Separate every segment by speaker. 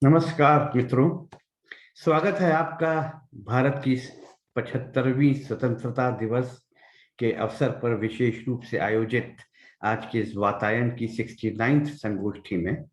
Speaker 1: नमस्कार मित्रों। स्वागत है आपका भारत की 75वीं स्वतंत्रता दिवस के अवसर पर विशेष रूप से आयोजित आज के इस वातायन की 69वीं संगोष्ठी में,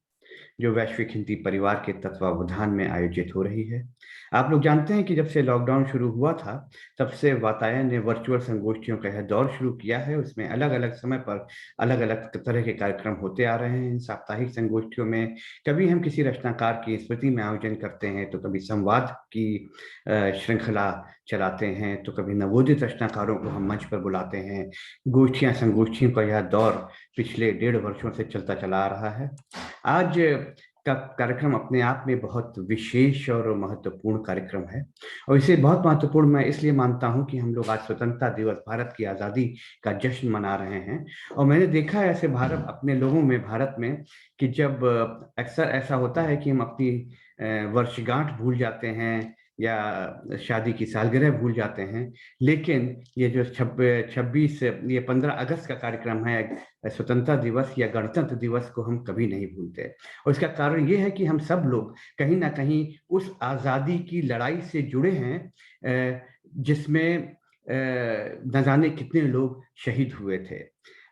Speaker 1: जो वैश्विक हिंदी परिवार के तत्वावधान में आयोजित हो रही है। आप लोग जानते हैं कि जब से लॉकडाउन शुरू हुआ था, तब से वातायन ने वर्चुअल संगोष्ठियों का यह दौर शुरू किया है। उसमें अलग अलग समय पर अलग अलग तरह के कार्यक्रम होते आ रहे हैं। साप्ताहिक संगोष्ठियों में कभी हम किसी रचनाकार की स्मृति में आयोजन करते हैं, तो कभी संवाद की श्रृंखला चलाते हैं, तो कभी नवोदित रचनाकारों को हम मंच पर बुलाते हैं। संगोष्ठियों का यह दौर पिछले 1.5 वर्षों से चलता चला आ रहा है। आज का कार्यक्रम अपने आप में बहुत विशेष और महत्वपूर्ण कार्यक्रम है, और इसे बहुत महत्वपूर्ण मैं इसलिए मानता हूं कि हम लोग आज स्वतंत्रता दिवस, भारत की आज़ादी का जश्न मना रहे हैं। और मैंने देखा है ऐसे भारत अपने लोगों में, भारत में, कि जब अक्सर ऐसा होता है कि हम अपनी वर्षगांठ भूल जाते हैं या शादी की सालगिरह भूल जाते हैं, लेकिन ये जो 15 अगस्त का कार्यक्रम है, स्वतंत्रता दिवस या गणतंत्र दिवस को हम कभी नहीं भूलते। और इसका कारण ये है कि हम सब लोग कहीं ना कहीं उस आज़ादी की लड़ाई से जुड़े हैं, जिसमें न जाने कितने लोग शहीद हुए थे।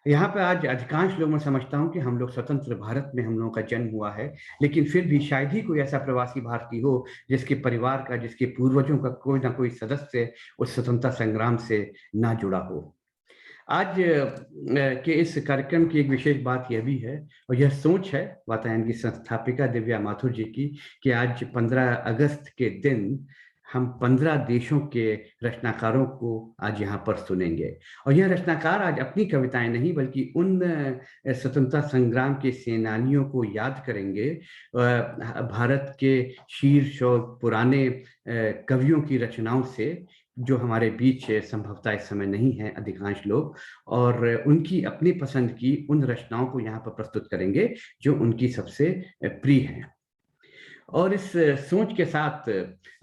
Speaker 1: यहाँ पे आज अधिकांश लोग, मैं समझता हूँ कि हम लोग स्वतंत्र भारत में हम लोगों का जन्म हुआ है, लेकिन फिर भी शायद ही कोई ऐसा प्रवासी भारतीय हो जिसके परिवार का, जिसके पूर्वजों का कोई ना कोई सदस्य उस स्वतंत्रता संग्राम से ना जुड़ा हो। आज के इस कार्यक्रम की एक विशेष बात यह भी है, और यह सोच है वातायन की संस्थापिका दिव्या माथुर जी की, कि आज 15 अगस्त के दिन हम 15 देशों के रचनाकारों को आज यहाँ पर सुनेंगे। और यह रचनाकार आज अपनी कविताएं नहीं, बल्कि उन स्वतंत्रता संग्राम के सेनानियों को याद करेंगे, भारत के शीर्ष और पुराने कवियों की रचनाओं से, जो हमारे बीच संभवतः इस समय नहीं है अधिकांश लोग, और उनकी अपनी पसंद की उन रचनाओं को यहाँ पर प्रस्तुत करेंगे जो उनकी सबसे प्रिय हैं। और इस सोच के साथ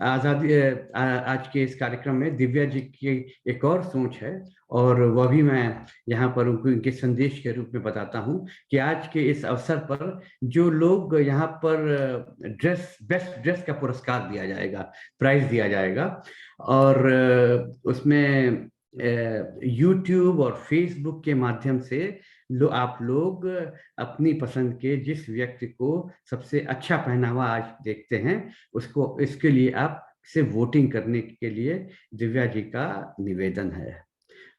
Speaker 1: आज के इस कार्यक्रम में दिव्या जी की एक और सोच है, और वह भी मैं यहाँ पर उनको इनके संदेश के रूप में बताता हूँ कि आज के इस अवसर पर जो लोग यहाँ पर बेस्ट ड्रेस का पुरस्कार दिया जाएगा, प्राइज दिया जाएगा, और उसमें यूट्यूब और फेसबुक के माध्यम से आप लोग अपनी पसंद के जिस व्यक्ति को सबसे अच्छा पहनावा आज देखते हैं, उसको, इसके लिए आप से वोटिंग करने के लिए दिव्या जी का निवेदन है।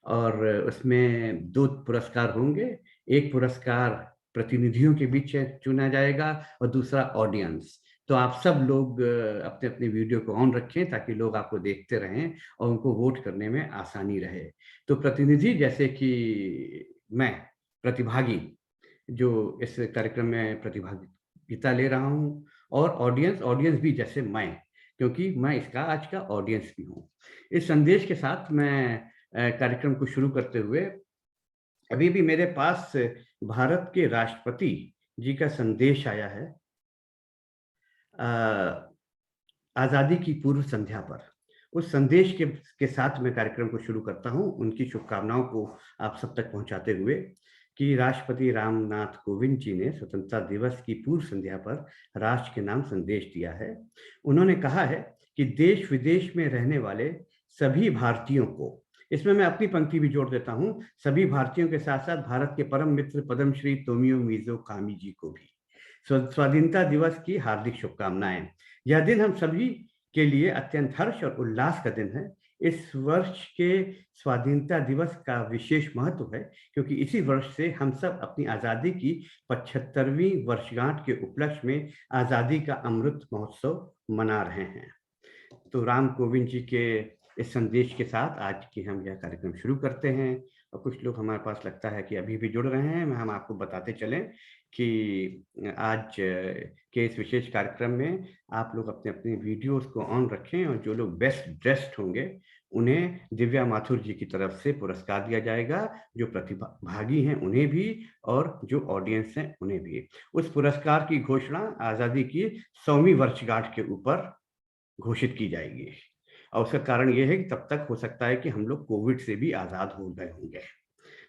Speaker 1: और उसमें 2 पुरस्कार होंगे। एक पुरस्कार प्रतिनिधियों के बीच चुना जाएगा, और दूसरा ऑडियंस। तो आप सब लोग अपने अपने वीडियो को ऑन रखें, ताकि लोग आपको देखते रहें और उनको वोट करने में आसानी रहे। तो प्रतिनिधि जैसे कि मैं, प्रतिभागी जो इस कार्यक्रम में प्रतिभागिता ले रहा हूँ, और ऑडियंस ऑडियंस भी जैसे मैं, क्योंकि मैं इसका आज का ऑडियंस भी हूँ। इस संदेश के साथ मैं कार्यक्रम को शुरू करते हुए, अभी भी मेरे पास भारत के राष्ट्रपति जी का संदेश आया है आज़ादी की पूर्व संध्या पर। उस संदेश के साथ मैं कार्यक्रम को शुरू करता हूँ, उनकी शुभकामनाओं को आप सब तक पहुँचाते हुए, कि राष्ट्रपति रामनाथ कोविंद जी ने स्वतंत्रता दिवस की पूर्व संध्या पर राष्ट्र के नाम संदेश दिया है। उन्होंने कहा है कि देश विदेश में रहने वाले सभी भारतीयों को, इसमें मैं अपनी पंक्ति भी जोड़ देता हूँ, सभी भारतीयों के साथ साथ भारत के परम मित्र पद्मश्री तोमियो मिज़ो कामी जी को भी स्वाधीनता दिवस की हार्दिक शुभकामनाएं। यह दिन हम सभी के लिए अत्यंत हर्ष और उल्लास का दिन है। इस वर्ष के स्वाधीनता दिवस का विशेष महत्व है, क्योंकि इसी वर्ष से हम सब अपनी आज़ादी की 75वीं वर्षगांठ के उपलक्ष्य में आज़ादी का अमृत महोत्सव मना रहे हैं। तो राम कोविंद जी के इस संदेश के साथ आज की हम यह कार्यक्रम शुरू करते हैं। और कुछ लोग हमारे पास लगता है कि अभी भी जुड़ रहे हैं। हम आपको बताते चलें कि आज के इस विशेष कार्यक्रम में आप लोग अपने अपने वीडियोस को ऑन रखें, और जो लोग बेस्ट ड्रेस्ड होंगे उन्हें दिव्या माथुर जी की तरफ से पुरस्कार दिया जाएगा, जो प्रतिभागी हैं उन्हें भी, और जो ऑडियंस हैं उन्हें भी। उस पुरस्कार की घोषणा आज़ादी की 100वीं वर्षगांठ के ऊपर घोषित की जाएगी। और उसका कारण ये है कि तब तक हो सकता है कि हम लोग कोविड से भी आज़ाद हो गए होंगे।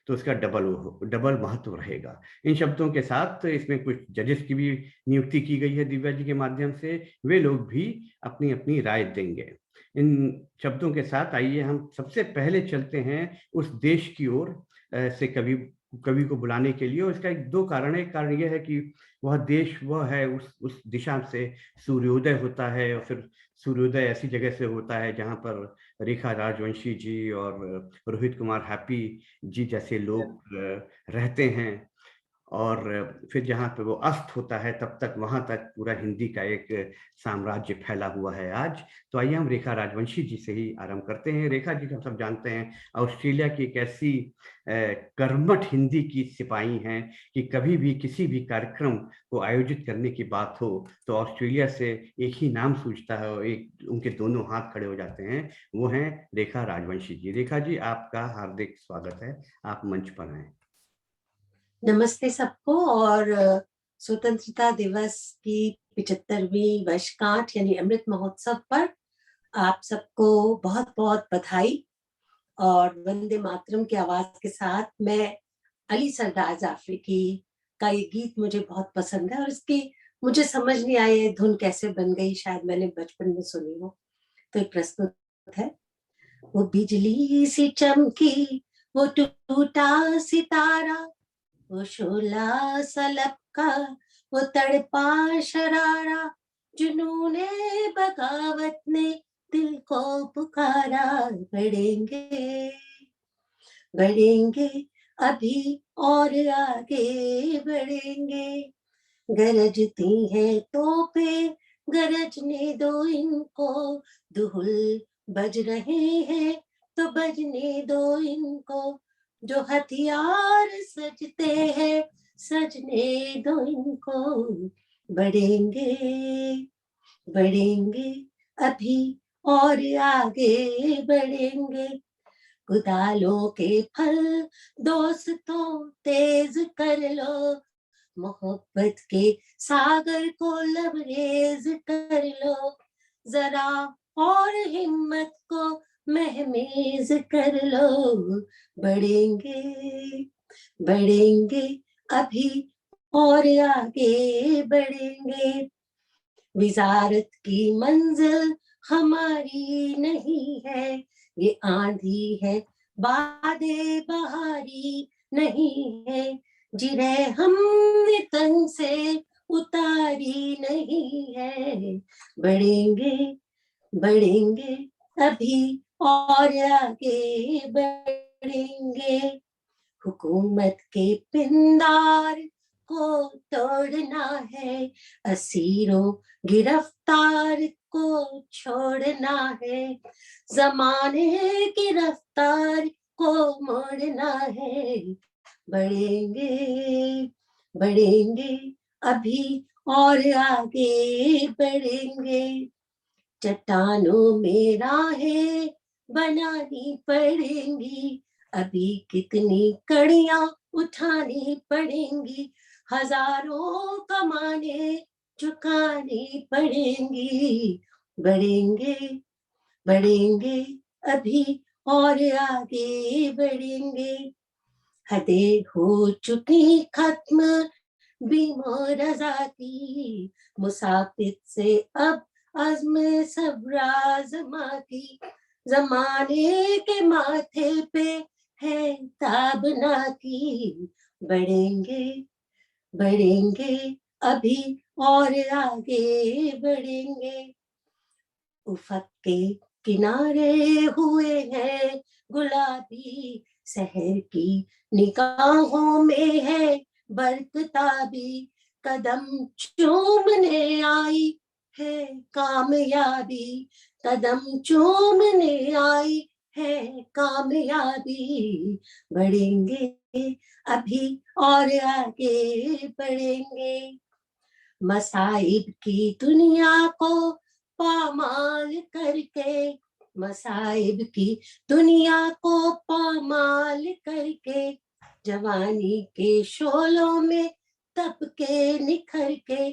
Speaker 1: तो उसका डबल महत्व रहेगा। इन शब्दों के साथ इसमें कुछ जजेस की भी नियुक्ति की गई है दिव्या जी के माध्यम से, वे लोग भी अपनी अपनी राय देंगे। इन शब्दों के साथ आइए हम सबसे पहले चलते हैं उस देश की ओर से कवि को बुलाने के लिए। और इसका एक दो कारण है। एक कारण यह है कि वह देश वह है, उस दिशा से सूर्योदय होता है, और फिर सूर्योदय ऐसी जगह से होता है जहाँ पर रेखा राजवंशी जी और रोहित कुमार हैप्पी जी जैसे लोग रहते हैं। और फिर जहाँ पे वो अस्त होता है तब तक वहां तक पूरा हिंदी का एक साम्राज्य फैला हुआ है आज। तो आइए हम रेखा राजवंशी जी से ही आरंभ करते हैं। रेखा जी हम सब जानते हैं ऑस्ट्रेलिया की एक ऐसी कर्मठ हिंदी की सिपाही हैं कि कभी भी किसी भी कार्यक्रम को आयोजित करने की बात हो तो ऑस्ट्रेलिया से एक ही नाम सूझता है और एक उनके दोनों हाथ खड़े हो जाते हैं, वो हैं रेखा राजवंशी जी। रेखा जी, आपका हार्दिक स्वागत है, आप मंच पर आए।
Speaker 2: नमस्ते सबको। और स्वतंत्रता दिवस की 75वीं वर्षगांठ यानी अमृत महोत्सव पर आप सबको बहुत बहुत बधाई। और वंदे मातरम की आवाज के साथ मैं अली सरदार जाफरी की का ये गीत मुझे बहुत पसंद है, और इसकी मुझे समझ नहीं आई ये धुन कैसे बन गई, शायद मैंने बचपन में सुनी हो, तो ये प्रस्तुत है। वो बिजली सी चमकी, वो टूटा सितारा, वो शोला सा लपका, वो तड़पा शरारा, जुनूने बगावत ने दिल को पुकारा। बढ़ेंगे बढ़ेंगे अभी और आगे बढ़ेंगे, गरजती हैं तोपें गरजने दो इनको, दुहुल बज रहे हैं तो बजने दो इनको, जो हथियार सजते हैं सजने दो इनको। बढ़ेंगे बढ़ेंगे अभी और आगे बढ़ेंगे, कुदालों के फल दोस्तों तेज कर लो, मोहब्बत के सागर को लबरेज कर लो, जरा और हिम्मत को महमेज कर लो। बढ़ेंगे बढ़ेंगे अभी और आगे बढ़ेंगे, विजारत की मंजिल हमारी नहीं है, ये आंधी है बादे बहारी नहीं है, जिन्हें हमने तन से उतारी नहीं है। बढ़ेंगे बढ़ेंगे अभी और आगे बढ़ेंगे, हुकूमत के पिंडार को तोड़ना है, असीरों गिरफ्तार को छोड़ना है, जमाने की रफ्तार को मोड़ना है। बढ़ेंगे बढ़ेंगे अभी और आगे बढ़ेंगे, चट्टानों में राहें बनानी पड़ेंगी, अभी कितनी कड़ियां उठानी पड़ेंगी, हजारों कमाने चुकानी पड़ेंगी। बढ़ेंगे बढ़ेंगे अभी और आगे बढ़ेंगे, हदें हो चुकी खत्म बीमार आजादी, मुसाफिर से अब अज़्म सब्र आज़मा की, जमाने के माथे पे है ताबना की। बढ़ेंगे बढ़ेंगे अभी और आगे बढ़ेंगे, उफक के किनारे हुए हैं गुलाबी, शहर की निगाहों में है बरकताबी, कदम चूमने आई है कामयाबी, कदम चूमने आई है कामयाबी। बढ़ेंगे अभी और आगे बढ़ेंगे, मसाइब की दुनिया को पामाल करके, मसाइब की दुनिया को पामाल करके, जवानी के शोलों में तप के निखर के,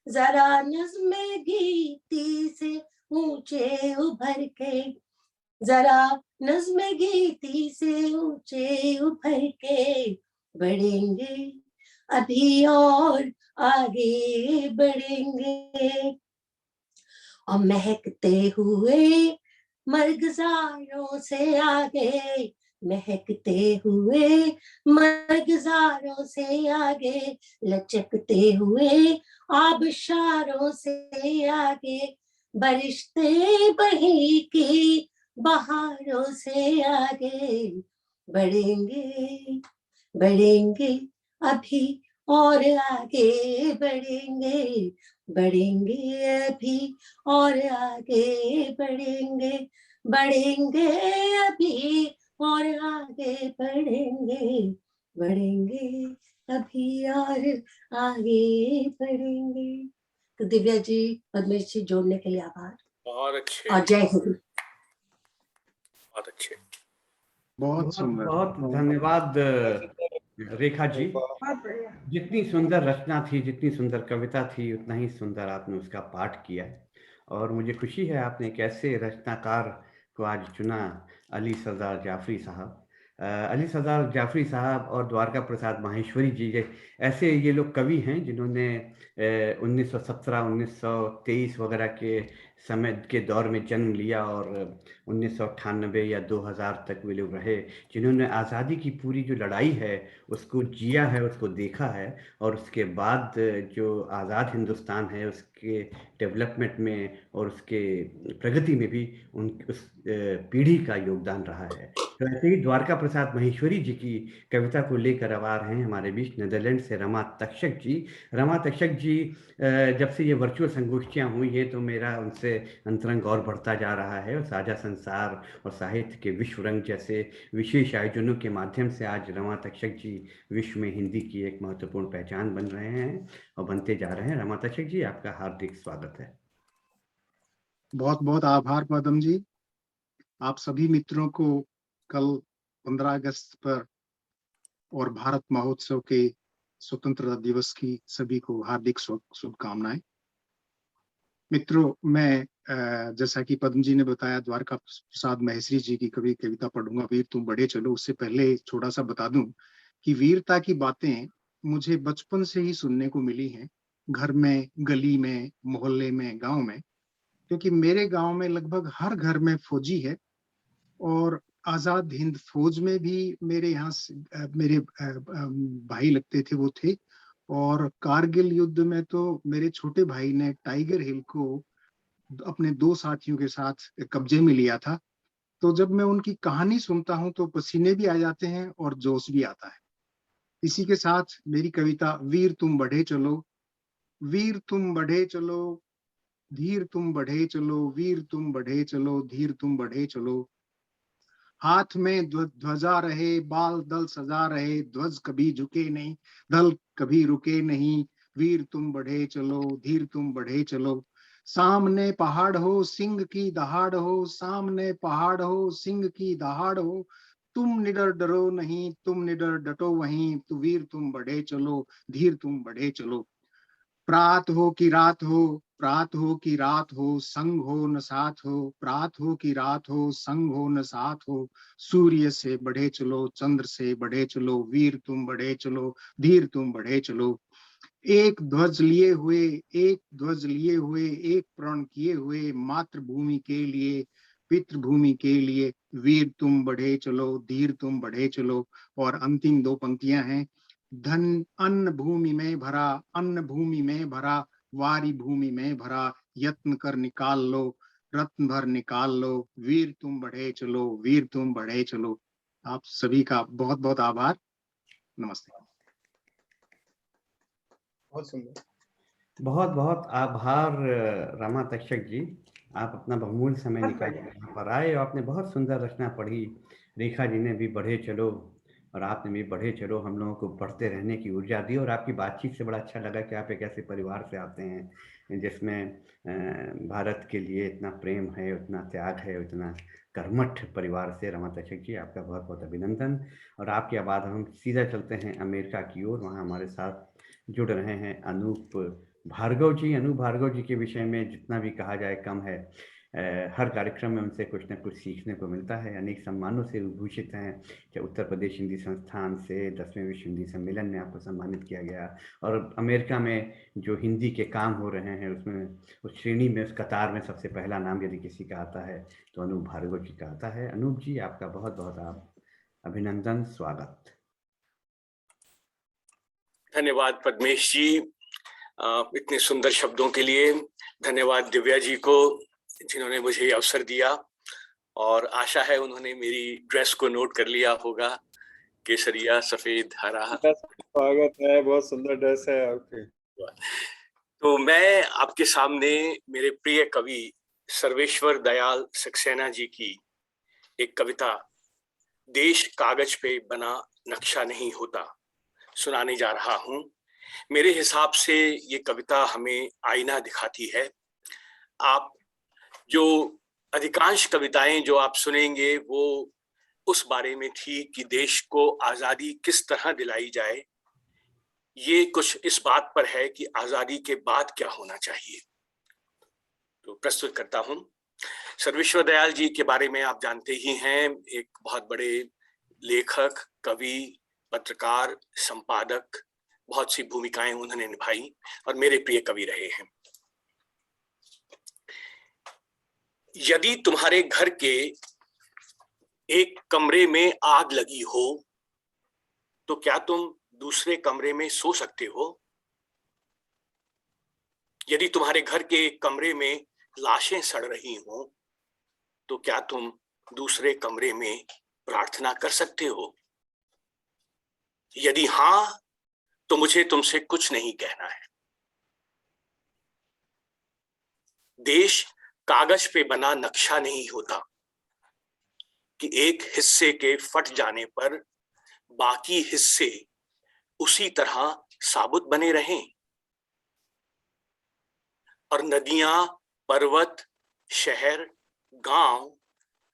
Speaker 2: जरा नज़्मे गीती से ऊंचे उभर के, जरा नज़्म गीती से ऊंचे उभर के बढ़ेंगे, अभी और आगे बढ़ेंगे, और महकते हुए मर्गज़ारों से आगे, महकते हुए मर्गज़ारों से आगे, लचकते हुए आबशारों से आगे, बरिश्ते बही की बहारों से आगे बढ़ेंगे, बढ़ेंगे, अभी और आगे बढ़ेंगे, बढ़ेंगे अभी और आगे बढ़ेंगे, बढ़ेंगे अभी और आगे बढ़ेंगे, बढ़ेंगे अभी और आगे बढ़ेंगे। तो दिव्या जी, पद्मेश जी, जोड़ने के लिए आभार।
Speaker 3: बहुत अच्छे,
Speaker 2: और जय हिंद।
Speaker 3: बहुत अच्छे।
Speaker 4: बहुत
Speaker 1: बहुत
Speaker 4: सुंदर।
Speaker 1: बहुत धन्यवाद रेखा जी।
Speaker 2: बहुत बढ़िया।
Speaker 1: जितनी सुंदर रचना थी, जितनी सुंदर कविता थी, उतना ही सुंदर आपने उसका पाठ किया और मुझे खुशी है आपने एक ऐसे रचनाकार को आज चुना, अली सरदार जाफरी साहब। अली सरदार जाफरी साहब और द्वारका प्रसाद माहेश्वरी जी, ऐसे ये लोग कवि हैं जिन्होंने 1917 1923 वगैरह के समय के दौर में जन्म लिया और 1998 या 2000 तक वे लोग रहे, जिन्होंने आज़ादी की पूरी जो लड़ाई है उसको जिया है, उसको देखा है और उसके बाद जो आज़ाद हिंदुस्तान है उसके डेवलपमेंट में और उसके प्रगति में भी उस पीढ़ी का योगदान रहा है। तो ऐसे ही द्वारका प्रसाद महेश्वरी जी की कविता को लेकर अब आ रहे हैं हमारे बीच नीदरलैंड से रमा तक्षक जी। रमा तक्षक जी, जब से ये वर्चुअल संगोष्ठियां हुई हैं तो मेरा उनसे अंतरंग और बढ़ता जा रहा है और साझा संसार और साहित्य के विश्व रंग जैसे विशेष आयोजनों के माध्यम से आज रमा तक्षक जी विश्व में हिंदी की एक महत्वपूर्ण पहचान बन रहे हैं और बनते जा रहे हैं। रमा तक्षक जी, आपका हार्दिक स्वागत है।
Speaker 4: बहुत बहुत आभार पदम जी। आप सभी मित्रों को कल 15 अगस्त पर और भारत महोत्सव के स्वतंत्रता दिवस की सभी को हार्दिक शुभकामनाएं। मित्रों, मैं जैसा कि पद्म जी ने बताया, द्वारका प्रसाद महेश्वरी जी की कविता पढ़ूंगा, वीर तुम बढ़े चलो। उससे पहले थोड़ा सा बता दूं कि वीरता की बातें मुझे बचपन से ही सुनने को मिली हैं, घर में, गली में, मोहल्ले में, गांव में, क्योंकि मेरे गांव में लगभग हर घर में फौजी है और आजाद हिंद फौज में भी मेरे यहाँ मेरे भाई लगते थे, वो थे। और कारगिल युद्ध में तो मेरे छोटे भाई ने टाइगर हिल को अपने 2 साथियों के साथ कब्जे में लिया था। तो जब मैं उनकी कहानी सुनता हूं तो पसीने भी आ जाते हैं और जोश भी आता है। इसी के साथ मेरी कविता, वीर तुम बढ़े चलो, वीर तुम बढ़े चलो, धीर तुम बढ़े चलो, वीर तुम बढ़े चलो, धीर तुम बढ़े चलो। हाथ में ध्वजा रहे, बाल दल सजा रहे, ध्वज कभी झुके नहीं, दल कभी रुके नहीं। वीर तुम बढ़े चलो, धीर तुम बढ़े चलो। सामने पहाड़ हो, सिंह की दहाड़ हो, सामने पहाड़ हो, सिंह की दहाड़ हो। तुम निडर डरो नहीं, तुम निडर डटो वहीं, तो वीर तुम बढ़े चलो, धीर तुम बढ़े चलो। प्रात हो कि रात हो, प्रात हो कि रात हो, संग हो न साथ हो, प्रात हो कि रात हो, संग हो न साथ हो। सूर्य से बढ़े चलो, चंद्र से बढ़े चलो, वीर तुम बढ़े चलो, धीर तुम बढ़े चलो। एक ध्वज लिए हुए, एक ध्वज लिए हुए, एक प्रण किए हुए, मातृभूमि के लिए, पितृभूमि के लिए। वीर तुम बढ़े चलो, धीर तुम बढ़े चलो। और अंतिम 2 पंक्तियां हैं। धन अन्न भूमि में भरा, अन्न भूमि में भरा, वारी भूमि में भरा, यत्न कर निकाल लो, रत्न भर निकाल लो। वीर तुम बढ़े चलो, वीर तुम बढ़े चलो। आप सभी का बहुत बहुत आभार। नमस्ते।
Speaker 3: बहुत सुंदर।
Speaker 1: बहुत बहुत आभार रमा तक्षक जी, आप अपना बहुमूल्य समय निकाल कर यहाँ पर आए और आपने बहुत सुंदर रचना पढ़ी। रेखा जी ने भी बढ़े चलो और आपने भी बढ़े चलो हम लोगों को बढ़ते रहने की ऊर्जा दी। और आपकी बातचीत से बड़ा अच्छा लगा कि आप एक ऐसे परिवार से आते हैं जिसमें भारत के लिए इतना प्रेम है, उतना त्याग है, उतना कर्मठ परिवार से। रमा तक्षक जी, आपका बहुत बहुत अभिनंदन। और आपके बाद हम सीधा चलते हैं अमेरिका की ओर, वहाँ हमारे साथ जुड़ रहे हैं अनूप भार्गव जी। अनूप भार्गव जी के विषय में जितना भी कहा जाए कम है। हर कार्यक्रम में उनसे कुछ न कुछ सीखने को मिलता है। अनेक सम्मानों से विभूषित हैं, चाहे उत्तर प्रदेश हिंदी संस्थान से 10वें विश्व हिंदी सम्मेलन में आपको सम्मानित किया गया, और अमेरिका में जो हिंदी के काम हो रहे हैं उसमें उस श्रेणी में, उस कतार में सबसे पहला नाम यदि किसी का आता है तो अनूप भार्गव जी का आता है। अनूप जी, आपका बहुत बहुत अभिनंदन, स्वागत।
Speaker 3: धन्यवाद पद्मेश जी, इतने सुंदर शब्दों के लिए। धन्यवाद दिव्या जी को, जिन्होंने मुझे ये अवसर दिया, और आशा है उन्होंने मेरी ड्रेस को नोट कर लिया होगा, केसरिया सफेद हरा।
Speaker 5: स्वागत है, बहुत सुंदर ड्रेस है आपकी।
Speaker 3: तो मैं आपके सामने मेरे प्रिय कवि सर्वेश्वर दयाल सक्सेना जी की एक कविता, देश कागज पे बना नक्शा नहीं होता, सुनाने जा रहा हूं। मेरे हिसाब से ये कविता हमें आईना दिखाती है। आप जो अधिकांश कविताएं जो आप सुनेंगे वो उस बारे में थी कि देश को आजादी किस तरह दिलाई जाए। ये कुछ इस बात पर है कि आजादी के बाद क्या होना चाहिए। तो प्रस्तुत करता हूं। सर्वेश्वर दयाल जी के बारे में आप जानते ही हैं, एक बहुत बड़े लेखक, कवि, पत्रकार, संपादक, बहुत सी भूमिकाएं उन्होंने निभाई और मेरे प्रिय कवि रहे हैं। यदि तुम्हारे घर के एक कमरे में आग लगी हो तो क्या तुम दूसरे कमरे में सो सकते हो? यदि तुम्हारे घर के एक कमरे में लाशें सड़ रही हो तो क्या तुम दूसरे कमरे में प्रार्थना कर सकते हो? यदि हां, तो मुझे तुमसे कुछ नहीं कहना है। देश कागज पे बना नक्शा नहीं होता कि एक हिस्से के फट जाने पर बाकी हिस्से उसी तरह साबुत बने रहें, और नदियां, पर्वत, शहर, गांव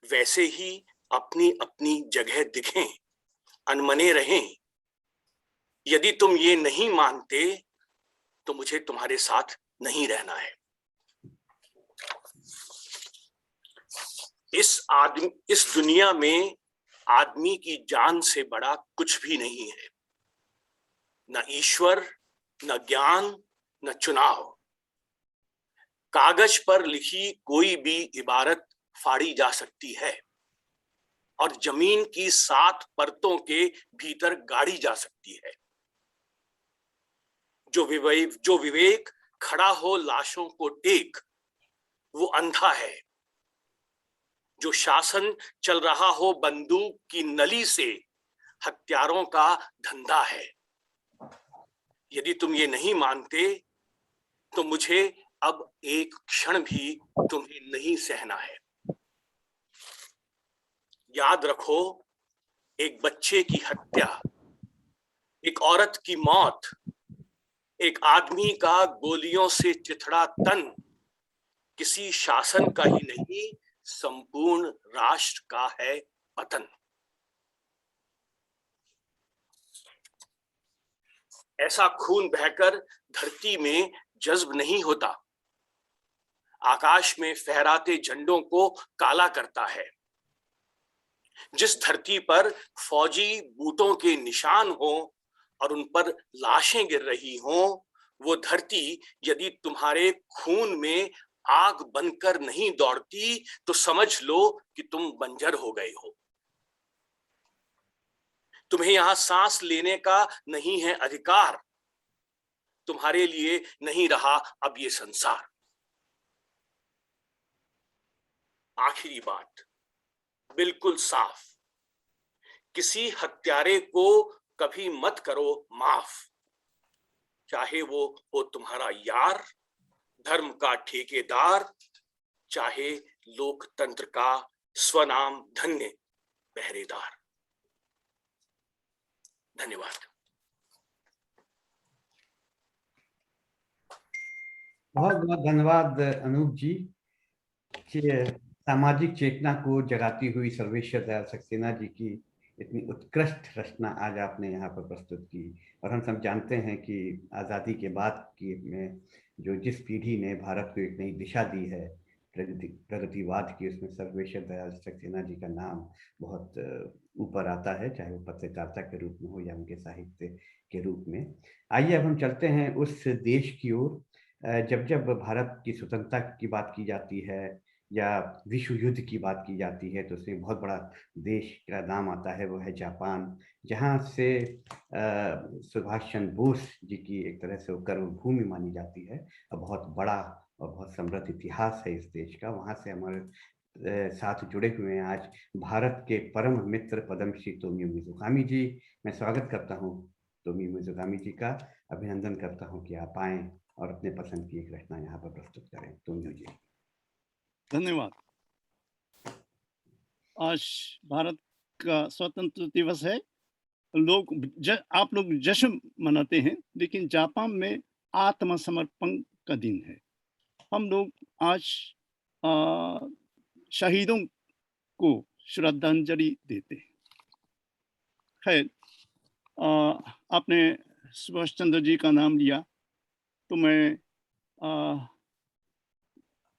Speaker 3: वैसे ही अपनी अपनी जगह दिखें, अनमने रहें। यदि तुम ये नहीं मानते तो मुझे तुम्हारे साथ नहीं रहना है। इस दुनिया में आदमी की जान से बड़ा कुछ भी नहीं है, न ईश्वर, न ज्ञान, न चुनाव। कागज पर लिखी कोई भी इबारत फाड़ी जा सकती है और जमीन की 7 परतों के भीतर गाड़ी जा सकती है। जो विवेक खड़ा हो लाशों को टेक, वो अंधा है। जो शासन चल रहा हो बंदूक की नली से, हत्यारों का धंधा है। यदि तुम ये नहीं मानते तो मुझे अब एक क्षण भी तुम्हें नहीं सहना है। याद रखो, एक बच्चे की हत्या, एक औरत की मौत, एक आदमी का गोलियों से चिथड़ा तन किसी शासन का ही नहीं, संपूर्ण राष्ट्र का है पतन। ऐसा खून बहकर धरती में जज्ब नहीं होता, आकाश में फहराते झंडों को काला करता है। जिस धरती पर फौजी बूटों के निशान हो और उन पर लाशें गिर रही हों, वो धरती यदि तुम्हारे खून में आग बनकर नहीं दौड़ती तो समझ लो कि तुम बंजर हो गए हो। तुम्हें यहां सांस लेने का नहीं है अधिकार, तुम्हारे लिए नहीं रहा अब ये संसार। आखिरी बात बिल्कुल साफ, किसी हत्यारे को कभी मत करो माफ, चाहे वो हो तुम्हारा यार, धर्म का ठेकेदार, चाहे लोकतंत्र का स्वनाम धन्य पहरेदार। धन्यवाद।
Speaker 1: बहुत बहुत धन्यवाद अनूप जी। सामाजिक चेतना को जगाती हुई सर्वेश्वर दयाल सक्सेना जी की इतनी उत्कृष्ट रचना आज आपने यहाँ पर प्रस्तुत की। और हम सब जानते हैं कि आज़ादी के बाद की में जो जिस पीढ़ी ने भारत को एक नई दिशा दी है, प्रगतिवाद की, उसमें सर्वेश्वर दयाल सक्सेना जी का नाम बहुत ऊपर आता है, चाहे वो पत्रकारिता के रूप में हो या उनके साहित्य के रूप में। आइए अब हम चलते हैं उस देश की ओर जब जब भारत की स्वतंत्रता की बात की जाती है या विश्व युद्ध की बात की जाती है तो उसमें बहुत बड़ा देश का नाम आता है, वो है जापान, जहाँ से सुभाष चंद्र बोस जी की एक तरह से वो कर्मभूमि मानी जाती है। और बहुत बड़ा और बहुत समृद्ध इतिहास है इस देश का। वहाँ से हमारे साथ जुड़े हुए हैं आज भारत के परम मित्र पद्मश्री तोमियो मिज़ुकामी जी। मैं स्वागत करता हूँ तोमियो मिज़ुकामी जी का, अभिनंदन करता हूँ कि आप आएँ और अपने पसंद की एक रचना यहाँ पर प्रस्तुत करें। तोमियो जी,
Speaker 6: धन्यवाद। आज भारत का स्वतंत्र दिवस है। आप लोग जश्न मनाते हैं, लेकिन जापान में आत्मसमर्पण का दिन है। हम लोग आज शहीदों को श्रद्धांजलि देते हैं। खैर, आपने सुभाष चंद्र जी का नाम लिया तो मैं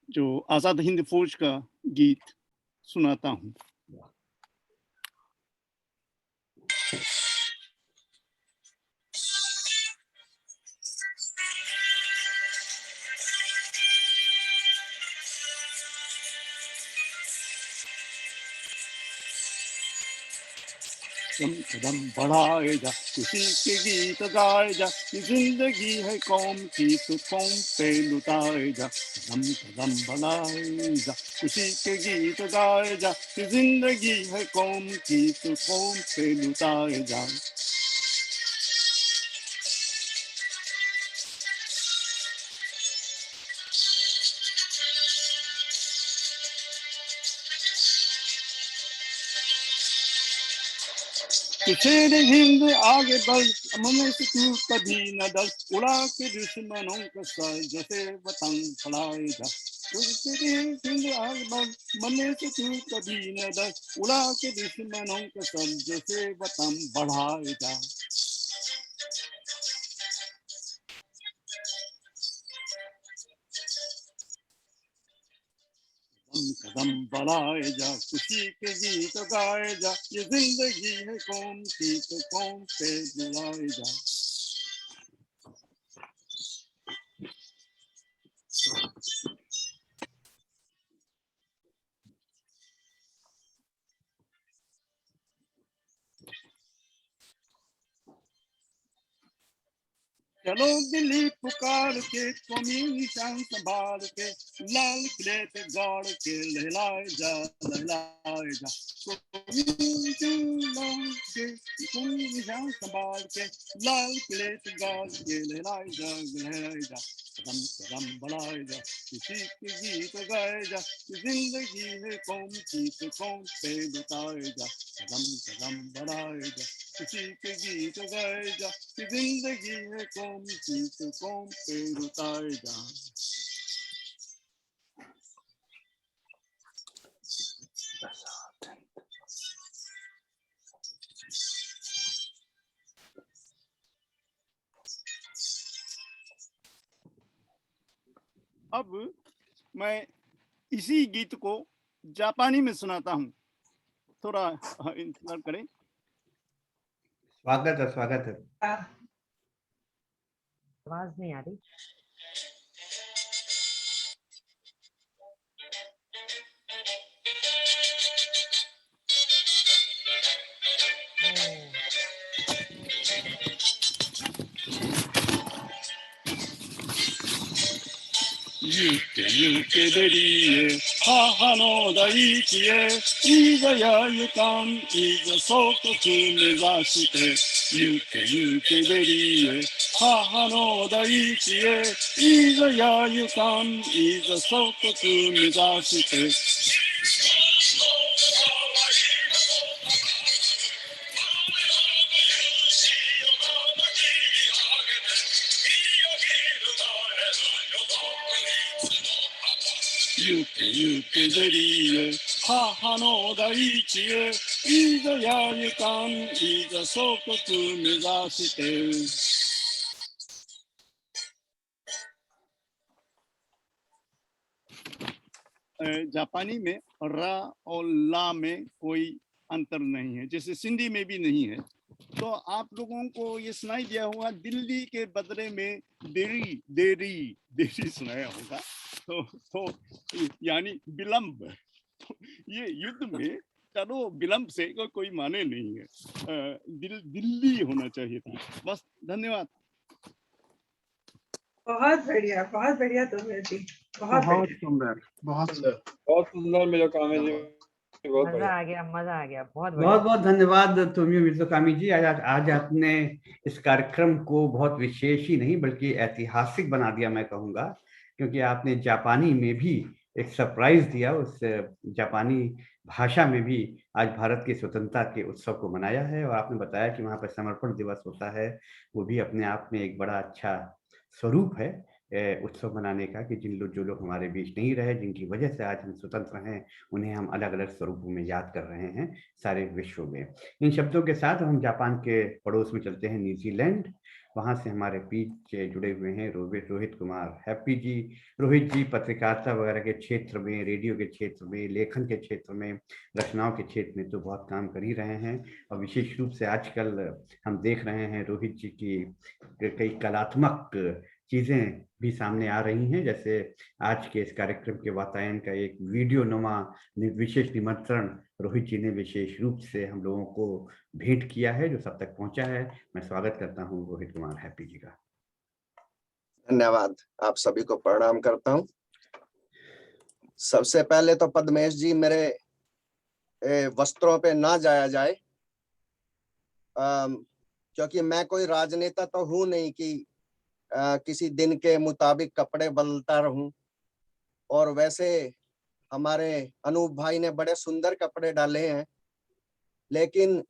Speaker 6: जो आज़ाद हिंद फौज का गीत सुनाता हूँ। कदम बढ़ाए जा, खुशी के गीत गाए जा, ये जिंदगी है कौम की तो कौम पे लुटाए जा। कदम बढ़ाए जा, खुशी के गीत गाए जा, ये जिंदगी है कौम की तो कौम पे लुटाए जा। शेर हिंद आगे बढ़, मन से तू कभी न डर, उड़ा के दुश्मनों का सर जैसे वतन फड़ाए जा। शेर हिंद आगे बढ़, मन से तू कभी न डर, उड़ा के दुश्मनों का सर जैसे वतन बढ़ाए जा। कदम बढ़ाए जा, खुशी के गीत गाए जा, ये जिंदगी है कौम की तो कौम पे बुलाए जा। चलो दिल्ली पुकार के, कौमी निशान संभाल के, लाल किले पे गाड़ के लहलाए जा, लहलाए जा। कौमी निशान संभाल के, लाल किले पे गाड़ के लहलाए जा, लहलाए जा। कदम कदम बढ़ाए जा, खुशी के गीत गाए जा, जिंदगी है कौम की तो कौम पे लुटाए जा। कदम कदम बढ़ाए जा, खुशी के गीत गाए जा, जिंदगी है कौम की तो कौम पे लुटाए जा। अब मैं इसी गीत को जापानी में सुनाता हूँ, थोड़ा इंतजार करें।
Speaker 1: स्वागत है, स्वागत है।
Speaker 7: आवाज नहीं आ रही।
Speaker 6: ゆけべりへ母の大地へいざやゆかんいざ祖国目指してゆけべりへ母の大地へいざやゆかんいざ祖国目指してゆけべりへ母の大地へいざやゆかんいざ祖国目指して जापानी में रा और ला में कोई अंतर नहीं है, जैसे सिंधी में भी नहीं है। तो आप लोगों को ये सुनाई दिया होगा, दिल्ली के बदले में देरी देरी देरी सुनाया होगा। तो यानी विलंब। तो ये युद्ध में चलो विलंब से कोई माने नहीं है, दिल्ली होना चाहिए था। बस, धन्यवाद।
Speaker 7: बहुत बढ़िया तुम्हें जी, बहुत
Speaker 4: बहुत
Speaker 7: बढ़िया।
Speaker 4: सुंदर, बहुत सुंदर।
Speaker 5: बहुत सुंदर मिलोकामी जी, बहुत
Speaker 8: मजा
Speaker 5: बढ़िया।
Speaker 8: आ गया, मजा आ गया, बहुत
Speaker 1: बहुत
Speaker 8: बढ़िया।
Speaker 1: बहुत धन्यवाद तुमियो मिज़ोकामी जी। आज आपने इस कार्यक्रम को बहुत विशेष ही नहीं बल्कि ऐतिहासिक बना दिया, मैं कहूँगा, क्योंकि आपने जापानी में भी एक सरप्राइज दिया। उस जापानी भाषा में भी आज भारत की स्वतंत्रता के उत्सव को मनाया है, और आपने बताया कि वहाँ पर समर्पण दिवस होता है। वो भी अपने आप में एक बड़ा अच्छा स्वरूप है उत्सव मनाने का, कि जो लोग हमारे बीच नहीं रहे, जिनकी वजह से आज हम स्वतंत्र हैं, उन्हें हम अलग अलग स्वरूपों में याद कर रहे हैं सारे विश्व में। इन शब्दों के साथ हम जापान के पड़ोस में चलते हैं, न्यूजीलैंड। वहाँ से हमारे बीच जुड़े हुए हैं रोहित कुमार हैप्पी जी। रोहित जी पत्रकारिता वगैरह के क्षेत्र में, रेडियो के क्षेत्र में, लेखन के क्षेत्र में, रचनाओं के क्षेत्र में तो बहुत काम कर ही रहे हैं, और विशेष रूप से आजकल हम देख रहे हैं रोहित जी की कई कलात्मक चीजें भी सामने आ रही हैं। जैसे आज के इस कार्यक्रम के वातायन का एक वीडियो नुमा विशेष निमंत्रण रोहित जी ने विशेष रूप से हम लोगों को भेंट किया है, जो सब तक पहुंचा है। मैं स्वागत करता हूं रोहित कुमार हैप्पी जी का।
Speaker 9: धन्यवाद, आप सभी को प्रणाम करता हूं। सबसे पहले तो पद्मेश जी, मेरे वस्त्रों पे ना जाया जाए, क्योंकि मैं कोई राजनेता तो हूं नहीं कि किसी दिन के मुताबिक कपड़े बदलता रहूं। और वैसे हमारे अनूप भाई ने बड़े सुंदर कपड़े डाले हैं, लेकिन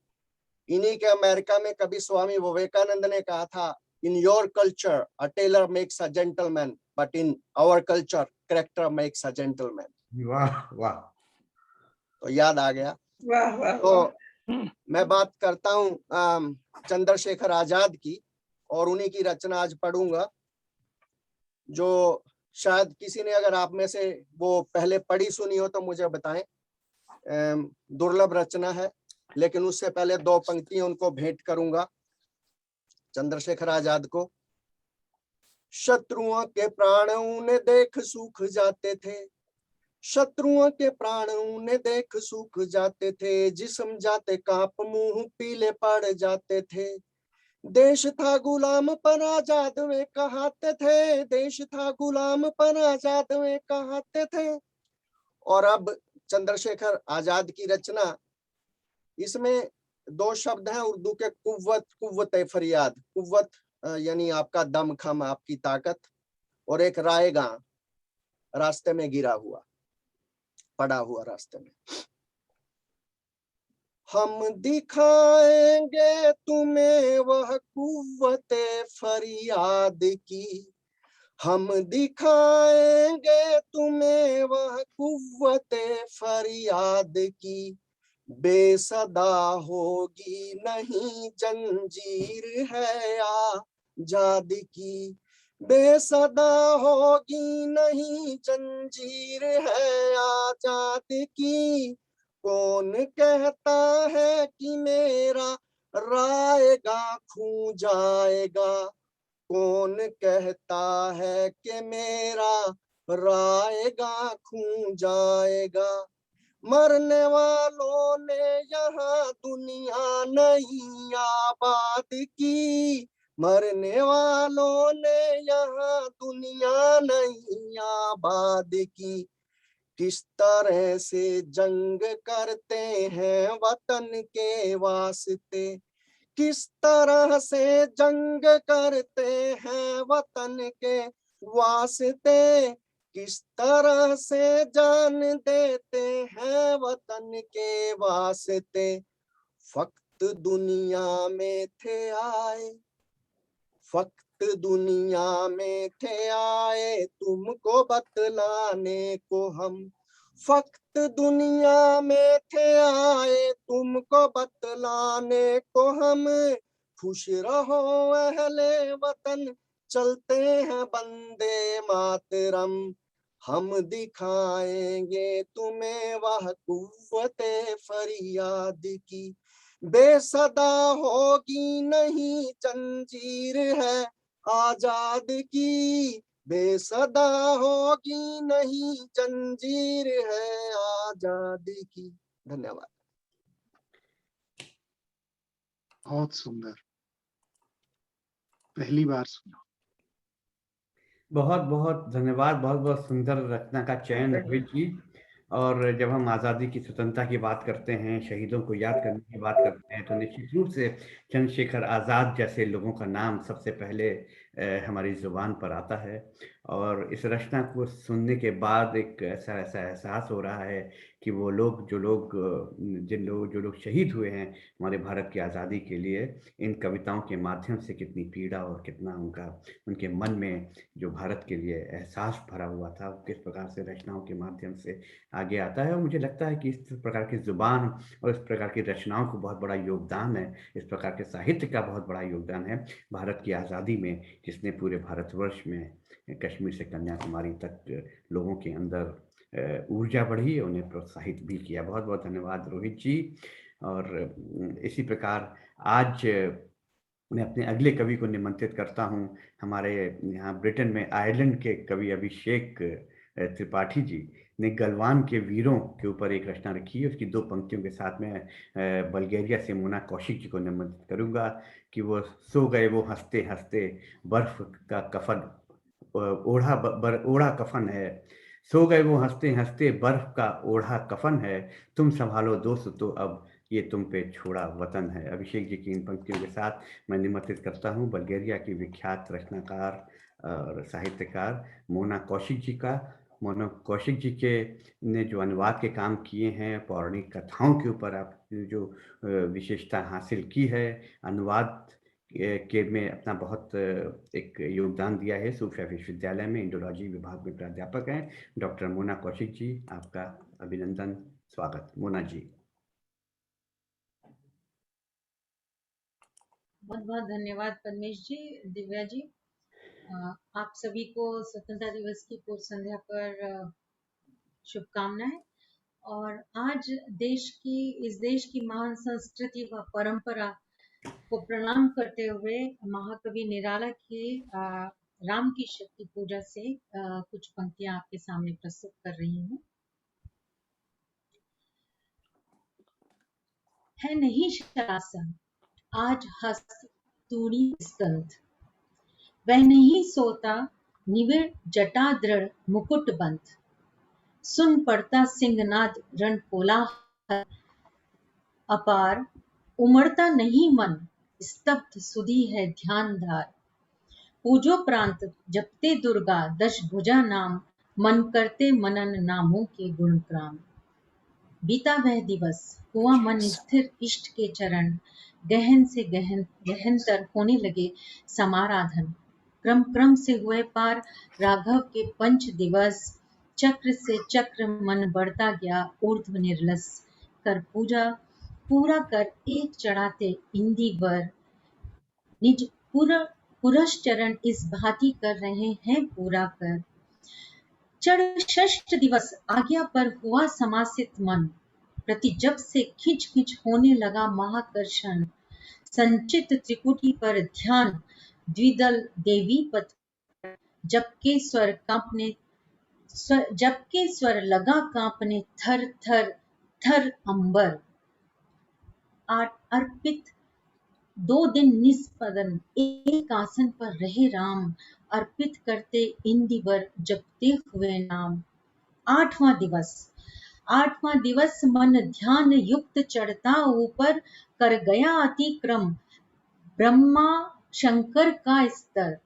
Speaker 9: इन्हीं के अमेरिका में कभी स्वामी विवेकानंद ने कहा था, in your culture a tailor makes a gentleman, but in our culture character makes a gentleman.
Speaker 1: वाह वाह,
Speaker 9: तो याद आ गया।
Speaker 7: वाह वाह
Speaker 9: तो
Speaker 7: वाह।
Speaker 9: मैं बात करता हूँ चंद्रशेखर आजाद की, और उन्हीं की रचना आज पढ़ूंगा, जो शायद किसी ने, अगर आप में से वो पहले पढ़ी सुनी हो तो मुझे बताएं। दुर्लभ रचना है, लेकिन उससे पहले दो पंक्तियां उनको भेंट करूंगा, चंद्रशेखर आजाद को। शत्रुओं के प्राण उन्हें देख सूख जाते थे, शत्रुओं के प्राण उन्हें देख सूख जाते थे, जिस्म जाते कांप मुंह पीले पड़ जाते थे। देश था गुलाम पर आजाद वे कहाते थे, देश था गुलाम पर आजाद वे कहाते थे। और अब चंद्रशेखर आजाद की रचना, इसमें दो शब्द हैं उर्दू के, कुव्वत फरियाद, कुव्वत यानी आपका दमखम, आपकी ताकत, और एक रायगा, रास्ते में गिरा हुआ, पड़ा हुआ रास्ते में। हम दिखाएंगे तुम्हें वह कुव्वत फरियाद की, हम दिखाएंगे तुम्हें वह कुव्वत फरियाद की, बेसदा होगी नहीं जंजीर है आजाद की, बेसदा होगी नहीं जंजीर है आजाद की। कौन कहता है कि मेरा रायगा खू जाएगा, कौन कहता है कि मेरा रायगा खू जाएगा। मरने वालों ने यहाँ दुनिया नहीं आबाद की, मरने वालों ने यहाँ दुनिया नहीं आबाद की। किस तरह से जंग करते हैं वतन के वास्ते, किस तरह से जंग करते हैं वतन के वास्ते, किस तरह से जान देते हैं वतन के वास्ते। फक्त दुनिया में थे आए, फक्त दुनिया में थे आए तुमको बतलाने को हम, फक्त दुनिया में थे आए तुमको बतलाने को हम। खुश रहो अहले वतन, चलते हैं बंदे मातरम, हम दिखाएंगे तुम्हें वह कुव्वते फरियाद की। बेसदा होगी नहीं जंजीर है आजाद की, बेसदा होगी नहीं जंजीर है आजाद की। धन्यवाद।
Speaker 4: बहुत सुंदर, पहली बार सुना।
Speaker 1: बहुत बहुत धन्यवाद। बहुत बहुत सुंदर रचना का चयन रोहित जी। और जब हम आज़ादी की स्वतंत्रता की बात करते हैं, शहीदों को याद करने की बात करते हैं, तो निश्चित रूप से चंद्रशेखर आज़ाद जैसे लोगों का नाम सबसे पहले हमारी जुबान पर आता है। और इस रचना को सुनने के बाद एक ऐसा ऐसा एहसास हो रहा है कि वो लोग जो लोग शहीद हुए हैं हमारे भारत की आज़ादी के लिए, इन कविताओं के माध्यम से कितनी पीड़ा और कितना उनके मन में जो भारत के लिए एहसास भरा हुआ था, किस प्रकार से रचनाओं के माध्यम से आगे आता है। और मुझे लगता है कि इस प्रकार की जुबान और इस प्रकार की रचनाओं को बहुत बड़ा योगदान है, इस प्रकार के साहित्य का बहुत बड़ा योगदान है भारत की आज़ादी में, जिसने पूरे भारतवर्ष में कश्मीर से कन्याकुमारी तक लोगों के अंदर ऊर्जा बढ़ी, उन्हें प्रोत्साहित भी किया। बहुत बहुत धन्यवाद रोहित जी। और इसी प्रकार आज मैं अपने अगले कवि को निमंत्रित करता हूँ। हमारे यहाँ ब्रिटेन में आयरलैंड के कवि अभिषेक त्रिपाठी जी ने गलवान के वीरों के ऊपर एक रचना रखी है। उसकी 2 पंक्तियों के साथ में बल्गेरिया से मोना कौशिक जी को निमंत्रित करूंगा कि वो सो गए वो हंसते हंसते, बर्फ का कफन ओढ़ा कफन है। सो गए वो हंसते हंसते, बर्फ का ओढ़ा कफन है। तुम संभालो दोस्त तो अब ये तुम पे छोड़ा वतन है। अभिषेक जी की इन पंक्तियों के साथ मैं निमंत्रित करता हूँ बल्गेरिया की विख्यात रचनाकार और साहित्यकार मोना कौशिक जी का। मोना कौशिक जी के ने जो अनुवाद के काम किए हैं, पौराणिक कथाओं के ऊपर आप जो विशेषता हासिल की है, अनुवाद के में अपना बहुत एक योगदान दिया है। सूफिया विश्वविद्यालय में इंडोलॉजी विभाग में प्राध्यापक हैं डॉक्टर मोना कौशिक जी। आपका अभिनंदन, स्वागत। मोना जी।
Speaker 8: बहुत बहुत धन्यवाद पद्मेश जी, दिव्या जी। आप सभी को स्वतंत्रता दिवस की पूर्व संध्या पर शुभकामनाएं। और आज इस देश की महान संस्कृति व परंपरा को प्रणाम करते हुए महाकवि निराला की राम की शक्ति पूजा से कुछ पंक्तियां आपके सामने प्रस्तुत कर रही हूँ। है नहीं शरासन आज हस्त तूड़ी स्कंध, वह नहीं सोता निविड़ जटा दृढ़ मुकुट बंध। सुन पड़ता सिंहनाद रण कोलाहल अपार, उमड़ता नहीं मन स्तब्ध सुधी है ध्यानधार। पूजो प्रांत जपते दुर्गा दश भुजा नाम, मन करते मनन नामों के गुणग्राम। बीता वह दिवस हुआ मन स्थिर इष्ट के चरण, गहन से गहनतर होने लगे समाराधन। क्रम क्रम से हुए पार राघव के पंच दिवस, चक्र से चक्र मन बढ़ता गया ऊर्ध्व निर्लस। कर पूजा पूरा कर एक चढ़ाते इंदिवर, निज पुरश्चरण इस भांति कर रहे हैं पूरा कर। चढ़ षष्ठ दिवस आज्ञा पर हुआ समासित मन, प्रति जब से खिंच खिंच होने लगा महाकर्षण। संचित त्रिकुटी पर ध्यान द्विदल देवी पथ, जबके स्वर लगा कांपने थर थर थर अंबर। अर्पित 2 दिन निष्पदन एक आसन पर रहे राम, अर्पित करते इंदिवर जपते हुए नाम। 8वां दिवस मन ध्यान युक्त चढ़ता ऊपर, कर गया अतिक्रम ब्रह्मा शंकर का स्तर।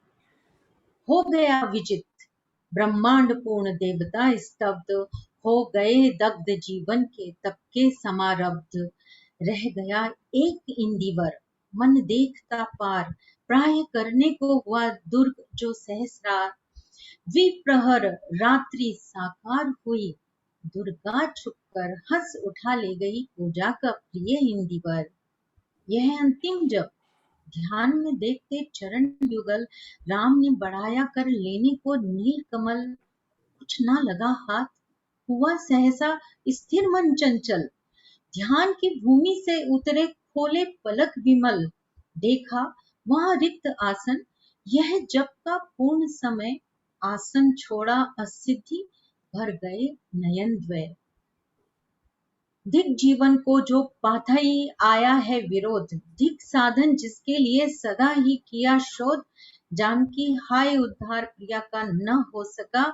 Speaker 8: हो गया विजित ब्रह्मांड पूर्ण देवता स्तब्ध, हो गए दग्ध जीवन के तप के समारब्ध। रह गया एक इंदिवर मन देखता पार, प्राय करने को हुआ दुर्ग जो सहस्रार। विप्रहर रात्रि साकार हुई, दुर्गा छुपकर हंस उठा ले गई पूजा का प्रिय इंदिवर। यह अंतिम जप ध्यान में देखते चरण युगल, राम ने बढ़ाया कर लेने को नील कमल। कुछ ना लगा हाथ, हुआ सहसा स्थिर मन चंचल, ध्यान की भूमि से उतरे खोले पलक विमल, देखा वहां रिक्त आसन, यह जप का पूर्ण समय, आसन छोड़ा असिद्धि, भर गए नयन द्वय। धिक जीवन को जो पाथा ही आया है विरोध, धिक साधन जिसके लिए सदा ही किया शोध, जानकी हाय उद्धार प्रिया का न हो सका,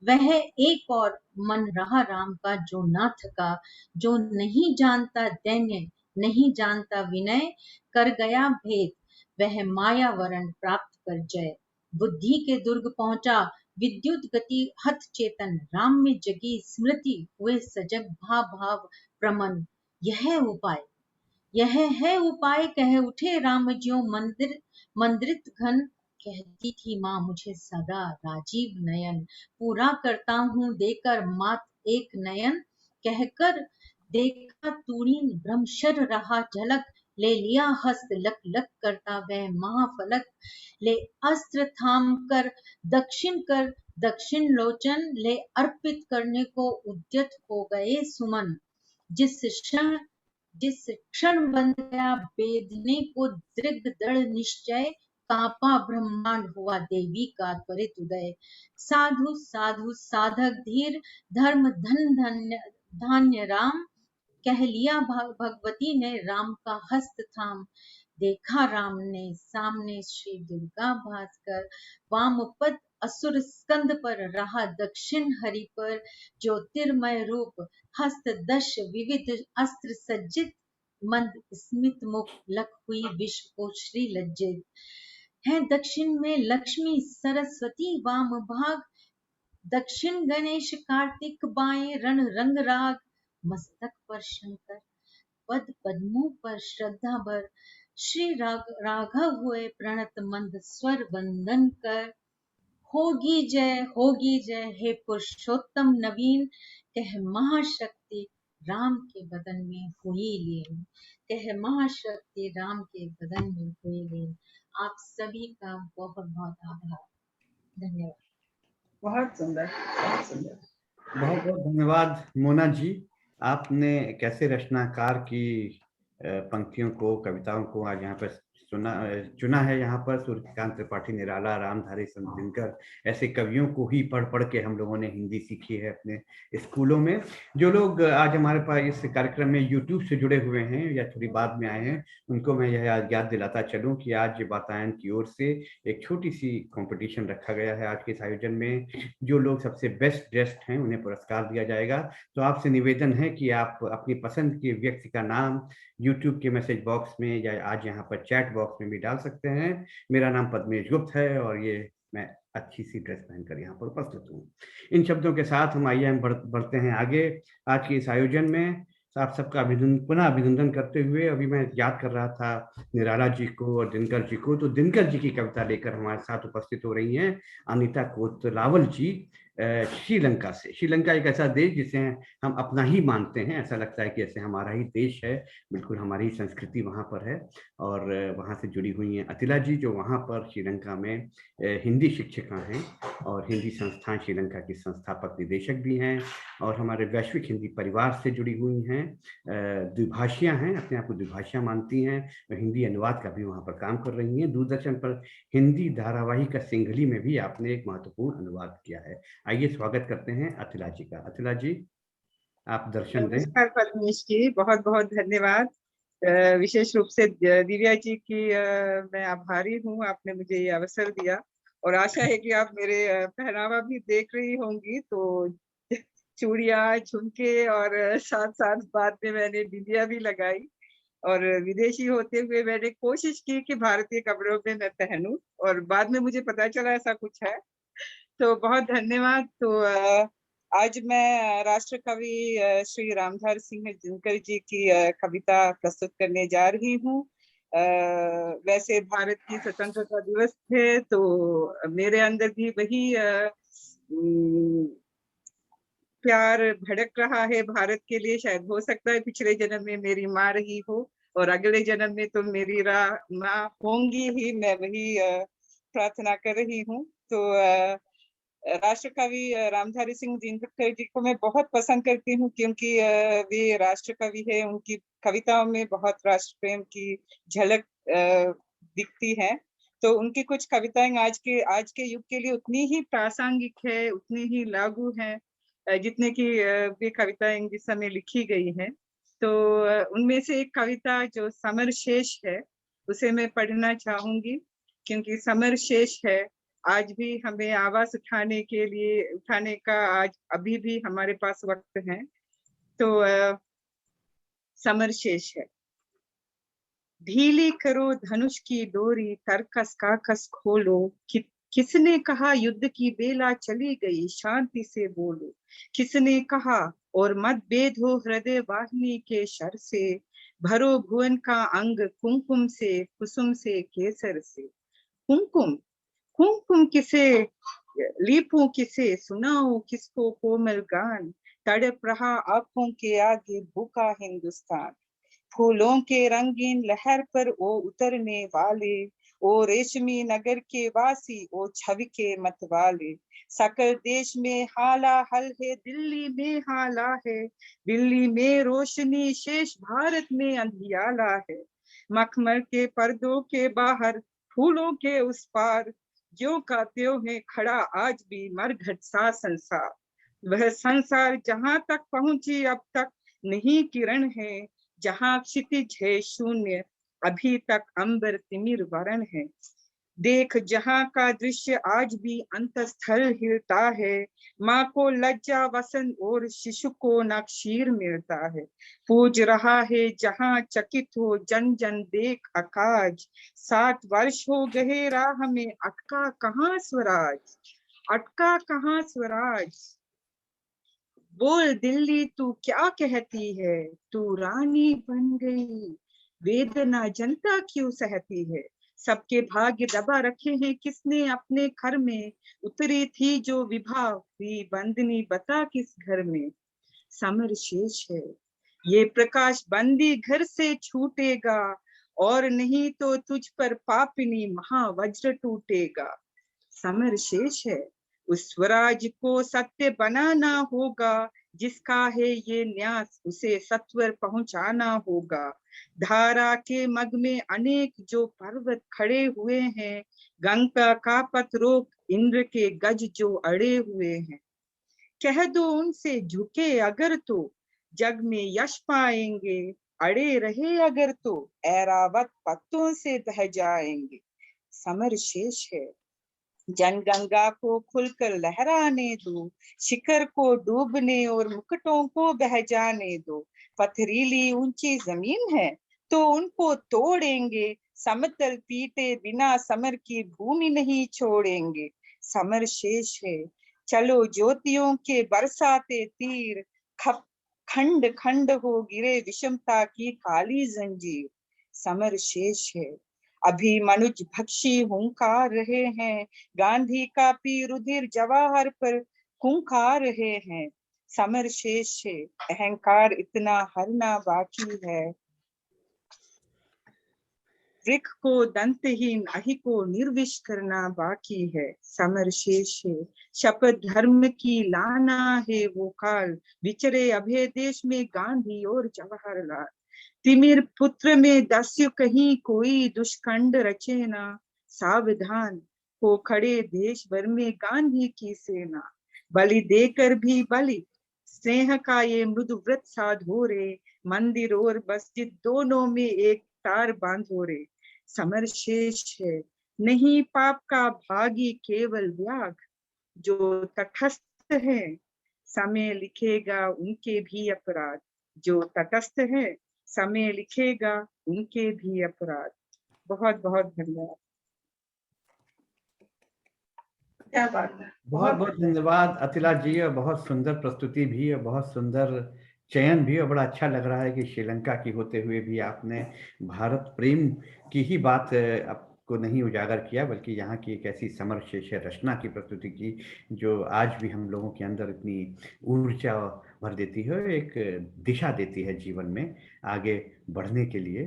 Speaker 8: वह एक और मन रहा राम का जो ना थका, जो नहीं जानता दैन्य नहीं जानता विनय, कर गया भेद वह माया वरण प्राप्त कर जय, बुद्धि के दुर्ग पहुंचा विद्युत गति हत चेतन, राम में जगी स्मृति हुए सजग भाव भाव प्रमन, यह है उपाय कह उठे राम ज्यों मंदिरित घन, कहती थी माँ मुझे सदा राजीव नयन, पूरा करता हूँ देकर मात एक नयन, कहकर देखा तूणीन ब्रह्मशर रहा झलक, ले लिया हस्त लक लक करता वह महाफलक, ले अस्त्र थाम कर दक्षिण लोचन, ले अर्पित करने को उद्यत हो गए सुमन, जिस क्षण बंध गया बेदने को दृढ़ दृढ़ निश्चय, कांपा ब्रह्मांड हुआ देवी का त्वरित उदय, साधु साधु साधक धीर धर्म धन धान्य राम, कह लिया भगवती ने राम का हस्त थाम, देखा राम ने सामने श्री दुर्गा भास्कर, वामपद असुर स्कंद पर रहा दक्षिण हरि पर, ज्योतिर्मय रूप हस्त दश विविध अस्त्र सज्जित, मंद स्मित मुख लख हुई विश्व को श्री लज्जित, है दक्षिण में लक्ष्मी सरस्वती वाम भाग, दक्षिण गणेश कार्तिक बाएं रण रंग राग, मस्तक पर शंकर पद पद्मों पर श्रद्धा भर, श्री राघव हुए प्रणत मंद स्वर वंदन कर, होगी जय हे पुरुषोत्तम नवीन, कह महाशक्ति राम के बदन में हुई लीन, कह महाशक्ति राम के बदन में हुई लीन। आप सभी का बहुत बहुत आभार, धन्यवाद।
Speaker 7: बहुत सुंदर, बहुत सुंदर।
Speaker 1: बहुत बहुत धन्यवाद मोना जी। आपने कैसे रचनाकार की पंक्तियों को, कविताओं को आज यहाँ पर चुना है। यहाँ पर सूर्यकांत त्रिपाठी, निराला, रामधारी, संत दिनकर, ऐसे कवियों को ही पढ़ पढ़ के हम लोगों ने हिंदी सीखी है अपने स्कूलों में। जो लोग आज हमारे पास इस कार्यक्रम में यूट्यूब से जुड़े हुए हैं या थोड़ी बाद में आए हैं, उनको मैं यह याद दिलाता चलूं कि आज वातायन की ओर से एक छोटी सी कंपटीशन रखा गया है। आज के इस आयोजन में जो लोग सबसे बेस्ट ड्रेस्ड हैं उन्हें पुरस्कार दिया जाएगा। तो आपसे निवेदन है कि आप अपनी पसंद के व्यक्ति का नाम यूट्यूब के मैसेज बॉक्स में या आज यहाँ पर चैट बॉक्स में भी डाल सकते हैं। मेरा नाम पद्मेश गुप्त है और ये मैं अच्छी सी ड्रेस पहनकर यहाँ पर उपस्थित हूँ। इन शब्दों के साथ हम आइए हम बढ़ते हैं आगे आज के इस आयोजन में। आप सबका पुनः अभिनंदन करते हुए अभी मैं याद कर रहा था निराला जी को और दिनकर जी को, तो दिनकर जी की कविता लेकर हमारे साथ उपस्थित हो रही हैं अनीता कोतलावल जी श्रीलंका से। श्रीलंका एक ऐसा देश जिसे हम अपना ही मानते हैं, ऐसा लगता है कि ऐसे हमारा ही देश है, बिल्कुल हमारी संस्कृति वहाँ पर है। और वहाँ से जुड़ी हुई हैं अतिला जी जो वहाँ पर श्रीलंका में हिंदी शिक्षिका हैं और हिंदी संस्थान श्रीलंका की संस्थापक निदेशक भी हैं और हमारे वैश्विक हिंदी परिवार से जुड़ी हुई हैं, द्विभाषियाँ हैं, अपने आप को द्विभाषियाँ मानती हैं और हिंदी अनुवाद का भी वहाँ पर काम कर रही हैं। दूरदर्शन पर हिंदी धारावाहिक सिंघली में भी आपने एक महत्वपूर्ण अनुवाद किया है। आइए स्वागत करते हैं अतिला जी का। अतिला जी आप दर्शन दें।
Speaker 7: नमस्कार पद्मेश जी, बहुत बहुत धन्यवाद। विशेष रूप से दिव्या जी की मैं आभारी हूँ, आपने मुझे ये अवसर दिया और आशा है कि आप मेरे पहनावा भी देख रही होंगी। तो चूड़ियाँ, झुमके और साथ साथ बाद में मैंने बिंदिया भी लगाई और विदेशी होते हुए मैंने कोशिश की कि भारतीय कपड़ों में मैं पहनूं और बाद में मुझे पता चला ऐसा कुछ है। तो बहुत धन्यवाद। तो आज मैं राष्ट्र कवि श्री रामधारी सिंह दिनकर जी की कविता प्रस्तुत करने जा रही हूँ। वैसे भारत की स्वतंत्रता दिवस है तो मेरे अंदर भी वही प्यार भड़क रहा है भारत के लिए। शायद हो सकता है पिछले जन्म में मेरी माँ रही हो और अगले जन्म में तो मेरी माँ होंगी ही, मैं वही प्रार्थना कर रही हूँ। तो राष्ट्रकवि रामधारी सिंह दिनकर जी को मैं बहुत पसंद करती हूँ, क्योंकि वे राष्ट्रकवि है। उनकी कविताओं में बहुत राष्ट्र प्रेम की झलक दिखती है। तो उनकी कुछ कविताएं आज के युग के लिए उतनी ही प्रासंगिक है, उतनी ही लागू है जितने की वे कविताएं जिस समय लिखी गई है। तो उनमें से एक कविता जो समर शेष है, उसे मैं पढ़ना चाहूंगी, क्योंकि समर शेष है। आज भी हमें आवाज उठाने का आज अभी भी हमारे पास वक्त है। तो समर शेष है। ढीली करो धनुष की डोरी, तरकस काकस खोलो, किसने कहा युद्ध की बेला चली गई, शांति से बोलो। किसने कहा और मत बेधो हृदय वाहिनी के शर से, भरो भुवन का अंग कुमकुम से, कुसुम से, केसर से। कुमकुम कुमकुम किसे लीपूं, किसे सुनाऊं, किसको कोमल गान, तड़प रहा आंखों के आगे भूखा हिंदुस्तान। फूलों के रंगीन लहर पर ओ उतरने वाले, ओ रेशमी नगर के वासी, ओ छवि के मतवाले। सकल देश में हाला हल है, दिल्ली में हाला है, दिल्ली में रोशनी शेष, भारत में अंधियाला है। मखमल के पर्दों के बाहर, फूलों के उस पार, जो का त्यों है खड़ा आज भी मरघट सा संसार। वह संसार जहां तक पहुंची अब तक नहीं किरण है, जहां क्षितिज है शून्य अभी तक अंबर तिमिर वरण है। देख जहां का दृश्य आज भी अंतस्थल हिलता है, माँ को लज्जा वसन और शिशु को न क्षीर मिलता है। पूज रहा है जहां चकित हो जन जन देख आकाश, 60 वर्ष हो गए राह में, अटका कहाँ स्वराज, अटका कहाँ स्वराज। बोल दिल्ली तू क्या कहती है, तू रानी बन गई, वेदना जनता क्यों सहती है। सबके भाग्य दबा रखे हैं किसने अपने घर में, उतरी थी जो विभा हुई बंदनी बता किस घर में। समर शेष है ये प्रकाश बंदी घर से छूटेगा, और नहीं तो तुझ पर पापिनी महावज्र टूटेगा। समर शेष है उस स्वराज को सत्य बनाना होगा, जिसका है ये न्यास उसे सत्वर पहुंचाना होगा। धारा के मग में अनेक जो पर्वत खड़े हुए हैं, गंगा का पथ रोक इंद्र के गज जो अड़े हुए हैं। कह दो उनसे झुके अगर तो जग में यश पाएंगे, अड़े रहे अगर तो ऐरावत पत्तों से बह जाएंगे। समर शेष है जनगंगा को खुलकर लहराने दो, शिखर को डूबने और मुकुटों को बह जाने दो। पथरीली ऊंची जमीन है तो उनको तोड़ेंगे, समतल पीटे बिना समर की भूमि नहीं छोड़ेंगे। समर शेष है चलो ज्योतियों के बरसाते तीर, खंड खंड हो गिरे विषमता की काली जंजीर। समर शेष है अभी मनुज भक्षी हुंकार रहे हैं, गांधी का पी रुधिर जवाहर पर हुंकार रहे हैं। समर शेष है अहंकार इतना हरना बाकी है, वृक्ष को दंतहीन अहि को निर्विष करना बाकी है। समर शेष है शपथ धर्म की लाना है वो काल, विचरे अभय देश में गांधी और जवाहरलाल। तिमिर पुत्र में दस्यु कहीं कोई दुष्कंड रचे ना, सावधान हो खड़े देश भर में गांधी की सेना। बलि देकर भी बलि स्नेह का ये मृदु व्रत साधो रे, मंदिर और मस्जिद दोनों में एक तार बांधो रे। समर शेष है नहीं पाप का भागी केवल व्याग, जो तटस्थ है समय लिखेगा उनके भी अपराध, जो तटस्थ है समय लिखेगा उनके भी अपराध। बहुत बहुत धन्यवाद। क्या बात है,
Speaker 1: बहुत बहुत धन्यवाद अतिला जी, और बहुत सुंदर प्रस्तुति भी और बहुत सुंदर चयन भी, और बड़ा अच्छा लग रहा है कि श्रीलंका की होते हुए भी आपने भारत प्रेम की ही बात आपको नहीं उजागर किया, बल्कि यहाँ की एक ऐसी समर शेष रचना की प्रस्तुति की जो आज भी हम लोगों के अंदर इतनी ऊर्जा भर देती है, एक दिशा देती है जीवन में आगे बढ़ने के लिए।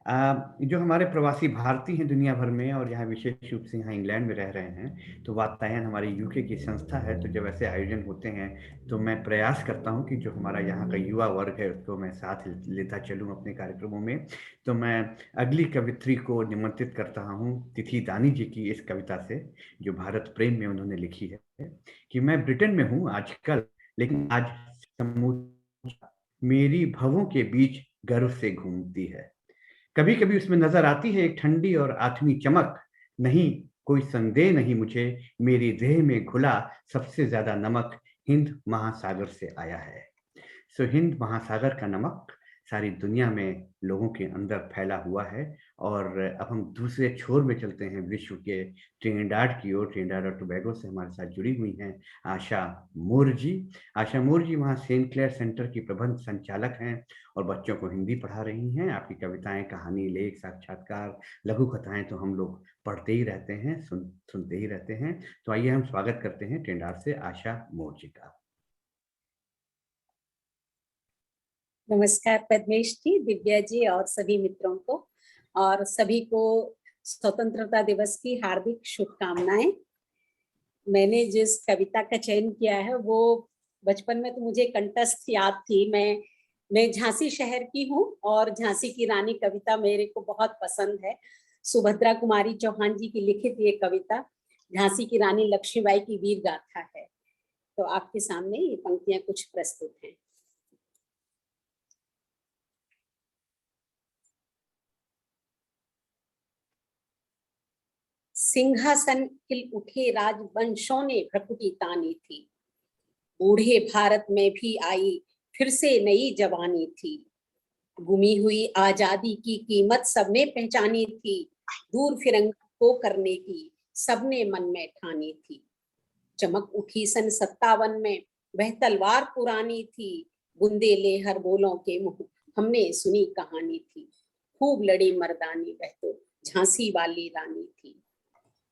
Speaker 1: जो हमारे प्रवासी भारतीय हैं दुनिया भर में और यहाँ विशेष रूप से यहाँ इंग्लैंड में रह रहे हैं, तो वातायन हमारी यूके की संस्था है, तो जब ऐसे आयोजन होते हैं तो मैं प्रयास करता हूँ कि जो हमारा यहाँ का युवा वर्ग है उसको मैं साथ लेता चलूँ अपने कार्यक्रमों में। तो मैं अगली कवित्री को निमंत्रित करता हूँ तिथि दानी जी की इस कविता से, जो भारत प्रेम में उन्होंने लिखी है कि मैं ब्रिटेन में हूँ आजकल, लेकिन आज मेरी भवों के बीच गर्व से घूमती है। कभी कभी उसमें नजर आती है एक ठंडी और आत्मी चमक, नहीं कोई संदेह नहीं मुझे, मेरी देह में घुला सबसे ज्यादा नमक हिंद महासागर से आया है। सो हिंद महासागर का नमक सारी दुनिया में लोगों के अंदर फैला हुआ है। और अब हम दूसरे छोर में चलते हैं विश्व के ट्रिनिडाड की ओर। ट्रिनिडाड और टोबैगो से हमारे साथ जुड़ी हुई हैं आशा मोर जी। आशा मोर जी वहाँ सेंट क्लेयर सेंटर की प्रबंध संचालक हैं और बच्चों को हिंदी पढ़ा रही हैं। आपकी कविताएं, कहानी, लेख, साक्षात्कार, लघु कथाएं तो हम लोग पढ़ते ही रहते हैं, सुनते ही रहते हैं। तो आइए हम स्वागत करते हैं ट्रिनिडाड से आशा मोर जी का।
Speaker 10: नमस्कार पद्मेश जी, दिव्या जी और सभी मित्रों को, और सभी को स्वतंत्रता दिवस की हार्दिक शुभकामनाएं। मैंने जिस कविता का चयन किया है वो बचपन में तो मुझे कंठस्थ याद थी। मैं झांसी शहर की हूँ और झांसी की रानी कविता मेरे को बहुत पसंद है। सुभद्रा कुमारी चौहान जी की लिखित ये कविता झांसी की रानी लक्ष्मीबाई की वीर गाथा है। तो आपके सामने ये पंक्तियां कुछ प्रस्तुत हैं। सिंहासन हिल उठे राजवंशों ने भ्रकुटी तानी थी, बूढ़े भारत में भी आई फिर से नई जवानी थी। गुमी हुई आजादी की कीमत सबने पहचानी थी, दूर फिरंग को करने की सबने मन में ठानी थी। चमक उठी सन 57 में वह तलवार पुरानी थी, बुंदेले हर बोलों के मुंह हमने सुनी कहानी थी। खूब लड़ी मर्दानी वह तो झांसी वाली रानी थी।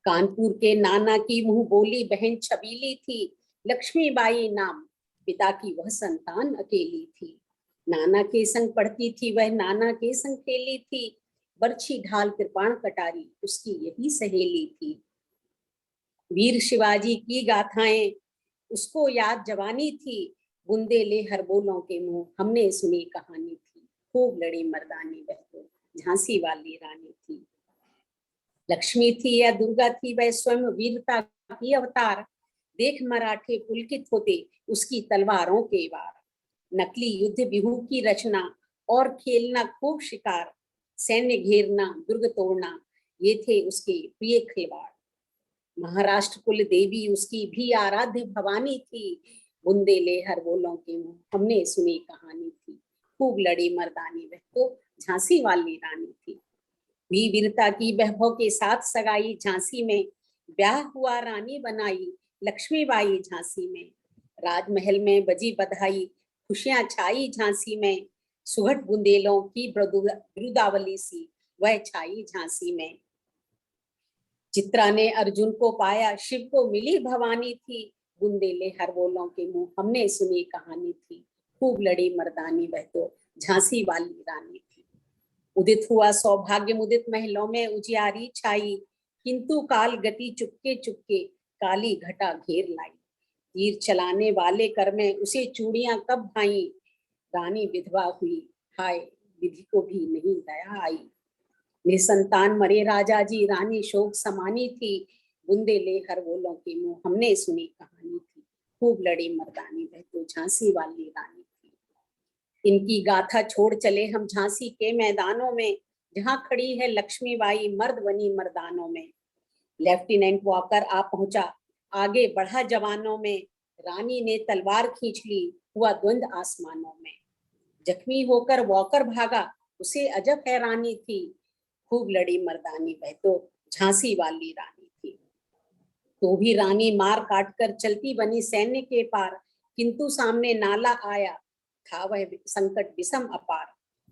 Speaker 10: कानपुर के नाना की मुंह बोली बहन छबीली थी, लक्ष्मीबाई नाम पिता की वह संतान अकेली थी। नाना के संग पढ़ती थी वह, नाना के संग खेली थी, बरछी ढाल कृपाण कटारी उसकी यही सहेली थी। वीर शिवाजी की गाथाएं उसको याद जवानी थी, बुंदेले हर बोलों के मुंह हमने सुनी कहानी थी। खूब लड़ी मर्दानी वह तो झांसी वाली रानी थी। लक्ष्मी थी या दुर्गा थी वह स्वयं वीरता की अवतार, देख मराठे पुलकित होते उसकी तलवारों के वार। नकली युद्ध बिहू की रचना और खेलना खूब शिकार, सैन्य घेरना दुर्ग तोड़ना ये थे उसके प्रिय खिलवाड़। महाराष्ट्र कुल देवी उसकी भी आराध्य भवानी थी, बुंदेले हर बोलों के मुंह हमने सुनी कहानी थी। खूब लड़ी मर्दानी वह तो झांसी वाली रानी थी। वीरता की वैभव के साथ सगाई झांसी में, ब्याह हुआ रानी बनाई लक्ष्मीबाई झांसी में। राजमहल में बजी बधाई खुशियां छाई झांसी में, सुघट बुंदेलों की बिरुदावली सी वह छाई झांसी में। चित्रा ने अर्जुन को पाया शिव को मिली भवानी थी, बुंदेले हर बोलों के मुंह हमने सुनी कहानी थी। खूब लड़ी मर्दानी वह तो झांसी वाली रानी थी। उदित हुआ सौभाग्य मुदित महलों में उजियारी छाई, किंतु काल गति चुपके चुपके काली घटा घेर लाई। तीर चलाने वाले कर में उसे चूड़ियां कब भाई, रानी विधवा हुई हाय विधि को भी नहीं दया आई। निसंतान मरे राजा जी रानी शोक समानी थी, बुंदेले हर बोलों के मुंह हमने सुनी कहानी थी। खूब लड़ी मर्दानी वह तो झांसी वाली रानी थी। इनकी गाथा छोड़ चले हम झांसी के मैदानों में, जहां खड़ी है लक्ष्मीबाई मर्द बनी मर्दानों में। लेफ्टिनेंट वॉकर आ पहुंचा आगे बढ़ा जवानों में, रानी ने तलवार खींच ली हुआ द्वंद आसमानों में। जख्मी होकर वॉकर भागा उसे अजब हैरानी थी, खूब लड़ी मर्दानी वह तो झांसी वाली रानी थी। तो भी रानी मार काट कर चलती बनी सैन्य के पार, किंतु सामने नाला आया था वह संकट विषम अपार।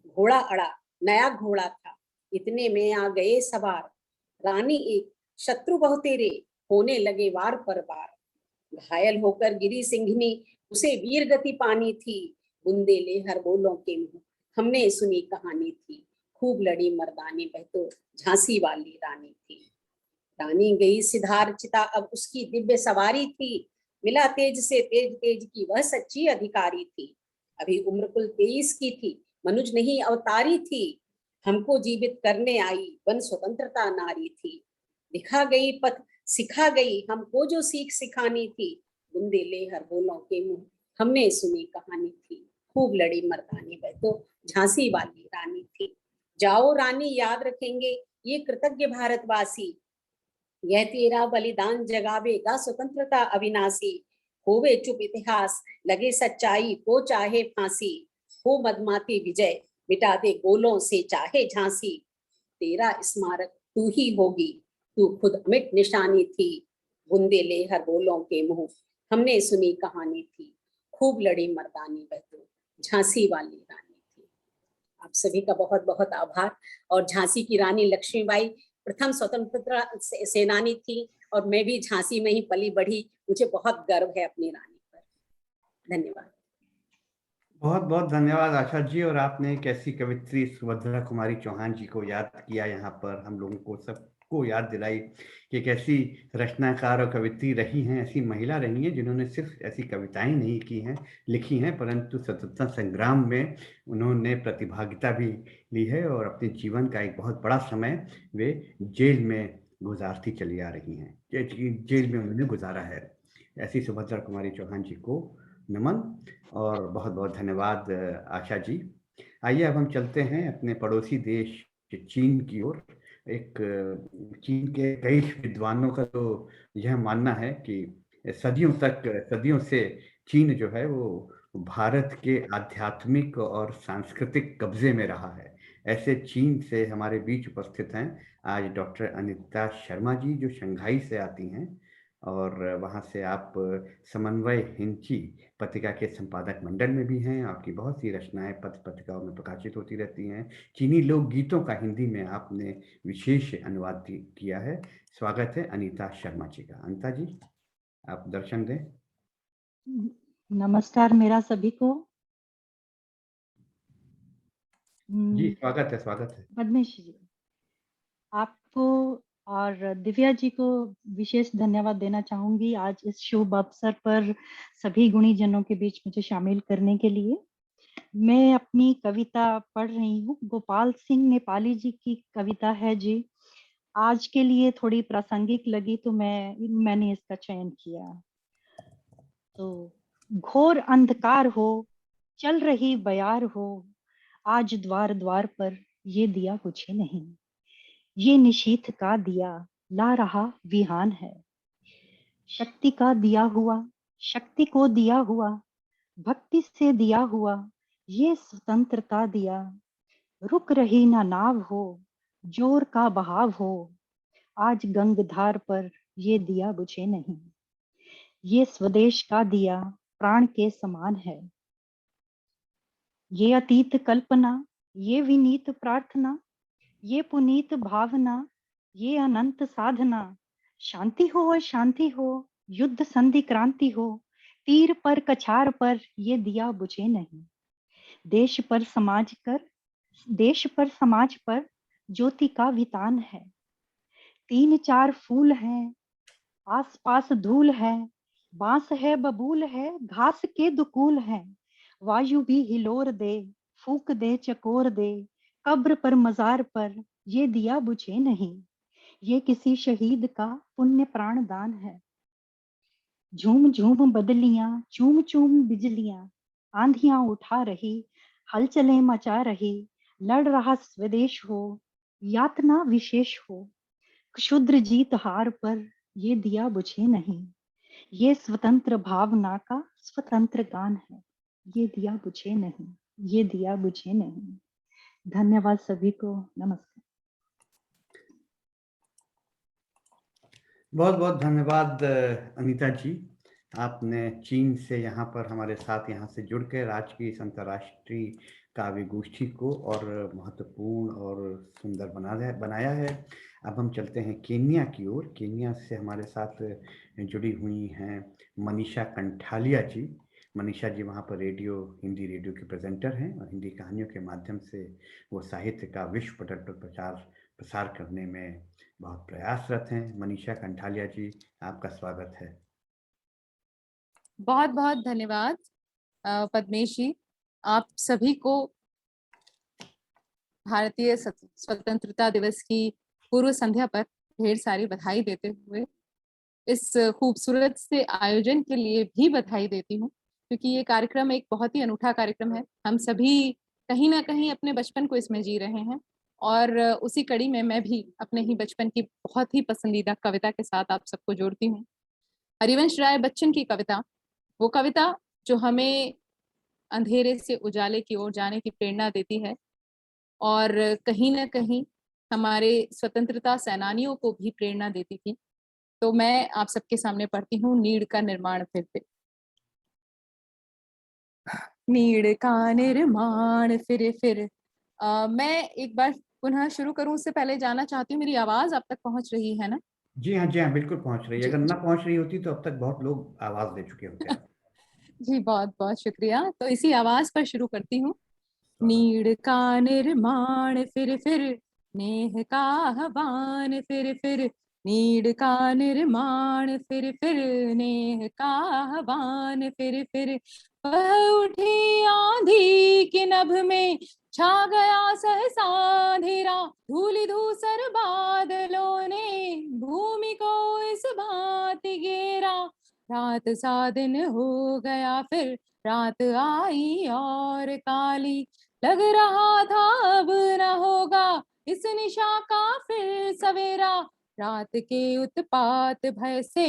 Speaker 10: घोड़ा अड़ा नया घोड़ा था, इतने में आ गए सवार, रानी एक शत्रु बहु तेरे होने लगे वार पर वार। घायल होकर गिरी सिंघनी उसे वीर गति पानी थी, बुंदेले हर बोलों के मुंह हमने सुनी कहानी थी। खूब लड़ी मर्दानी वह तो झांसी वाली रानी थी। रानी गई सिद्धार्चिता अब उसकी दिव्य सवारी थी। मिला तेज से तेज तेज की वह सच्ची अधिकारी थी। अभी उम्र कुल 23 की थी, मनुज नहीं अवतारी थी। हमको जीवित करने आई वन स्वतंत्रता नारी थी। दिखा गई पथ सिखा गई हमको जो सीख सिखानी थी। बुंदेले हर बोलों के मुंह हमने सुनी कहानी थी। खूब लड़ी मर्दानी वह तो झांसी वाली रानी थी। जाओ रानी याद रखेंगे ये कृतज्ञ भारतवासी। यह तेरा बलिदान जगावेगा स्वतंत्रता अविनाशी। होवे चुप इतिहास लगे सच्चाई को चाहे फांसी। हो मदमाती विजय मिटा दे गोलों से चाहे झांसी। तेरा स्मारक तू ही होगी तू खुद अमिट निशानी थी। बुंदेले हर बोलों के मुंह हमने सुनी कहानी थी। खूब लड़ी मर्दानी वह तो झांसी वाली रानी थी। आप सभी का बहुत बहुत आभार। और झांसी की रानी लक्ष्मीबाई प्रथम स्वतंत्रता सेनानी थी और मैं भी झांसी में ही पली बढ़ी। मुझे बहुत गर्व है अपनी रानी पर। धन्यवाद।
Speaker 1: बहुत बहुत धन्यवाद आशा जी। और आपने एक ऐसी कवित्री सुभद्रा कुमारी चौहान जी को याद किया, यहाँ पर हम लोगों को सबको याद दिलाई कि एक ऐसी रचनाकार और कवित्री रही हैं, ऐसी महिला रही हैं जिन्होंने सिर्फ ऐसी कविताएं नहीं की हैं लिखी हैं, परंतु स्वतंत्रता संग्राम में उन्होंने प्रतिभागिता भी ली है और अपने जीवन का एक बहुत बड़ा समय वे जेल में गुजारती चली आ रही हैं, जेल में उन्होंने गुजारा है। ऐसी सुभद्रा कुमारी चौहान जी को नमन और बहुत बहुत धन्यवाद आशा जी। आइए अब हम चलते हैं अपने पड़ोसी देश चीन की ओर। एक चीन के कई विद्वानों का तो यह मानना है कि सदियों से चीन जो है वो भारत के आध्यात्मिक और सांस्कृतिक कब्जे में रहा है। ऐसे चीन से हमारे बीच उपस्थित हैं आज डॉक्टर अनीता शर्मा जी, जो शंघाई से आती हैं और वहाँ से आप समन्वय हिंची पत्रिका के संपादक मंडल में भी हैं। आपकी बहुत सी रचनाएं पत्र पत्रिकाओं में प्रकाशित होती रहती हैं। चीनी लोकगीतों का हिंदी में आपने विशेष अनुवाद किया है। स्वागत है अनीता शर्मा जी का। अनीता जी, आप दर्शन दें।
Speaker 11: नमस्कार मेरा सभी को।
Speaker 1: जी स्वागत है, स्वागत है।
Speaker 11: पद्मेश जी, आपको और दिव्या जी को विशेष धन्यवाद देना चाहूंगी आज इस शुभ अवसर पर सभी गुणीजनों के बीच मुझे शामिल करने के लिए। मैं अपनी कविता पढ़ रही हूँ। गोपाल सिंह नेपाली जी की कविता है जी। आज के लिए थोड़ी प्रासंगिक लगी तो मैंने इसका चयन किया। तो घोर अंधकार हो चल रही बयार हो, आज द्वार द्वार पर ये दिया बुझे नहीं। ये निशीथ का दिया ला रहा विहान है। शक्ति का दिया हुआ शक्ति को दिया हुआ, भक्ति से दिया हुआ ये स्वतंत्रता दिया। रुक रही ना नाव हो जोर का बहाव हो, आज गंगधार पर ये दिया बुझे नहीं। ये स्वदेश का दिया प्राण के समान है। ये अतीत कल्पना ये विनीत प्रार्थना, ये पुनीत भावना ये अनंत साधना। शांति हो अशांति हो युद्ध संधि क्रांति हो, तीर पर कछार पर ये दिया बुझे नहीं। देश पर समाज पर ज्योति का वितान है। 3-4 फूल हैं आसपास धूल है, बांस है बबूल है घास के दुकूल है। वायु भी हिलोर दे फूक दे चकोर दे, कब्र पर मजार पर ये दिया बुझे नहीं। ये किसी शहीद का पुण्य प्राण दान है। झूम झूम बदलियां चूम चूम बिजलियां, आंधियां उठा रही हलचलें मचा रही। लड़ रहा स्वदेश हो यातना विशेष हो, क्षुद्र जीत हार पर ये दिया बुझे नहीं। ये स्वतंत्र भावना का स्वतंत्र गान है। ये दिया बुझे नहीं, ये दिया बुझे नहीं। धन्यवाद सभी को। नमस्कार।
Speaker 1: बहुत बहुत धन्यवाद अनीता जी। आपने चीन से यहाँ पर हमारे साथ यहाँ से जुड़कर आज की इस अंतर्राष्ट्रीय काव्य गोष्ठी को और महत्वपूर्ण और सुंदर बनाया है। अब हम चलते हैं केन्या की ओर। केन्या से हमारे साथ जुड़ी हुई हैं मनीषा कंठालिया जी। मनीषा जी वहाँ पर हिंदी रेडियो के प्रेजेंटर हैं और हिंदी कहानियों के माध्यम से वो साहित्य का विश्व पटल पर प्रसार करने में बहुत प्रयासरत हैं। मनीषा कंठालिया जी, आपका स्वागत है।
Speaker 12: बहुत बहुत धन्यवाद पद्मेश जी, आप सभी को भारतीय स्वतंत्रता दिवस की पूर्व संध्या पर ढेर सारी बधाई देते हुए इस खूबसूरत से आयोजन के लिए भी बधाई देती हूँ, क्योंकि ये कार्यक्रम एक बहुत ही अनूठा कार्यक्रम है। हम सभी कहीं ना कहीं अपने बचपन को इसमें जी रहे हैं और उसी कड़ी में मैं भी अपने ही बचपन की बहुत ही पसंदीदा कविता के साथ आप सबको जोड़ती हूँ। हरिवंश राय बच्चन की कविता, वो कविता जो हमें अंधेरे से उजाले की ओर जाने की प्रेरणा देती है और कहीं ना कहीं हमारे स्वतंत्रता सेनानियों को भी प्रेरणा देती थी। तो मैं आप सबके सामने पढ़ती हूँ नीड़ का निर्माण फिर। नीड़ का निर्माण फिर। मैं एक बार पुनः शुरू करूं उससे पहले जानना चाहती हूँ, मेरी आवाज आप तक पहुंच रही है ना?
Speaker 1: जी हाँ, बिल्कुल पहुंच रही है। अगर ना पहुंच रही होती तो अब तक बहुत लोग आवाज दे चुके होते हैं।
Speaker 12: जी बहुत बहुत शुक्रिया। तो इसी आवाज पर शुरू करती हूँ। नीड़ का निर्माण फिर, नेह का आह्वान फिर, नीड़ का निर्माण फिर, नेह का आह्वान फिर। वह उठी आंधी की नभ में छा गया सहसा अंधेरा, धूलि धूसर बादलों ने भूमि को इस भांति घेरा। रात सा दिन हो गया फिर, रात आई और काली, लग रहा था अब न होगा इस निशा का फिर सवेरा। रात के उत्पात भय से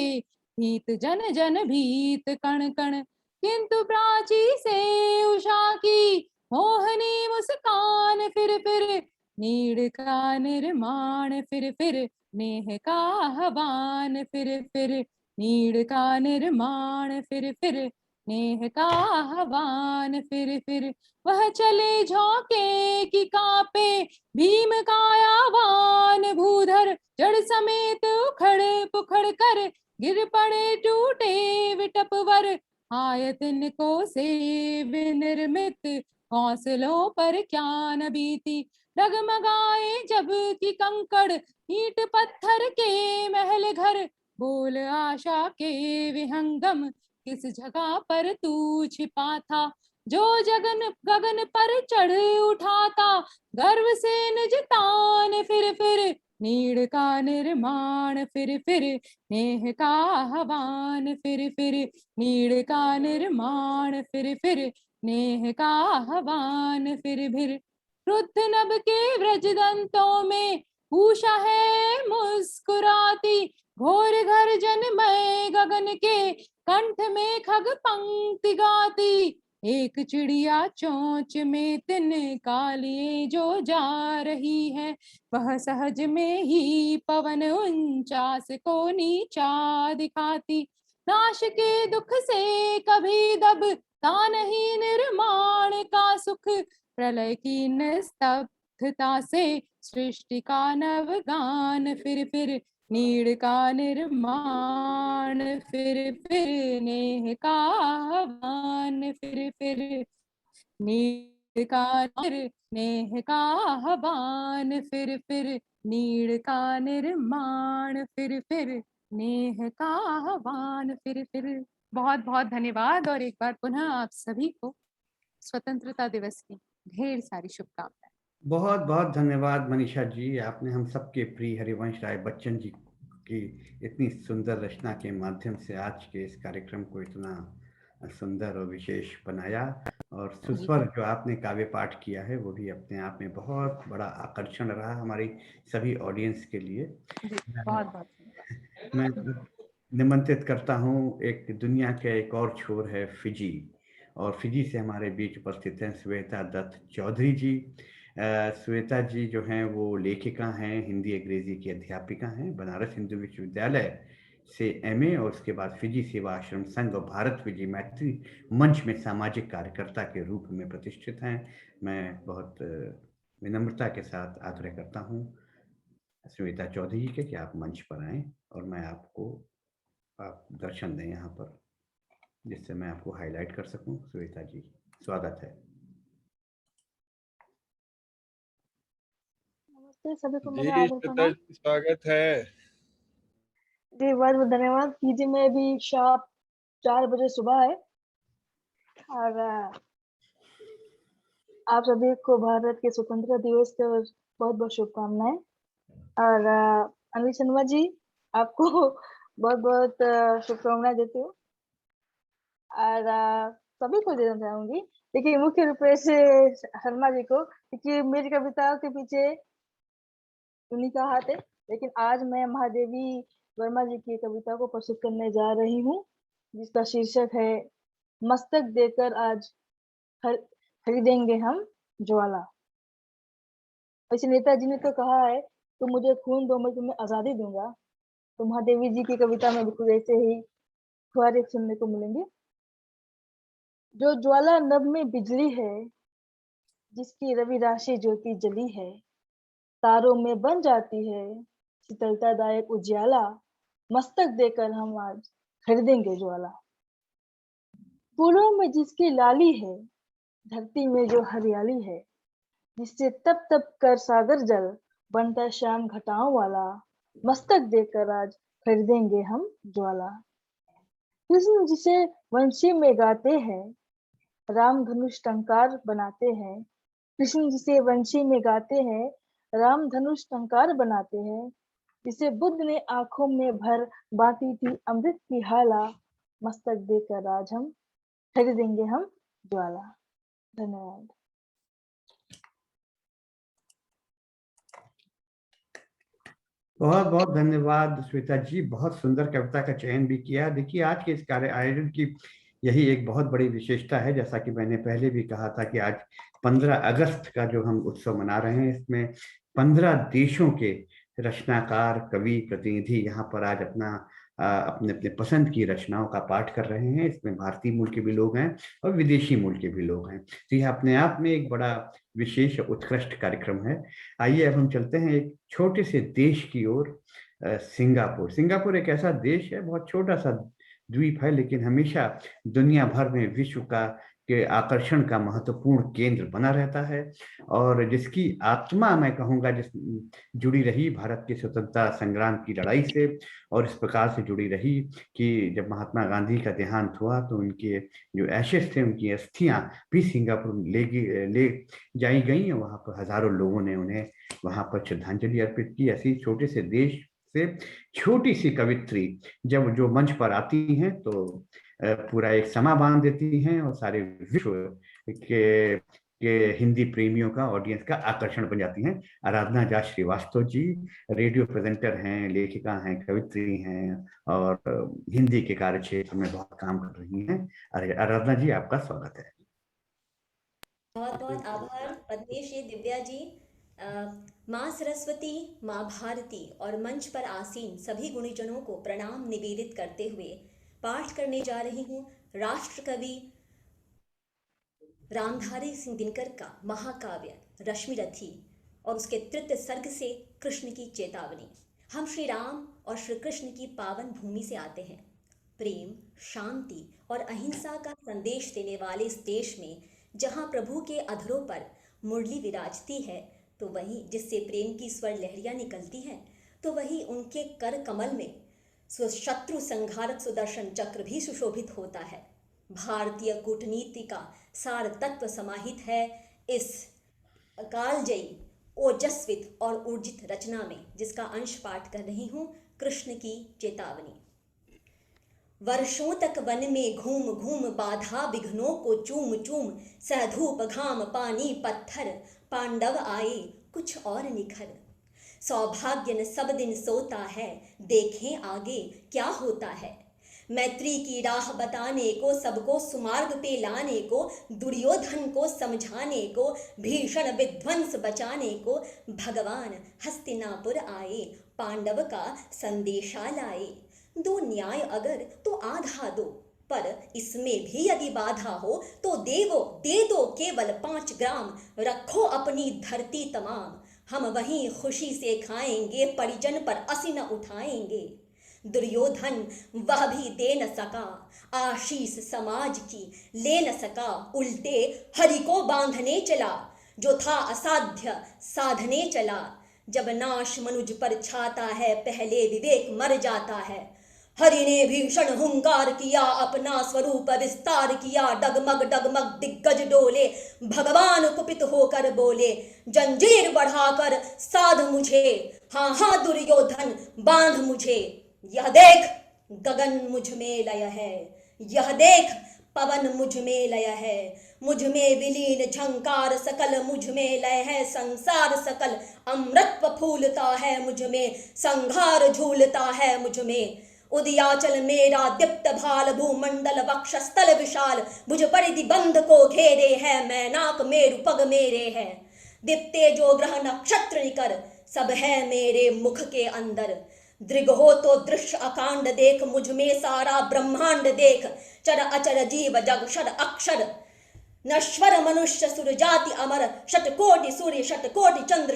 Speaker 12: भीत जन जन भीत कण कण, किंतु प्राची से उषा की मोहनी मुस्कान फिर। नीड़ का निर्माण फिर, नेह का आह्वान फिर, नीड़ का निर्माण फिर, नेह का आह्वान फिर। वह चले झोंके की कांपे भीम कायावान भूधर, जड़ समेत उखड़ पुखड़ कर गिर पड़े टूटे विटपवर। आयतन को से विनिर्मित हौसलों पर क्या न बीती, डगमगाए जब की कंकड़ ईंट पत्थर के महल घर। बोल आशा के विहंगम, किस जगह पर तू छिपा था, जो गगन पर चढ़ उठा था गर्व से निज तान फिर। नीड़ का निर्माण फिर, नेह का आह्वान फिर, नीड़ का निर्माण फिर, नेह का आह्वान फिर। रुद्ध नभ के व्रजदंतों में उषा है मुस्कुराती, घोर गर्जन में गगन के कंठ में खग पंक्ति गाती। एक चिड़िया चोंच में तिन कालिए जो जा रही है, वह सहज में ही पवन 49 को नीचा दिखाती। नाश के दुख से कभी दबता नहीं निर्माण का सुख, प्रलय की निस्तब्धता से सृष्टि का नवगान फिर। नीड़ का निर्माण फिर, नेह का आह्वान फिर, नीड़ का नेह का आह्वान फिर, नीड़ का निर्माण फिर, नेह का आह्वान फिर। बहुत बहुत धन्यवाद और एक बार पुनः आप सभी को स्वतंत्रता दिवस की ढेर सारी शुभकामनाएं।
Speaker 1: बहुत बहुत धन्यवाद मनीषा जी, आपने हम सबके प्रिय हरिवंश राय बच्चन जी की इतनी सुंदर रचना के माध्यम से आज के इस कार्यक्रम को इतना सुंदर और विशेष बनाया। और सुस्वर जो आपने काव्य पाठ किया है वो भी अपने आप में बहुत बड़ा आकर्षण रहा हमारी सभी ऑडियंस के लिए।
Speaker 12: बहुत बहुत
Speaker 1: मैं निमंत्रित करता हूँ, एक दुनिया के एक और छोर है फिजी, और फिजी से हमारे बीच उपस्थित हैं श्वेता दत्त चौधरी जी। श्वेता जी जो हैं वो लेखिका हैं, हिंदी अंग्रेजी की अध्यापिका हैं, बनारस हिंदू विश्वविद्यालय से एमए और उसके बाद फिजी सेवा आश्रम संघ और भारत फिजी मैत्री मंच में सामाजिक कार्यकर्ता के रूप में प्रतिष्ठित हैं। मैं बहुत विनम्रता के साथ आग्रह करता हूँ श्वेता चौधरी जी के कि आप मंच पर आएं और मैं आपको आप दर्शन दें यहाँ पर। जिससे मैं आपको हाईलाइट कर सकूं। श्वेता जी, स्वागत है।
Speaker 13: नमस्ते सभी को,
Speaker 5: जी
Speaker 13: मेरा आदर
Speaker 5: श्वेता
Speaker 13: प्रणाम।
Speaker 5: जी, स्वागत है।
Speaker 13: जी बहुत बहुत धन्यवाद। कीजिए, मैं अभी शाम 4 बजे सुबह है और आप सभी को भारत के स्वतंत्रता दिवस की बहुत बहुत शुभकामनाएं। और अनिल शर्मा जी, आपको बहुत बहुत शुभकामनाएं देती हूँ और सभी को देना चाहूंगी, लेकिन मुख्य रूप से शर्मा जी को, क्योंकि मेरी कविताओं के पीछे उन्हीं का हाथ है। लेकिन आज मैं महादेवी वर्मा जी की कविता को प्रस्तुत करने जा रही हूँ, जिसका शीर्षक है मस्तक देकर आज खरीदेंगे हम ज्वाला। वैसे नेताजी ने तो कहा है, तुम मुझे खून दो मैं तुम्हें आजादी दूंगा। तो महादेवी जी की कविता में बिल्कुल ऐसे ही फुहारे सुनने को मिलेंगे। जो ज्वाला नभ में बिजली है, जिसकी रवि राशि ज्योति जली है, तारों में बन जाती है शीतलतादायक उजियाला। मस्तक देकर हम आज खरीदेंगे ज्वाला। फूलों में जिसकी लाली है, धरती में जो हरियाली है, जिससे तप तप कर सागर जल बनता शाम घटाओं वाला। मस्तक देकर आज खरीदेंगे हम ज्वाला। कृष्ण जिसे वंशी में गाते हैं, राम धनुष टंकार बनाते हैं। कृष्ण जिसे वंशी में गाते हैं, राम धनुष टंकार बनाते हैं। जिसे बुद्ध ने आंखों में भर बांटी थी अमृत की हाला। मस्तक देकर आज हम खरीदेंगे हम ज्वाला। धन्यवाद।
Speaker 1: बहुत बहुत धन्यवाद श्वेता जी, बहुत सुंदर कविता का चयन भी किया। देखिए, आज के इस कार्य आयोजन की यही एक बहुत बड़ी विशेषता है। जैसा कि मैंने पहले भी कहा था कि आज 15 अगस्त का जो हम उत्सव मना रहे हैं, इसमें 15 देशों के रचनाकार, कवि, प्रतिनिधि यहाँ पर आज अपने अपने पसंद की रचनाओं का पाठ कर रहे हैं। इसमें भारतीय मूल के भी लोग हैं और विदेशी मूल के भी लोग हैं। तो यह अपने आप में एक बड़ा विशेष उत्कृष्ट कार्यक्रम है। आइए अब हम चलते हैं एक छोटे से देश की ओर, सिंगापुर। सिंगापुर एक ऐसा देश है, बहुत छोटा सा द्वीप है, लेकिन हमेशा दुनिया भर में विश्व के आकर्षण का महत्वपूर्ण केंद्र बना रहता है, और जिसकी आत्मा, मैं कहूँगा, जुड़ी रही भारत के स्वतंत्रता संग्राम की लड़ाई से, और इस प्रकार से जुड़ी रही कि जब महात्मा गांधी का देहांत हुआ तो उनके जो एशेस थे, उनकी अस्थियां भी सिंगापुर ले जाई गई। वहां पर हजारों लोगों ने उन्हें वहां पर श्रद्धांजलि अर्पित की। ऐसी छोटे से देश से छोटी सी कवित्री जब जो मंच पर आती हैं तो पूरा एक समा बांध देती हैं और सारे विश्व के हिंदी प्रेमियों का, ऑडियंस का आकर्षण बन जाती हैं। आराधना जा श्रीवास्तव जी रेडियो प्रेजेंटर हैं, लेखिका हैं, कवित्री हैं और हिंदी के कार्य क्षेत्र में बहुत काम कर रही हैं। आराधना जी, आपका स्वागत है।
Speaker 14: बहुत बहुत आभार पद्मेश्री दिव्या जी। माँ सरस्वती, माँ भारती और मंच पर आसीन सभी गुणीजनों को प्रणाम निवेदित करते हुए पाठ करने जा रही हूँ राष्ट्र कवि रामधारी सिंह दिनकर का महाकाव्य रश्मिरथी और उसके तृतीय सर्ग से कृष्ण की चेतावनी। हम श्री राम और श्री कृष्ण की पावन भूमि से आते हैं। प्रेम, शांति और अहिंसा का संदेश देने वाले इस देश में जहाँ प्रभु के अधरों पर मुरली विराजती है, तो वहीं जिससे प्रेम की स्वर लहरियाँ निकलती हैं, तो वहीं उनके कर कमल में शत्रु संघारक सुदर्शन चक्र भी सुशोभित होता है। भारतीय कूटनीति का सार तत्व समाहित है इस कालजयी, ओजस्वित और ऊर्जित रचना में, जिसका अंश पाठ कर रही हूँ कृष्ण की चेतावनी। वर्षों तक वन में घूम घूम बाधा विघ्नों को चूम चूम, सहधूप घाम पानी पत्थर, पांडव आए कुछ और निखर। सौभाग्य न सब दिन सोता है, देखें आगे क्या होता है। मैत्री की राह बताने को, सबको सुमार्ग पे लाने को, दुर्योधन को समझाने को, भीषण विध्वंस बचाने को, भगवान हस्तिनापुर आए, पांडव का संदेशा लाए। दो न्याय अगर तो आधा दो, पर इसमें भी यदि बाधा हो तो देवो दे दो केवल 5 ग्राम, रखो अपनी धरती तमाम। हम वहीं खुशी से खाएंगे, परिजन पर असी न उठाएंगे। दुर्योधन वह भी दे न सका, आशीष समाज की ले न सका, उल्टे हरि को बांधने चला, जो था असाध्य साधने चला। जब नाश मनुज पर छाता है, पहले विवेक मर जाता है। हरि ने भीषण हुंकार किया, अपना स्वरूप विस्तार किया, डगमग डगमग दिग्गज डोले, भगवान कुपित होकर बोले, जंजीर बढ़ाकर साध मुझे, हाँ हाँ दुर्योधन बांध मुझे। यह देख गगन मुझ में लय है, यह देख पवन मुझ में लय है, मुझ में विलीन झंकार सकल, मुझ में लय है संसार सकल, अमृत फूलता है मुझ में, संघार झूलता है मुझ में। उदयाचल मेरा दीप्त भाल, भूमंडल वक्षस्थल विशाल, भुज परिधि बंध को घेरे है, मैनाक मेरु पग मेरे है। दीप्ते जो ग्रह नक्षत्र निकर, सब है मेरे मुख के अंदर। दृग हो तो दृश्य अकांड देख, मुझ में सारा ब्रह्मांड देख। चर अचर जीव जग क्षर अक्षर, नश्वर मनुष्य सुर जाति अमर। शतकोटि सूर्य शतकोटि चंद्र,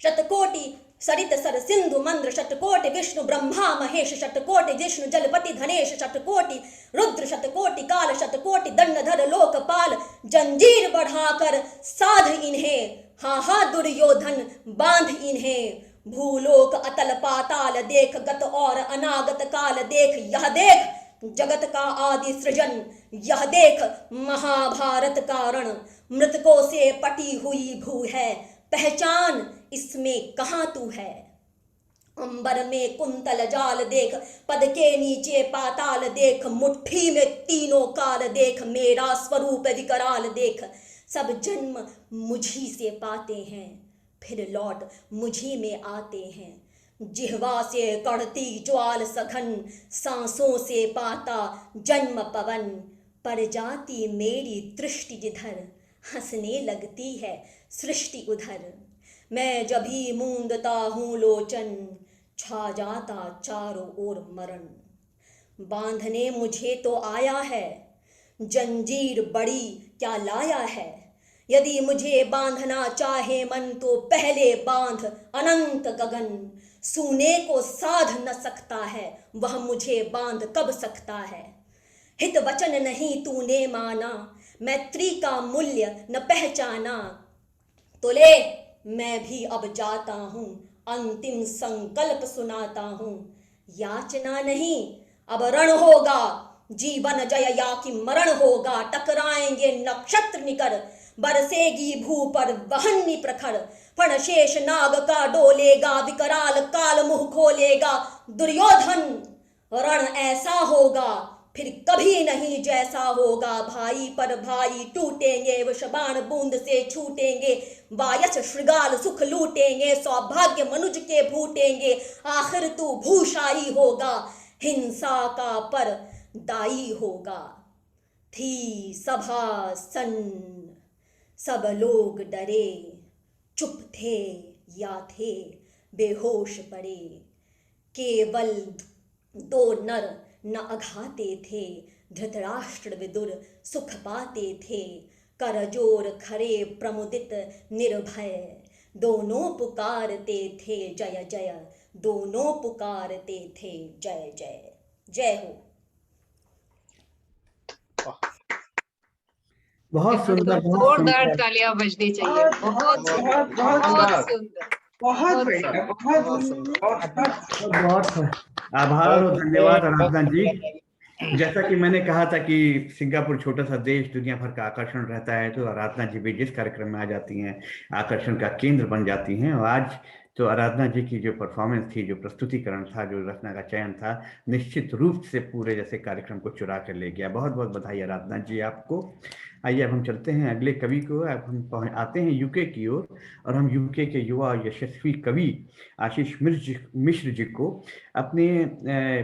Speaker 14: शतकोटि सरित सर सिंधु मंद्र, शतकोटि विष्णु ब्रह्मा महेश, शतकोटि जिष्णु जलपति धनेश, शतकोटि रुद्र शतकोटि काल, शतकोटि दंडधर लोकपाल। जंजीर बढ़ाकर साध इन्हें, हाँ हाँ दुर्योधन बांध इन्हें। भूलोक अतल पाताल देख, गत और अनागत काल देख। यह देख जगत का आदि सृजन, यह देख महाभारत कारण। मृतकों से पटी हुई भू है, पहचान इसमें कहाँ तू है। अंबर में कुंतल जाल देख, पद के नीचे पाताल देख। मुट्ठी में तीनों काल देख, मेरा स्वरूप विकराल देख। सब जन्म मुझी से पाते हैं, फिर लौट मुझी में आते हैं। जिह्वा से कड़ती ज्वाल सघन, सांसों से पाता जन्म पवन। पर जाती मेरी दृष्टि जिधर, हंसने लगती है सृष्टि उधर। मैं जभी मूंदता हूँ लोचन, छा जाता चारों ओर मरण। बांधने मुझे तो आया है, जंजीर बड़ी क्या लाया है। यदि मुझे बांधना चाहे मन, तो पहले बांध अनंत गगन। सूने को साध न सकता है, वह मुझे बांध कब सकता है। हित वचन नहीं तूने माना, मैत्री का मूल्य न पहचाना। तो ले मैं भी अब जाता हूँ, अंतिम संकल्प सुनाता हूँ। याचना नहीं अब रण होगा, जीवन जय या कि मरण होगा। टकराएंगे नक्षत्र निकर, बरसेगी भू पर वहन्नी प्रखर। फण शेष नाग का डोलेगा, विकराल काल मुंह खोलेगा। दुर्योधन रण ऐसा होगा, फिर कभी नहीं जैसा होगा। भाई पर भाई टूटेंगे, विषबाण बूंद से छूटेंगे। वायस श्रृगाल सुख लूटेंगे, सौभाग्य मनुज के फूटेंगे। आखिर तू भूषाई होगा, हिंसा का पर दाई होगा। थी सभा सन्न, सब लोग डरे, चुप थे या थे बेहोश पड़े। केवल दो नर न अघाते थे, धृतराष्ट्र विदुर सुख पाते थे। करजोर खरे प्रमुदित निर्भय, दोनों पुकारते थे जय जय। दोनों पुकारते थे जय जय। जय हो।
Speaker 1: बहुत सुंदर,
Speaker 15: जोरदार तालियां बजनी चाहिए। बहुत सुंदर, बहुत सुंदर,
Speaker 5: बहुत बढ़िया,
Speaker 1: बहुत आभार और धन्यवाद आराधना जी। जैसा कि मैंने कहा था कि सिंगापुर छोटा सा देश, दुनिया भर का आकर्षण रहता है, तो आराधना जी भी जिस कार्यक्रम में आ जाती हैं आकर्षण का केंद्र बन जाती हैं। और आज तो आराधना जी की जो परफॉर्मेंस थी, जो प्रस्तुतिकरण था, जो रचना का चयन था, निश्चित रूप से पूरे जैसे कार्यक्रम को चुरा कर ले गया। बहुत बहुत बधाई आराधना जी आपको। आइए अब हम चलते हैं अगले कवि को। अब हम आते हैं यूके की ओर, और हम यूके के युवा यशस्वी कवि आशीष मिश्र जी को अपने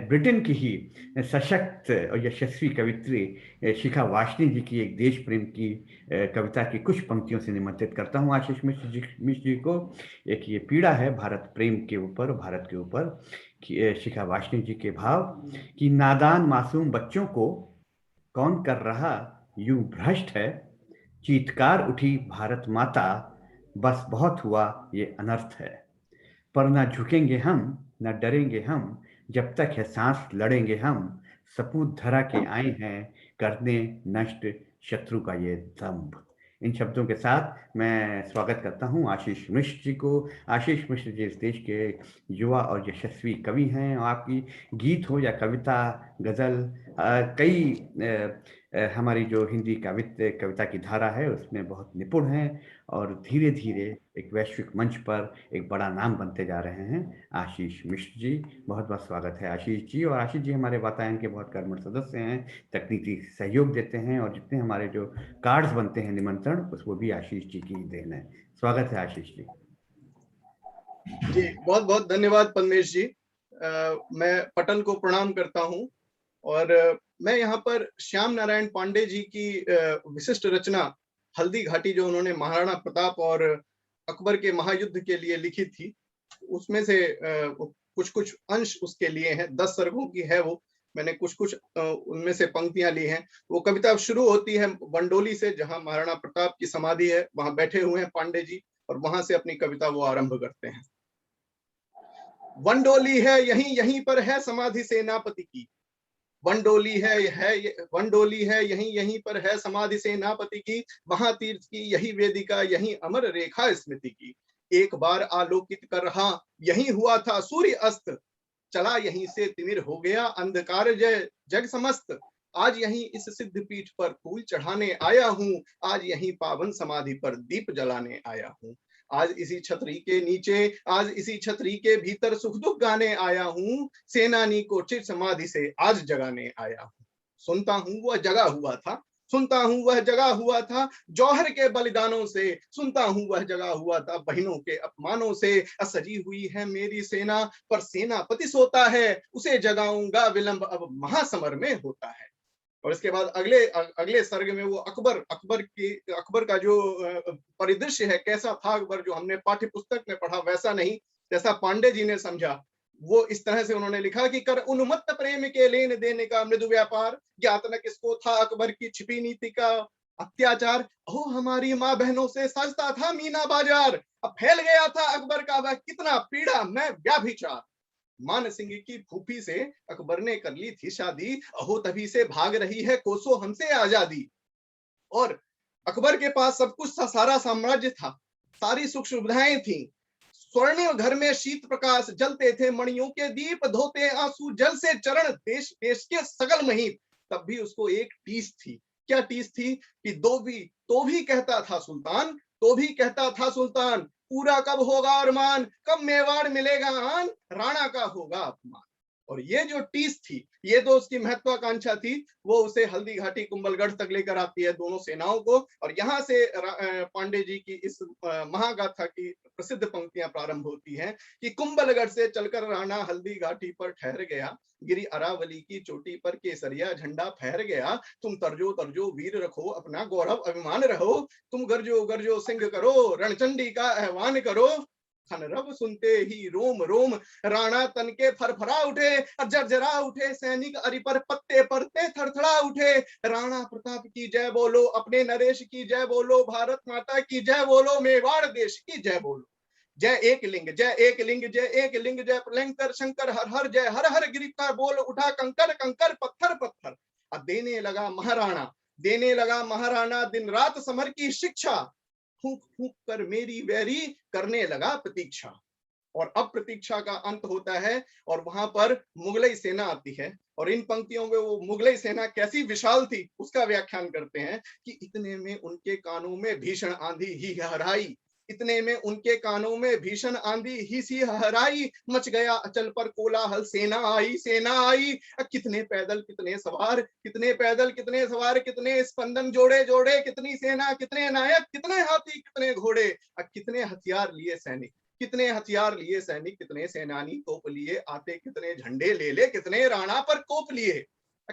Speaker 1: ब्रिटेन की ही सशक्त और यशस्वी कवित्री शिखा वाशनी जी की एक देश प्रेम की कविता की कुछ पंक्तियों से निमंत्रित करता हूँ आशीष मिश्र जी को। एक ये पीड़ा है भारत प्रेम के ऊपर, भारत के ऊपर। शिखा वाशनी जी के भाव कि नादान मासूम बच्चों को कौन कर रहा यूं भ्रष्ट है। चीत्कार उठी भारत माता, बस बहुत हुआ ये अनर्थ है। पर ना झुकेंगे हम न डरेंगे हम, जब तक है सांस लड़ेंगे हम, सपूत धरा के आए हैं करने नष्ट शत्रु का ये दंभ। इन शब्दों के साथ मैं स्वागत करता हूं आशीष मिश्र जी को। आशीष मिश्र जी इस देश के युवा और यशस्वी कवि हैं, और आपकी गीत हो या कविता, गजल, कई हमारी जो हिंदी कविता की धारा है उसमें बहुत निपुण हैं, और धीरे धीरे एक वैश्विक मंच पर एक बड़ा नाम बनते जा रहे हैं आशीष मिश्र जी। बहुत बहुत स्वागत है आशीष जी। और आशीष जी हमारे वातायन के बहुत कर्मठ सदस्य हैं, तकनीकी सहयोग देते हैं, और जितने हमारे जो कार्ड्स बनते हैं निमंत्रण, वो भी आशीष जी की ही देन है। स्वागत है आशीष जी।
Speaker 16: जी बहुत बहुत धन्यवाद पद्मेश जी। मैं पटल को प्रणाम करता हूं, और मैं यहाँ पर श्याम नारायण पांडे जी की विशिष्ट रचना हल्दी घाटी, जो उन्होंने महाराणा प्रताप और अकबर के महायुद्ध के लिए लिखी थी, उसमें से कुछ अंश उसके लिए हैं। 10 सर्गों की है वो, मैंने कुछ उनमें से पंक्तियां ली हैं। वो कविता शुरू होती है वंडोली से, जहां महाराणा प्रताप की समाधि है, वहां बैठे हुए हैं पांडे जी, और वहां से अपनी कविता वो आरंभ करते हैं। वंडोली है यहीं यहीं पर है समाधि सेनापति की, वंडोली है यहीं यहीं पर है समाधि सेनापति की, महातीर्थ की यही वेदिका, यहीं अमर रेखा स्मृति की। एक बार आलोकित कर रहा यहीं हुआ था सूर्य अस्त, चला यहीं से तिमिर हो गया अंधकार जय जग समस्त। आज यहीं इस सिद्ध पीठ पर फूल चढ़ाने आया हूँ, आज यहीं पावन समाधि पर दीप जलाने आया हूँ। आज इसी छतरी के नीचे, आज इसी छतरी के भीतर सुख दुख गाने आया हूँ, सेनानी को चिर समाधि से आज जगाने आया हूँ। सुनता हूँ वह जगा हुआ था, सुनता हूँ वह जगा हुआ था जौहर के बलिदानों से, सुनता हूँ वह जगा हुआ था बहनों के अपमानों से। सजी हुई है मेरी सेना पर सेनापति सोता है, उसे जगाऊंगा विलंब अब महासमर में होता है। और इसके बाद अगले सर्ग में वो अकबर का जो परिदृश्य है, कैसा था अकबर, जो हमने पाठ्य पुस्तक में पढ़ा वैसा नहीं, जैसा पांडे जी ने समझा, वो इस तरह से उन्होंने लिखा कि कर उन्मत्त प्रेम के लेन देने का मृदु व्यापार, ज्ञात न किसको था अकबर की छिपी नीति का अत्याचार। ओ हमारी माँ बहनों से सजता था मीना बाजार, अब फैल गया था अकबर का वह कितना पीड़ा मैं व्याभिचार। मान सिंह की फूफी से अकबर ने कर ली थी शादी, अहो तभी से भाग रही है कोसों हमसे आजादी। और अकबर के पास सब कुछ था, सारा साम्राज्य था, सारी सुख सुविधाएं थी, स्वर्णिम घर में शीत प्रकाश जलते थे मणियों के दीप, धोते आंसू जल से चरण देश देश के सगल महीप। तब भी उसको एक टीस थी। क्या टीस थी? कि तो भी कहता था सुल्तान, तो भी कहता था सुल्तान, पूरा कब होगा अरमान, कब मेवाड़ मिलेगा आन, राणा का होगा अपमान। और ये जो टीस थी, ये तो उसकी महत्वाकांक्षा थी, वो उसे हल्दी घाटी कुंभलगढ़ तक लेकर आती है दोनों सेनाओं को। और यहाँ से पांडे जी की इस महागाथा की प्रसिद्ध पंक्तियां प्रारंभ होती हैं कि कुंभलगढ़ से चलकर राणा हल्दी घाटी पर ठहर गया, गिरी अरावली की चोटी पर केसरिया झंडा फहर गया। तुम तरजो तरजो वीर रखो अपना गौरव अभिमान रहो, तुम गर्जो गर्जो सिंह करो रणचंडी का आह्वान करो। खनरव सुनते ही रोम रोम राणा तन के फरफरा उठे, जर्जरा उठे सैनिक अरि पर पत्ते परते थरथरा उठे। राणा प्रताप की जय बोलो, अपने नरेश की जय बोलो, भारत माता की जय बोलो, मेवाड़ देश की जय बोलो। जय एक लिंग जय एक लिंग जय एक लिंग जय प्रलंकर शंकर हर हर जय हर हर गिरफ्तार बोल उठा कंकर कंकर पत्थर पत्थर। अब देने लगा महाराणा दिन रात समर की शिक्षा, फूंक फूंक कर मेरी वैरी करने लगा प्रतीक्षा। और अब प्रतीक्षा का अंत होता है और वहां पर मुगलई सेना आती है। और इन पंक्तियों में वो मुगलई सेना कैसी विशाल थी उसका व्याख्यान करते हैं कि इतने में उनके कानों में भीषण आंधी ही हराई, इतने में उनके कानों में भीषण आंधी ही सी हराई। मच गया अचल पर कोलाहल, सेना आई। कितने पैदल कितने सवार, कितने पैदल कितने सवार, कितने स्पंदन जोड़े जोड़े, कितनी सेना कितने नायक, कितने हाथी कितने घोड़े, कितने हथियार लिए सैनिक, कितने हथियार लिए सैनिक, कितने सेनानी तोप लिए आते, कितने झंडे ले कितने राणा पर कोप लिए।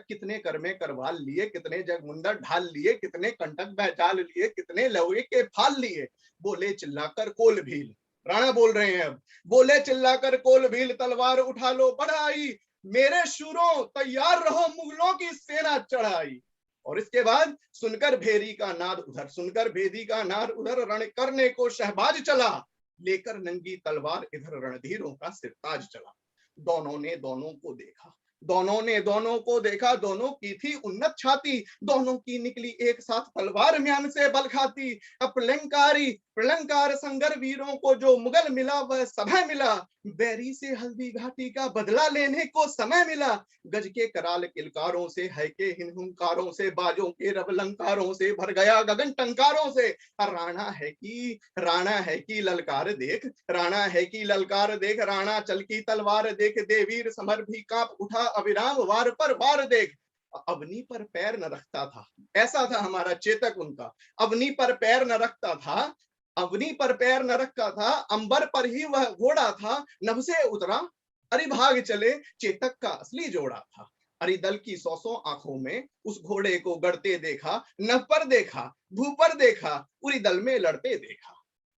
Speaker 16: कितने करमे करवाल लिए, कितने जगमुंदर ढाल लिए, कितने कंटक बहचाल लिए, कितने लौहे के फाल लिए। बोले चिल्लाकर कोल भील, राणा बोल रहे हैं अब, बोले चिल्लाकर कोल भील, तलवार उठा लो बढ़ाई, मेरे शूरों तैयार रहो मुगलों की सेना चढ़ाई। और इसके बाद सुनकर भेदी का नाद उधर, रण करने को शहबाज चला, लेकर नंगी तलवार इधर रणधीरों का सिरताज चला। दोनों ने दोनों को देखा, दोनों ने दोनों को देखा, दोनों की थी उन्नत छाती, दोनों की निकली एक साथ तलवार म्यान से बल खाती। प्रलंकार संगर वीरों को जो मुगल मिला वह समय मिला, बैरी से हल्दी घाटी का बदला लेने को समय मिला। गज के कराल किलकारों से, है के हिंहुंकारों से, बाजों के रवलंकारों से भर गया गगन टंकारों से। राणा है कि ललकार देख, राणा है कि ललकार देख, राणा चल की तलवार देख, देवीर समर भी कांप उठा अविराम वार पर वार देख। अवनी पर पैर न रखता था, ऐसा था हमारा चेतक उनका, अवनी पर पैर न रखता था, अवनी पर पैर न रखा था, अंबर पर ही वह घोड़ा था, नभ से उतरा अरि भाग चले, चेतक का असली जोड़ा था। अरि दल की 100 आंखों में उस घोड़े को गड़ते देखा, नभ पर देखा, भू पर देखा, उरी दल में लड़ते देखा।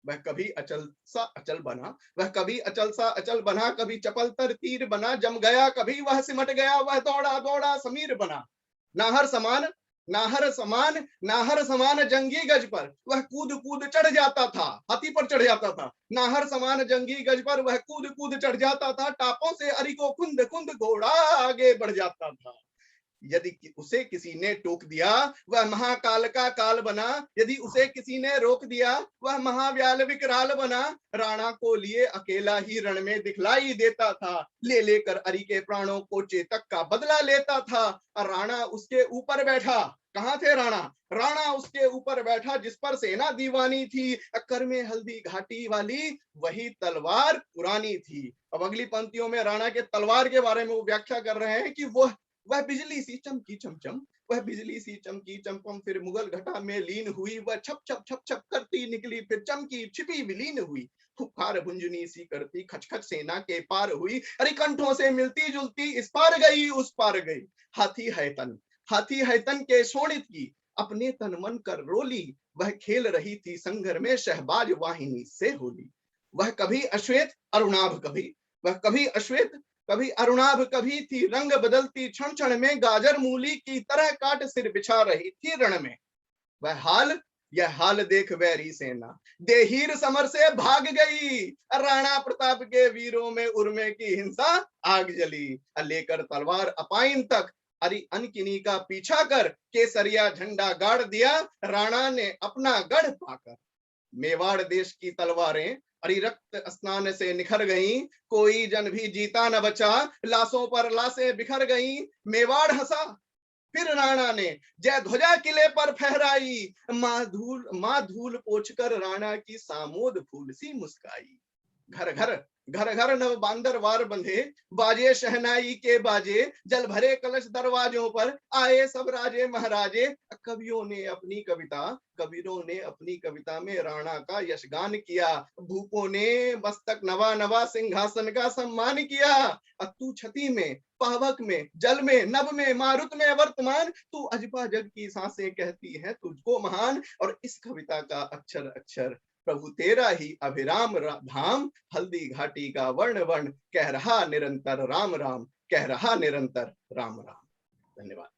Speaker 16: वह कभी अचल सा अचल बना, वह कभी अचल सा अचल बना, कभी चपल तर तीर बना, जम गया कभी वह सिमट गया, वह दौड़ा दौड़ा समीर बना। नाहर समान जंगी गज पर वह कूद कूद चढ़ जाता था, हाथी पर चढ़ जाता था। नाहर समान जंगी गज पर वह कूद कूद चढ़ जाता था, टापों से अरि को खुंद खुंद घोड़ा आगे बढ़ जाता था। यदि उसे किसी ने टोक दिया वह महाकाल का काल बना, यदि उसे किसी ने रोक दिया वह महाव्याल विकराल बना। राणा को लिए अकेला ही रण में दिखलाई देता था, ले लेकर अरि के प्राणों को चेतक का बदला लेता था। और राणा उसके ऊपर बैठा, कहाँ थे राणा? राणा उसके ऊपर बैठा जिस पर सेना दीवानी थी, अक्कर में हल्दी घाटी वाली वही तलवार पुरानी थी। अब अगली पंक्तियों में राणा के तलवार के बारे में वो व्याख्या कर रहे हैं कि वह बिजली सी चमकी चमचम, वह बिजली सी चमकी चमचम, फिर मुगल घटा में लीन हुई, वह छप छप छप छप करती निकली, फिर चमकी छिपी विलीन हुई। फुफकार भुंजनी सी करती खचखच सेना के पार हुई, अरे कंठों से मिलती जुलती इस पार गई उस पार गई। हाथी है तन के शोणित की, अपने तन मन कर रोली, वह खेल रही थी संगर में शहबाज वाहिनी से होली। वह कभी अश्वेत अरुणाभ कभी, वह कभी अश्वेत कभी अरुणाभ कभी थी, रंग बदलती क्षण क्षण में, गाजर मूली की तरह काट सिर बिछा रही थी रण में। यह हाल देख वैरी सेना देहीर समर से भाग गई, राणा प्रताप के वीरों में उर्मे की हिंसा आग जली। लेकर तलवार अपाइन तक अरि अनकिनी का पीछा कर, केसरिया झंडा गाड़ दिया राणा ने अपना गढ़ पाकर। मेवाड़ देश की तलवारें अरि रक्त स्नान से निखर गईं, कोई जन भी जीता न बचा, लाशों पर लाशें बिखर गईं। मेवाड़ हंसा फिर राणा ने जय ध्वजा किले पर फहराई, माँ धूल पोंछकर राणा की सामोद फूल सी मुस्काई। घर घर नव बांदर वार बंधे, बाजे शहनाई के बाजे, जल भरे कलश दरवाजों पर, आए सब राजे महाराजे। कवियों ने अपनी कविता में राणा का यशगान किया, भूपों ने मस्तक नवा नवा सिंहासन का सम्मान किया। तू छति में, पावक में, जल में, नभ में, मारुत में वर्तमान, तू अजपा जग की सांसें कहती है तुझको महान। और इस कविता का अक्षर अक्षर प्रभु तेरा ही अभिराम धाम, हल्दी घाटी का वर्ण वर्ण, कह रहा निरंतर राम राम, कह रहा निरंतर राम राम। धन्यवाद।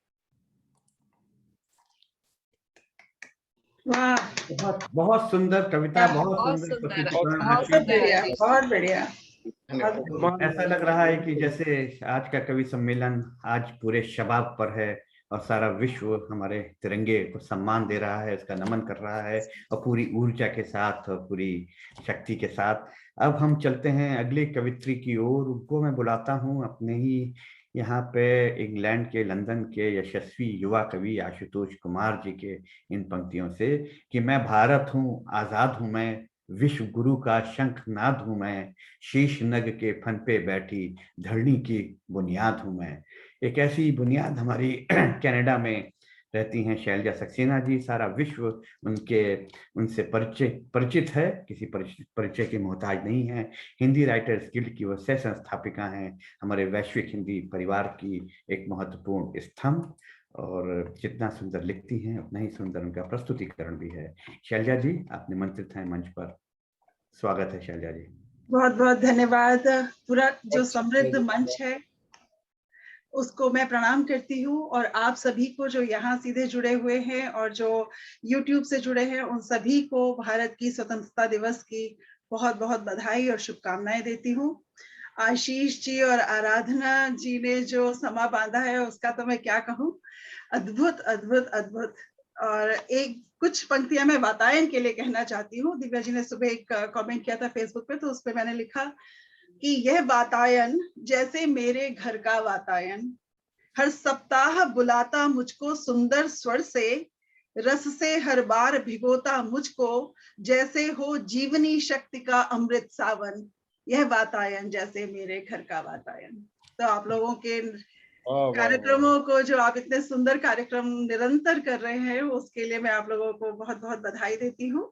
Speaker 1: वाह, बहुत सुंदर कविता, बहुत सुंदर,
Speaker 7: बहुत बढ़िया।
Speaker 1: ऐसा लग रहा है कि जैसे आज का कवि सम्मेलन आज पूरे शबाब पर है और सारा विश्व हमारे तिरंगे को सम्मान दे रहा है, उसका नमन कर रहा है, और पूरी ऊर्जा के साथ और पूरी शक्ति के साथ। अब हम चलते हैं अगले कवित्री की ओर। उनको मैं बुलाता हूँ अपने ही यहाँ पे इंग्लैंड के लंदन के यशस्वी युवा कवि आशुतोष कुमार जी के इन पंक्तियों से कि मैं भारत हूँ, आजाद हूँ मैं, विश्व गुरु का शंखनाद हूँ मैं, शीश नग के फन पे बैठी धरणी की बुनियाद हूँ मैं। एक ऐसी बुनियाद हमारी कनाडा में रहती हैं शैलजा सक्सेना जी। सारा विश्व उनसे परिचित है, किसी परिचय की मोहताज नहीं है। हिंदी राइटर्स गिल्ड की वो सह संस्थापिका हैं, हमारे वैश्विक हिंदी परिवार की एक महत्वपूर्ण स्तंभ, और जितना सुंदर लिखती हैं उतना ही सुंदर उनका प्रस्तुतिकरण भी है। शैलजा जी, आप निमंत्रित हैं मंच पर। स्वागत है शैलजा जी।
Speaker 17: बहुत बहुत धन्यवाद। पूरा जो समृद्ध मंच है उसको मैं प्रणाम करती हूँ, और आप सभी को जो यहाँ सीधे जुड़े हुए हैं और जो YouTube से जुड़े हैं उन सभी को भारत की स्वतंत्रता दिवस की बहुत बहुत बधाई और शुभकामनाएं देती हूँ। आशीष जी और आराधना जी ने जो समा बांधा है उसका तो मैं क्या कहूँ, अद्भुत अद्भुत अद्भुत। और एक कुछ पंक्तियां मैं वातायन के लिए कहना चाहती हूँ। दिव्या जी ने सुबह एक कमेंट किया था फेसबुक पे, तो उस पे मैंने लिखा कि यह वातायन जैसे मेरे घर का वातायन, हर सप्ताह बुलाता मुझको सुंदर स्वर से, रस से हर बार भिगोता मुझको, जैसे हो जीवनी शक्ति का अमृत सावन। यह वातायन जैसे मेरे घर का वातायन। तो आप लोगों के कार्यक्रमों को, जो आप इतने सुंदर कार्यक्रम निरंतर कर रहे हैं, उसके लिए मैं आप लोगों को बहुत बहुत बधाई देती हूँ।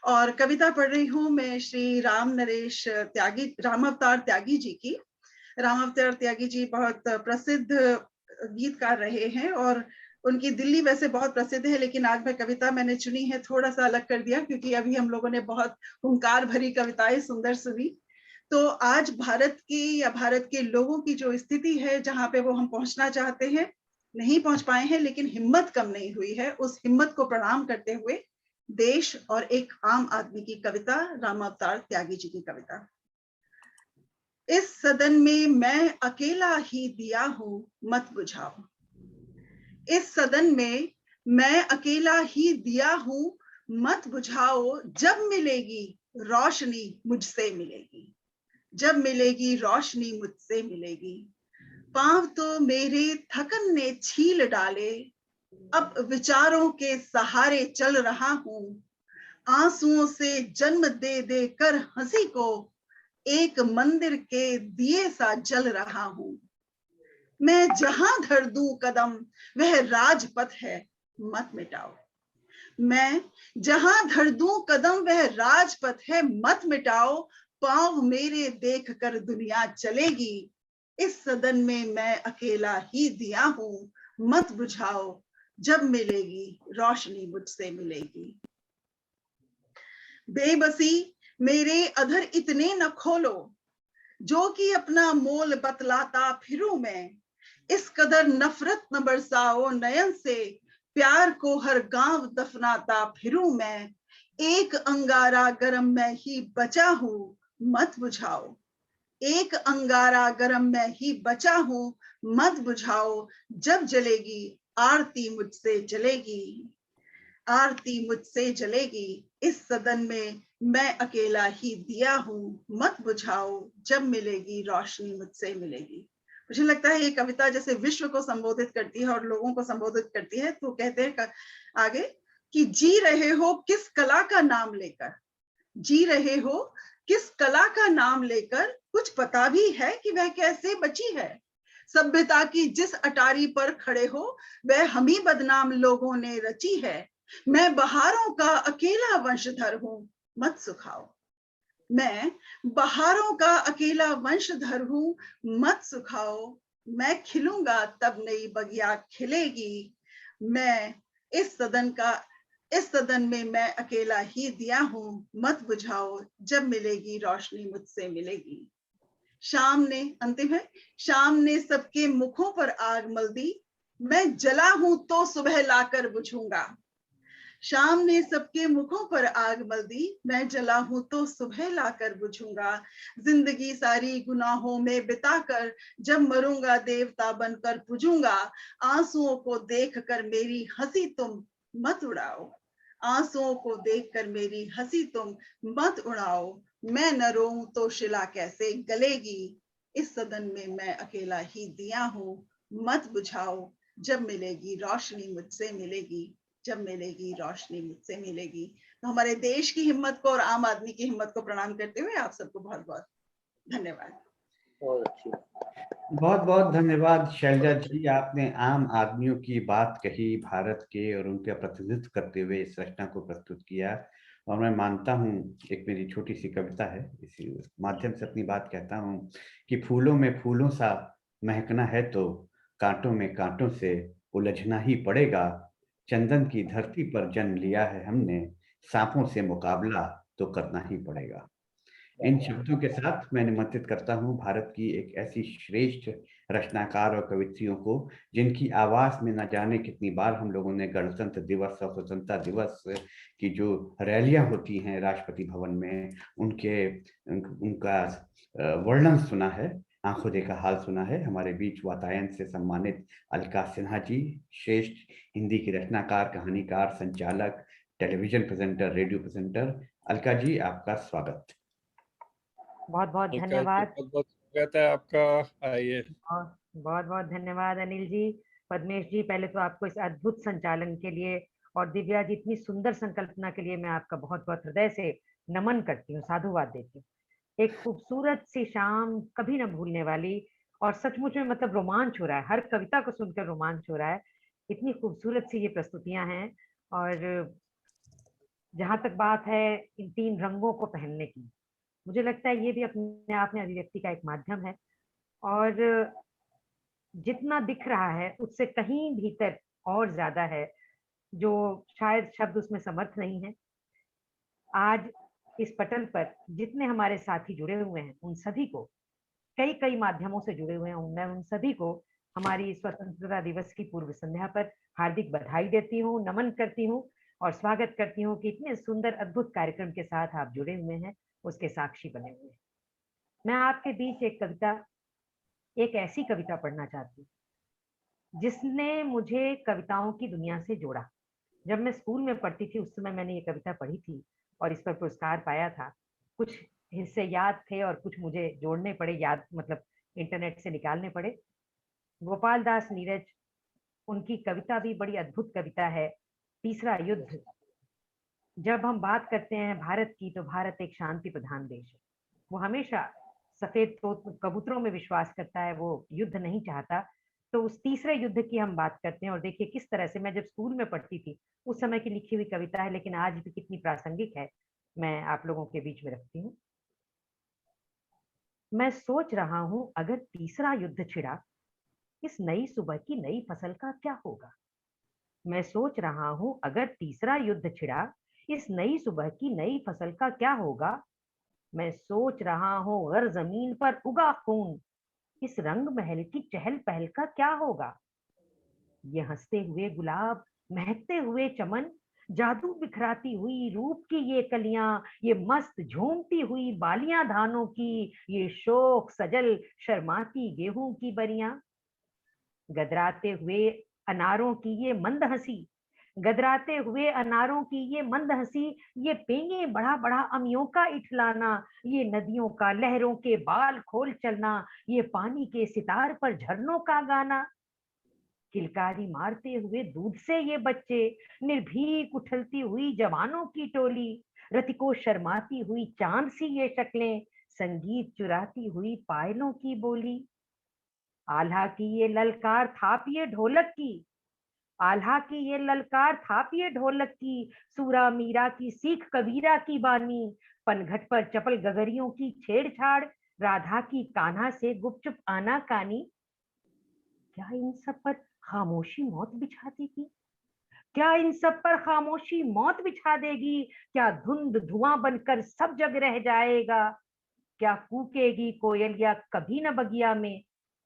Speaker 17: और कविता पढ़ रही हूँ मैं श्री राम नरेश त्यागी, राम अवतार त्यागी जी की। राम अवतार त्यागी जी बहुत प्रसिद्ध गीतकार रहे हैं और उनकी दिल्ली वैसे बहुत प्रसिद्ध है, लेकिन आज मैं कविता मैंने चुनी है थोड़ा सा अलग कर दिया, क्योंकि अभी हम लोगों ने बहुत हुंकार भरी कविताएं सुंदर सुनी। तो आज भारत की या भारत के लोगों की जो स्थिति है, जहाँ पे वो हम पहुंचना चाहते हैं, नहीं पहुंच पाए हैं, लेकिन हिम्मत कम नहीं हुई है, उस हिम्मत को प्रणाम करते हुए देश और एक आम आदमी की कविता, राम अवतार त्यागी जी की कविता। इस सदन में मैं अकेला ही दिया हूं, मत बुझाओ। इस सदन में मैं अकेला ही दिया हूं, मत बुझाओ। जब मिलेगी रोशनी मुझसे मिलेगी, जब मिलेगी रोशनी मुझसे मिलेगी। पांव तो मेरे थकन ने छील डाले, अब विचारों के सहारे चल रहा हूं। आंसुओं से जन्म दे दे कर हंसी को, एक मंदिर के दिए सा जल रहा हूं। मैं जहां धर दूं कदम वह राजपथ है, मत मिटाओ। मैं जहां धर दूं कदम वह राजपथ है, मत मिटाओ। पांव मेरे देख कर दुनिया चलेगी, इस सदन में मैं अकेला ही दिया हूं, मत बुझाओ। जब मिलेगी रोशनी मुझसे मिलेगी। बेबसी मेरे अधर इतने न खोलो, जो कि अपना मोल बतलाता फिरूं मैं। इस कदर नफरत न बरसाओ नयन से, प्यार को हर गांव दफनाता फिरूं मैं। एक अंगारा गरम मैं ही बचा हूं, मत बुझाओ। एक अंगारा गरम मैं ही बचा हूं, मत बुझाओ। जब जलेगी आरती मुझसे जलेगी, आरती मुझसे जलेगी। इस सदन में मैं अकेला ही दिया हूं, मत बुझाओ। जब मिलेगी रोशनी मुझसे मिलेगी। मुझे लगता है ये कविता जैसे विश्व को संबोधित करती है और लोगों को संबोधित करती है। तो कहते हैं आगे कि जी रहे हो किस कला का नाम लेकर, जी रहे हो किस कला का नाम लेकर, कुछ पता भी है कि वह कैसे बची है। सभ्यता की जिस अटारी पर खड़े हो, वह हम ही बदनाम लोगों ने रची है। मैं बहारों का अकेला वंशधर हूं, मत सुखाओ। मैं बहारों का अकेला वंशधर हूं, मत सुखाओ। मैं खिलूंगा तब नई बगिया खिलेगी। मैं इस सदन में मैं अकेला ही दिया हूं, मत बुझाओ। जब मिलेगी रोशनी मुझसे मिलेगी। शाम ने, अंतिम है, शाम ने सबके मुखों पर आग मल दी, मैं जला हूं तो सुबह लाकर बुझूंगा। शाम ने सबके मुखों पर आग मल दी, मैं जला हूं तो सुबह लाकर बुझूंगा। जिंदगी सारी गुनाहों में बिताकर, जब मरूंगा देवता बनकर पूजूंगा। आंसुओं को देखकर मेरी हंसी तुम मत उड़ाओ, आंसुओं को देखकर मेरी हंसी तुम मत उड़ाओ। मैं न रोऊं तो शिला कैसे गलेगी, इस सदन में मैं अकेला ही दिया हूं, मत बुझाओ। जब मिलेगी रोशनी मुझसे मिलेगी, जब मिलेगी रोशनी मुझसे मिलेगी। तो हमारे देश की हिम्मत को और आम आदमी की हिम्मत को प्रणाम करते हुए आप सबको बहुत बहुत धन्यवाद।
Speaker 1: बहुत अच्छी, बहुत बहुत धन्यवाद शैलजा जी। आपने आम आदमियों की बात कही, भारत के, और उनका प्रतिनिधित्व करते हुए इस रचना को प्रस्तुत किया। और मैं मानता हूँ, एक मेरी छोटी सी कविता है, इसी माध्यम से अपनी बात कहता हूँ कि फूलों में फूलों सा महकना है तो कांटों में कांटों से उलझना ही पड़ेगा। चंदन की धरती पर जन्म लिया है हमने, सांपों से मुकाबला तो करना ही पड़ेगा। इन शब्दों के साथ मैं निमंत्रित करता हूं भारत की एक ऐसी श्रेष्ठ रचनाकार और कवित्रियों को, जिनकी आवाज में न जाने कितनी बार हम लोगों ने गणतंत्र दिवस और स्वतंत्रता दिवस की जो रैलियां होती हैं राष्ट्रपति भवन में, उनका वर्णन सुना है, आंखों देखा हाल सुना है। हमारे बीच वातायन से सम्मानित अलका सिन्हा जी, श्रेष्ठ हिंदी की रचनाकार, कहानीकार, संचालक, television presenter, radio presenter. Alka ji, आपका स्वागत।
Speaker 18: बहुत बहुत
Speaker 5: अलका जी,
Speaker 18: धन्यवाद।
Speaker 5: बहुत बहुत स्वागत है आपका। आइए।
Speaker 18: बहुत बहुत धन्यवाद अनिल जी, पद्मेश जी। पहले तो आपको इस अद्भुत संचालन के लिए और दिव्या जी इतनी सुंदर संकल्पना के लिए मैं आपका बहुत बहुत हृदय से नमन करती हूँ, साधुवाद देती हूँ। एक खूबसूरत सी शाम, कभी न भूलने वाली, और सचमुच में मतलब रोमांच हो रहा है, हर कविता को सुनकर रोमांच हो रहा है। इतनी खूबसूरत सी ये प्रस्तुतियां हैं। और जहां तक बात है इन 3 रंगों को पहनने की, मुझे लगता है ये भी अपने आप में अभिव्यक्ति का एक माध्यम है। और जितना दिख रहा है उससे कहीं भीतर और ज्यादा है, जो शायद शब्द उसमें समर्थ नहीं है। आज इस पटल पर जितने हमारे साथी जुड़े हुए हैं, उन सभी को, कई कई माध्यमों से जुड़े हुए हैं, मैं उन सभी को हमारी स्वतंत्रता दिवस की पूर्व संध्या पर हार्दिक बधाई देती हूँ, नमन करती हूँ और स्वागत करती हूँ कि इतने सुंदर अद्भुत कार्यक्रम के साथ आप जुड़े हुए हैं, उसके साक्षी बने हुए हैं। मैं आपके बीच एक ऐसी कविता पढ़ना चाहती हूँ जिसने मुझे कविताओं की दुनिया से जोड़ा। जब मैं स्कूल में पढ़ती थी उस समय मैंने ये कविता पढ़ी थी और इस पर पुरस्कार पाया था। कुछ हिस्से याद थे और कुछ मुझे जोड़ने पड़े, याद मतलब इंटरनेट से निकालने पड़े। गोपाल दास नीरज, उनकी कविता भी बड़ी अद्भुत कविता है, तीसरा युद्ध। जब हम बात करते हैं भारत की, तो भारत एक शांति प्रधान देश है। वो हमेशा सफेद कबूतरों में विश्वास करता है, वो युद्ध नहीं चाहता। तो उस तीसरे युद्ध की हम बात करते हैं और देखिए किस तरह से, मैं जब स्कूल में पढ़ती थी उस समय की लिखी हुई कविता है, लेकिन आज भी कितनी प्रासंगिक है, मैं आप लोगों के बीच में रखती हूँ। मैं सोच रहा हूं अगर तीसरा युद्ध छिड़ा, इस नई सुबह की नई फसल का क्या होगा। मैं सोच रहा हूं अगर तीसरा युद्ध छिड़ा, इस नई सुबह की नई फसल का क्या होगा। मैं सोच रहा हूं अगर जमीन पर उगा खून, इस रंग महल की चहल पहल का क्या होगा। ये हंसते हुए गुलाब, महकते हुए चमन, जादू बिखराती हुई रूप की ये कलियां, ये मस्त झूमती हुई बालियां धानों की, ये शोक सजल शर्माती गेहूं की बरियां। गदराते हुए अनारों की ये मंद हंसी, गदराते हुए अनारों की ये मंद हंसी, ये पेंगे बढ़ा बढ़ा अमियों का इठलाना, ये नदियों का लहरों के बाल खोल चलना, ये पानी के सितार पर झरनों का गाना। किलकारी मारते हुए दूध से ये बच्चे, निर्भीक उछलती हुई जवानों की टोली, रति को शर्माती हुई चांद सी ये शक्लें, संगीत चुराती हुई पायलों की बोली। आल्हा की ये ललकार थापिए ढोलक की, आल्हा की ये ललकार थापिए ढोलक की, सूरा मीरा की सीख कबीरा की बानी, पनघट पर चपल गगरियों की छेड़छाड़, राधा की कान्हा से गुपचुप आना कानी। क्या इन सब पर खामोशी मौत बिछा देगी, क्या इन सब पर खामोशी मौत बिछा देगी। क्या धुंध धुआं बनकर सब जग रह जाएगा, क्या कूकेगी कोयलिया कभी न बगिया में,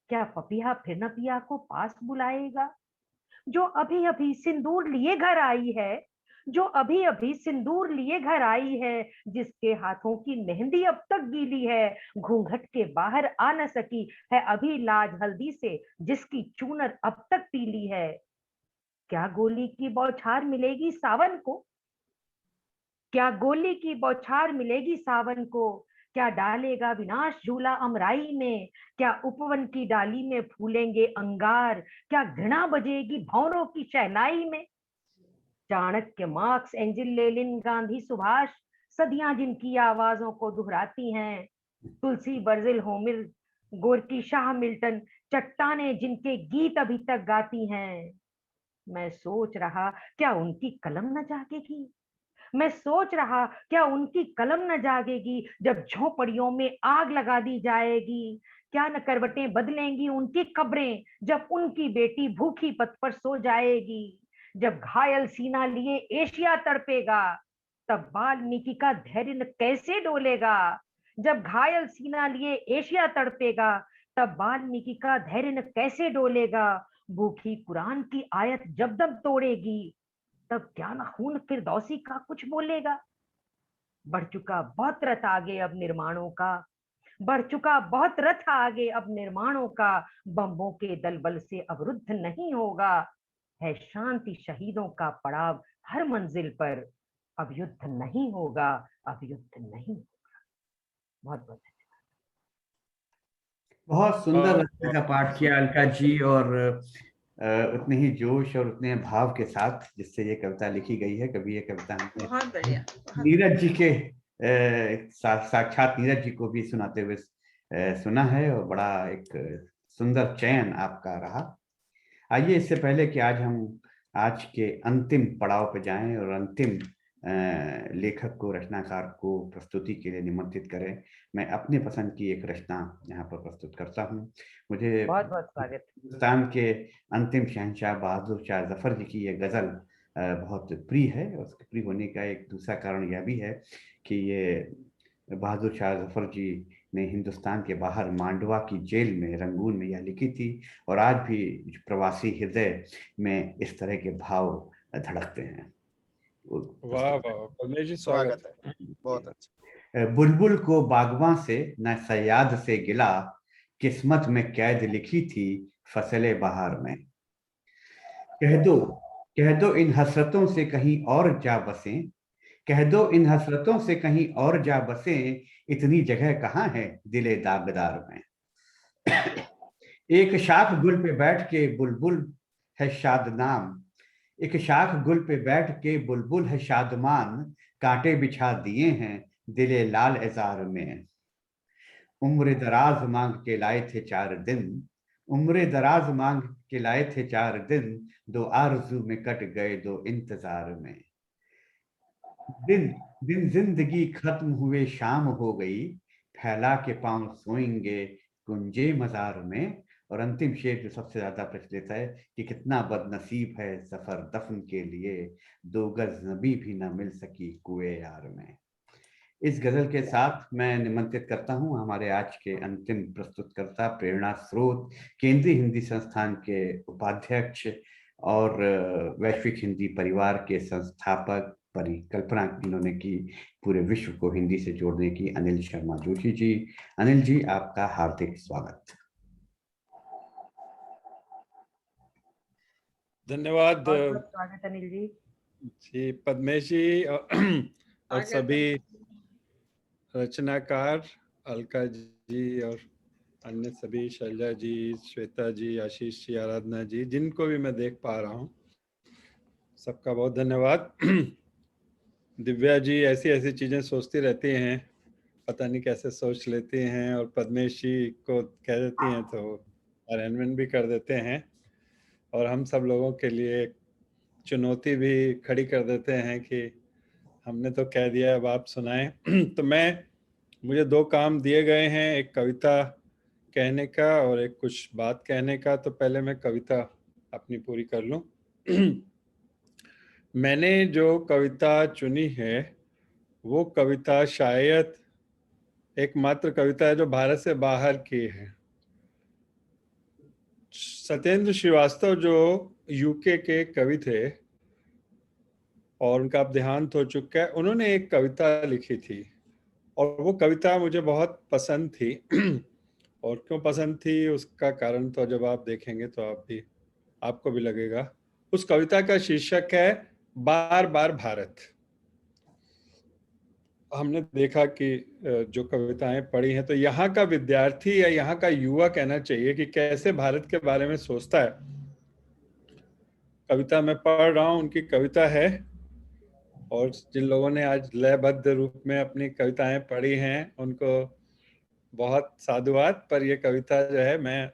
Speaker 18: क्या पपिया फिर न पिया को पास बुलाएगा। जो अभी अभी सिंदूर लिए घर आई है, जो अभी अभी सिंदूर लिए घर आई है, जिसके हाथों की मेहंदी अब तक गीली है, घूंघट के बाहर आ न सकी है अभी लाज हल्दी से, जिसकी चूनर अब तक पीली है। क्या गोली की बौछार मिलेगी सावन को, क्या गोली की बौछार मिलेगी सावन को, क्या डालेगा विनाश झूला अमराई में, क्या उपवन की डाली में फूलेंगे अंगार, क्या घृणा बजेगी भौरों की शहनाई में। Chanakya, Marx, Engels, Lenin, Gandhi, Subhash, सदियां जिनकी आवाजों को दोहराती हैं, तुलसी, बर्जिल, होमिर, गोरकी, शाह, मिल्टन, चट्टाने जिनके गीत अभी तक गाती हैं। मैं सोच रहा क्या उनकी कलम न जागेगी, मैं सोच रहा क्या उनकी कलम न जागेगी, जब झोपड़ियों में आग लगा दी जाएगी। क्या न करवटें बदलेंगी उनकी कब्रें, जब उनकी बेटी भूखी पथ पर सो जाएगी। जब घायल सीना लिए एशिया तड़पेगा, तब वाल्मीकि का धैर्य न कैसे डोलेगा। जब घायल सीना लिए एशिया तड़पेगा, तब वाल्मीकि का धैर्य न कैसे डोलेगा। भूखी कुरान की आयत जब दम तोड़ेगी, तब क्या न खून फिरदौसी का कुछ बोलेगा। बढ़ चुका बहुत रथ आगे अब निर्माणों का, बढ़ चुका बहुत रथ आगे अब निर्माणों का। बम्बों के दलबल से अवरुद्ध नहीं होगा, है शांति शहीदों का पड़ाव हर मंजिल पर। अब युद्ध नहीं होगा, अब युद्ध नहीं होगा। बहुत बहुत
Speaker 1: बहुत सुंदर रचना का पाठ किया अलका जी, और उतने ही जोश और उतने भाव के साथ जिससे ये कविता लिखी गई है। कभी ये कविता हमने
Speaker 17: बहुत बढ़िया,
Speaker 1: नीरज जी के साक्षात नीरज जी को भी सुनाते हुए सुना है, और बड़ा एक सुंदर चयन आपका रहा। आइए, इससे पहले कि हम आज के अंतिम पड़ाव पे जाएं और अंतिम लेखक को, रचनाकार को प्रस्तुति के लिए निमंत्रित करें, मैं अपने पसंद की एक रचना यहाँ पर प्रस्तुत करता हूँ। मुझे
Speaker 18: बहुत बहुत स्वागत।
Speaker 1: हिंदुस्तान के अंतिम शहंशाह बहादुर शाह जफर जी की ये गजल बहुत प्रिय है। और उसके प्रिय होने का एक दूसरा कारण यह भी है कि ये बहादुर शाह जफर जी ने हिंदुस्तान के बाहर मांडवा की जेल में, रंगून में यह लिखी थी, और आज भी प्रवासी हृदय में इस तरह के भाव धड़कते हैं।
Speaker 5: वाह वाह, पद्मेश जी स्वागत है।
Speaker 9: बहुत अच्छा।
Speaker 1: बुलबुल को बागवां से न सयाद से गिला, किस्मत में कैद लिखी थी फसले बहार में। कह दो इन हसरतों से कहीं और जा बसें, कह दो इन हसरतों से कहीं और जा बसें, इतनी जगह कहाँ है दिले दागदार में। एक शाख गुल पे बैठ के बुलबुल है शादनाम, एक शाख गुल पे बैठ के बुलबुल है शादमान, कांटे बिछा दिए हैं दिले लाल एजार में। उम्र दराज मांग के लाए थे 4 दिन, उम्र दराज मांग के लाए थे 4 दिन, 2 आरज़ू में कट गए 2 इंतजार में। दिन दिन जिंदगी खत्म हुए शाम हो गई, फैला के पांव सोएंगे कुंजे मजार में। और अंतिम शेर जो सबसे ज्यादा प्रचलित है कि कितना बदनसीब है सफर दफन के लिए, 2 गज नबी भी ना मिल सकी कुए यार में। इस गजल के साथ मैं निमंत्रित करता हूं हमारे आज के अंतिम प्रस्तुतकर्ता, प्रेरणा स्रोत, केंद्रीय हिंदी संस्थान के उपाध्यक्ष और वैश्विक हिंदी परिवार के संस्थापक, परिकल्पना इन्होंने की पूरे विश्व को हिंदी से जोड़ने की, अनिल शर्मा जोशी जी। अनिल जी, आपका हार्दिक स्वागत।
Speaker 5: धन्यवाद।
Speaker 18: स्वागत अनिल जी।
Speaker 5: जी, पद्मेश जी और सभी रचनाकार, अलका जी और अन्य सभी, शैलजा जी, श्वेता जी, आशीष जी, आराधना जी, जिनको भी मैं देख पा रहा हूँ, सबका बहुत धन्यवाद। दिव्या जी ऐसी ऐसी चीजें सोचती रहती हैं, पता नहीं कैसे सोच लेती हैं, और पद्मेश जी को कह देती हैं तो अरेंजमेंट भी कर देते हैं, और हम सब लोगों के लिए चुनौती भी खड़ी कर देते हैं कि हमने तो कह दिया, अब आप सुनाएं। तो मुझे 2 काम दिए गए हैं, एक कविता कहने का और एक कुछ बात कहने का। तो पहले मैं कविता अपनी पूरी कर लूं। मैंने जो कविता चुनी है वो कविता शायद एकमात्र कविता है जो भारत से बाहर की है। सत्येंद्र श्रीवास्तव जो यूके के कवि थे और उनका अब देहांत हो चुका है, उन्होंने एक कविता लिखी थी और वो कविता मुझे बहुत पसंद थी। और क्यों पसंद थी उसका कारण तो जब आप देखेंगे तो आपको भी लगेगा। उस कविता का शीर्षक है बार बार भारत। हमने देखा कि जो कविताएं पढ़ी हैं तो यहाँ का विद्यार्थी या यहाँ का युवा कहना चाहिए कि कैसे भारत के बारे में सोचता है। कविता मैं पढ़ रहा हूँ, उनकी कविता है, और जिन लोगों ने आज लयबद्ध रूप में अपनी कविताएं पढ़ी हैं उनको बहुत साधुवाद। पर यह कविता जो है मैं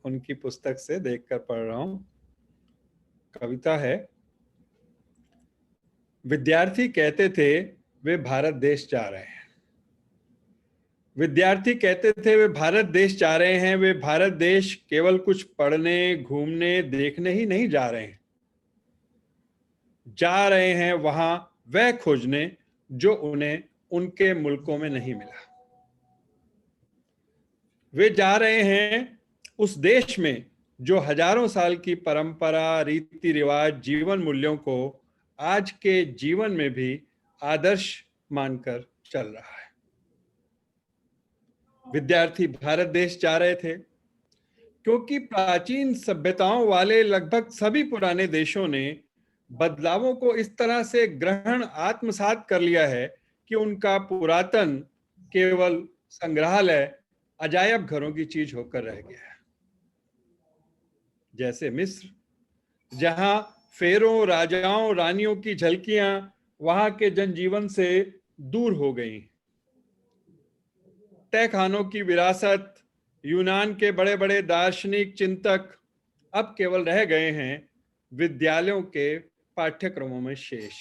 Speaker 5: उनकी पुस्तक से देखकर पढ़ रहा हूँ। कविता है, विद्यार्थी कहते थे वे भारत देश जा रहे हैं। विद्यार्थी कहते थे वे भारत देश जा रहे हैं। वे भारत देश केवल कुछ पढ़ने, घूमने, देखने ही नहीं जा रहे हैं, जा रहे हैं वहां वह खोजने जो उन्हें उनके मुल्कों में नहीं मिला। वे जा रहे हैं उस देश में जो हजारों साल की परंपरा, रीति रिवाज, जीवन मूल्यों को आज के जीवन में भी आदर्श मानकर चल रहा है। विद्यार्थी भारत देश जा रहे थे क्योंकि प्राचीन सभ्यताओं वाले लगभग सभी पुराने देशों ने बदलावों को इस तरह से ग्रहण आत्मसात कर लिया है कि उनका पुरातन केवल संग्रहालय, अजायब घरों की चीज होकर रह गया है। जैसे मिस्र, जहां फेरों, राजाओं, रानियों की झलकियां वहां के जनजीवन से दूर हो गई। तय खानों की विरासत, यूनान के बड़े बड़े दार्शनिक चिंतक अब केवल रह गए हैं विद्यालयों के पाठ्यक्रमों में शेष।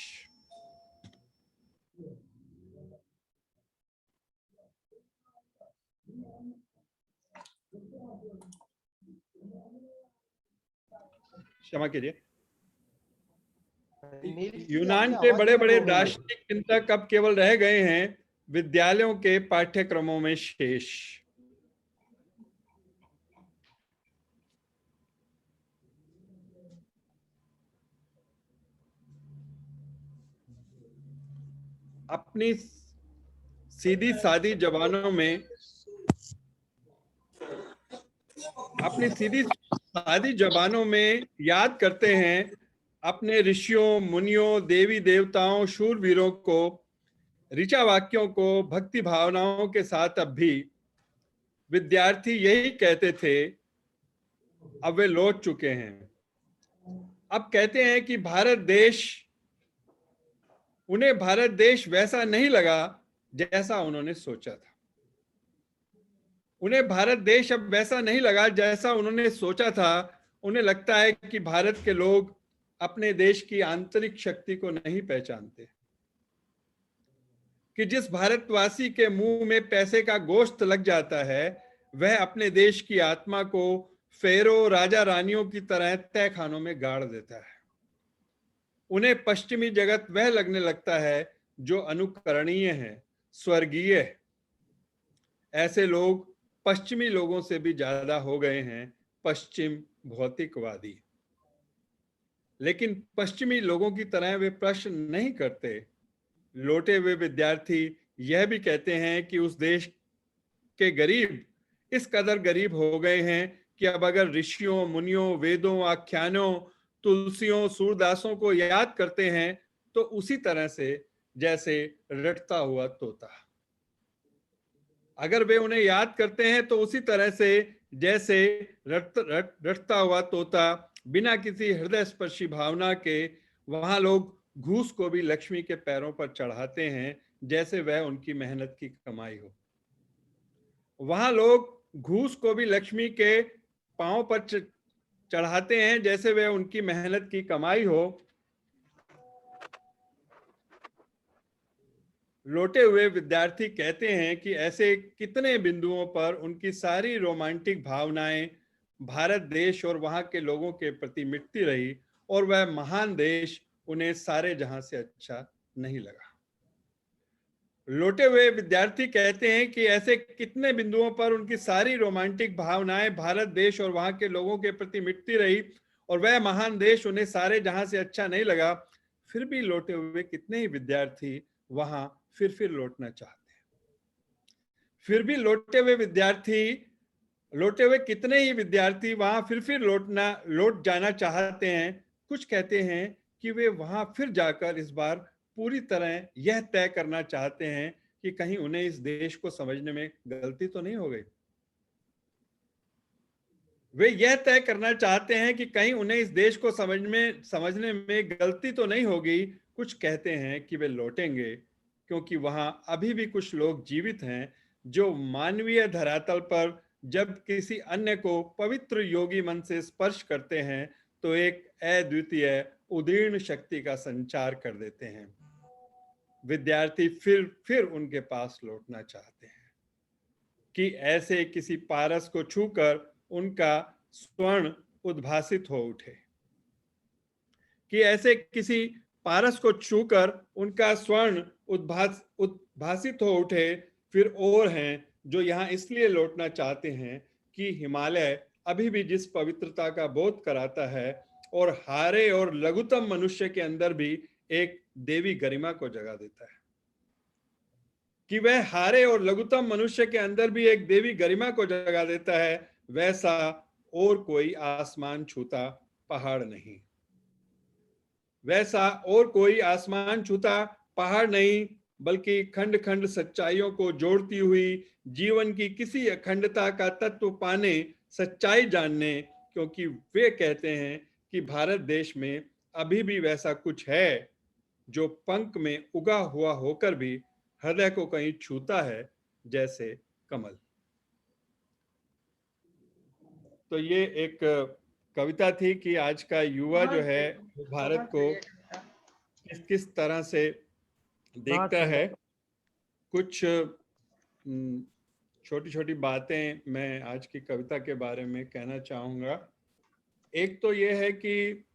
Speaker 5: क्षमा कीजिए। यूनान के बड़े बड़े दार्शनिक चिंतक अब केवल रह गए हैं विद्यालयों के पाठ्यक्रमों में शेष। अपनी सीधी सादी जबानों में याद करते हैं अपने ऋषियों, मुनियों, देवी देवताओं, शूरवीरों को, ऋचा वाक्यों को भक्ति भावनाओं के साथ। अब भी विद्यार्थी यही कहते थे, अब वे लौट चुके हैं। अब कहते हैं कि उन्हें भारत देश वैसा नहीं लगा जैसा उन्होंने सोचा था। उन्हें भारत देश अब वैसा नहीं लगा जैसा उन्होंने सोचा था। उन्हें लगता है कि भारत के लोग अपने देश की आंतरिक शक्ति को नहीं पहचानते, कि जिस भारतवासी के मुंह में पैसे का गोश्त लग जाता है वह अपने देश की आत्मा को फेरो, राजा रानियों की तरह तय खानों में गाड़ देता है। उन्हें पश्चिमी जगत वह लगने लगता है जो अनुकरणीय है, स्वर्गीय है। ऐसे लोग पश्चिमी लोगों से भी ज्यादा हो गए हैं पश्चिम भौतिकवादी। लेकिन पश्चिमी लोगों की तरह वे प्रश्न नहीं करते। लौटे हुए विद्यार्थी यह भी कहते हैं कि उस देश के गरीब इस कदर गरीब हो गए हैं कि अब अगर ऋषियों, मुनियों, वेदों, आख्यानों, तुलसियों, सूरदासों को याद करते हैं तो उसी तरह से जैसे रटता हुआ तोता। अगर वे उन्हें याद करते हैं तो उसी तरह से जैसे रटता हुआ तोता, बिना किसी हृदय स्पर्शी भावना के। वहां लोग घूस को भी लक्ष्मी के पैरों पर चढ़ाते हैं जैसे वह उनकी मेहनत की कमाई हो। वहां लोग घूस को भी लक्ष्मी के पांव पर चढ़ाते हैं जैसे वह उनकी मेहनत की कमाई हो। लौटे हुए विद्यार्थी कहते हैं कि ऐसे कितने बिंदुओं पर उनकी सारी रोमांटिक भावनाएं भारत देश और वहां के लोगों के प्रति मिटती रही और वह महान देश उन्हें सारे जहां से अच्छा नहीं लगा। लौटे हुए विद्यार्थी कहते हैं कि ऐसे कितने बिंदुओं पर उनकी सारी रोमांटिक भावनाएं भारत देश और वहां के लोगों के प्रति मिटती रही और वह महान देश उन्हें सारे जहां से अच्छा नहीं लगा। फिर भी लौटे हुए कितने ही विद्यार्थी वहां फिर लौटना चाहते हैं। फिर भी लौटे हुए कितने ही विद्यार्थी वहां फिर लौट जाना चाहते हैं। कुछ कहते हैं कि वे वहां फिर जाकर इस बार पूरी तरह यह तय करना चाहते हैं कि कहीं उन्हें इस देश को समझने में गलती तो नहीं हो गई। वे यह तय करना चाहते हैं कि कहीं उन्हें इस देश को समझने में गलती तो नहीं होगी। कुछ कहते हैं कि वे लौटेंगे क्योंकि वहां अभी भी कुछ लोग जीवित हैं जो मानवीय धरातल पर जब किसी अन्य को पवित्र योगी मन से स्पर्श करते हैं तो एक अद्वितीय उदीर्ण शक्ति का संचार कर देते हैं। विद्यार्थी फिर उनके पास लौटना चाहते हैं कि ऐसे किसी पारस को छूकर उनका स्वर्ण उद्भासित हो उठे, कि ऐसे किसी पारस को छूकर उनका स्वर्ण उद्भासित हो उठे। फिर और हैं जो यहाँ इसलिए लौटना चाहते हैं कि हिमालय अभी भी जिस पवित्रता का बोध कराता है और हारे और लघुतम मनुष्य के अंदर भी एक देवी गरिमा को जगा देता है, कि वह हारे और लघुतम मनुष्य के अंदर भी एक देवी गरिमा को जगा देता है, वैसा और कोई आसमान छूता पहाड़ नहीं, वैसा और कोई आसमान छूता पहाड़ नहीं, बल्कि खंड खंड सच्चाइयों को जोड़ती हुई जीवन की किसी अखंडता का तत्व पाने, सच्चाई जानने, क्योंकि वे कहते हैं कि भारत देश में अभी भी वैसा कुछ है जो पंख में उगा हुआ होकर भी हृदय को कहीं छूता है, जैसे कमल। तो ये एक कविता थी कि आज का युवा जो है भारत को किस तरह से देखता है। कुछ छोटी छोटी बातें मैं आज की कविता के बारे में कहना चाहूँगा। एक तो ये है कि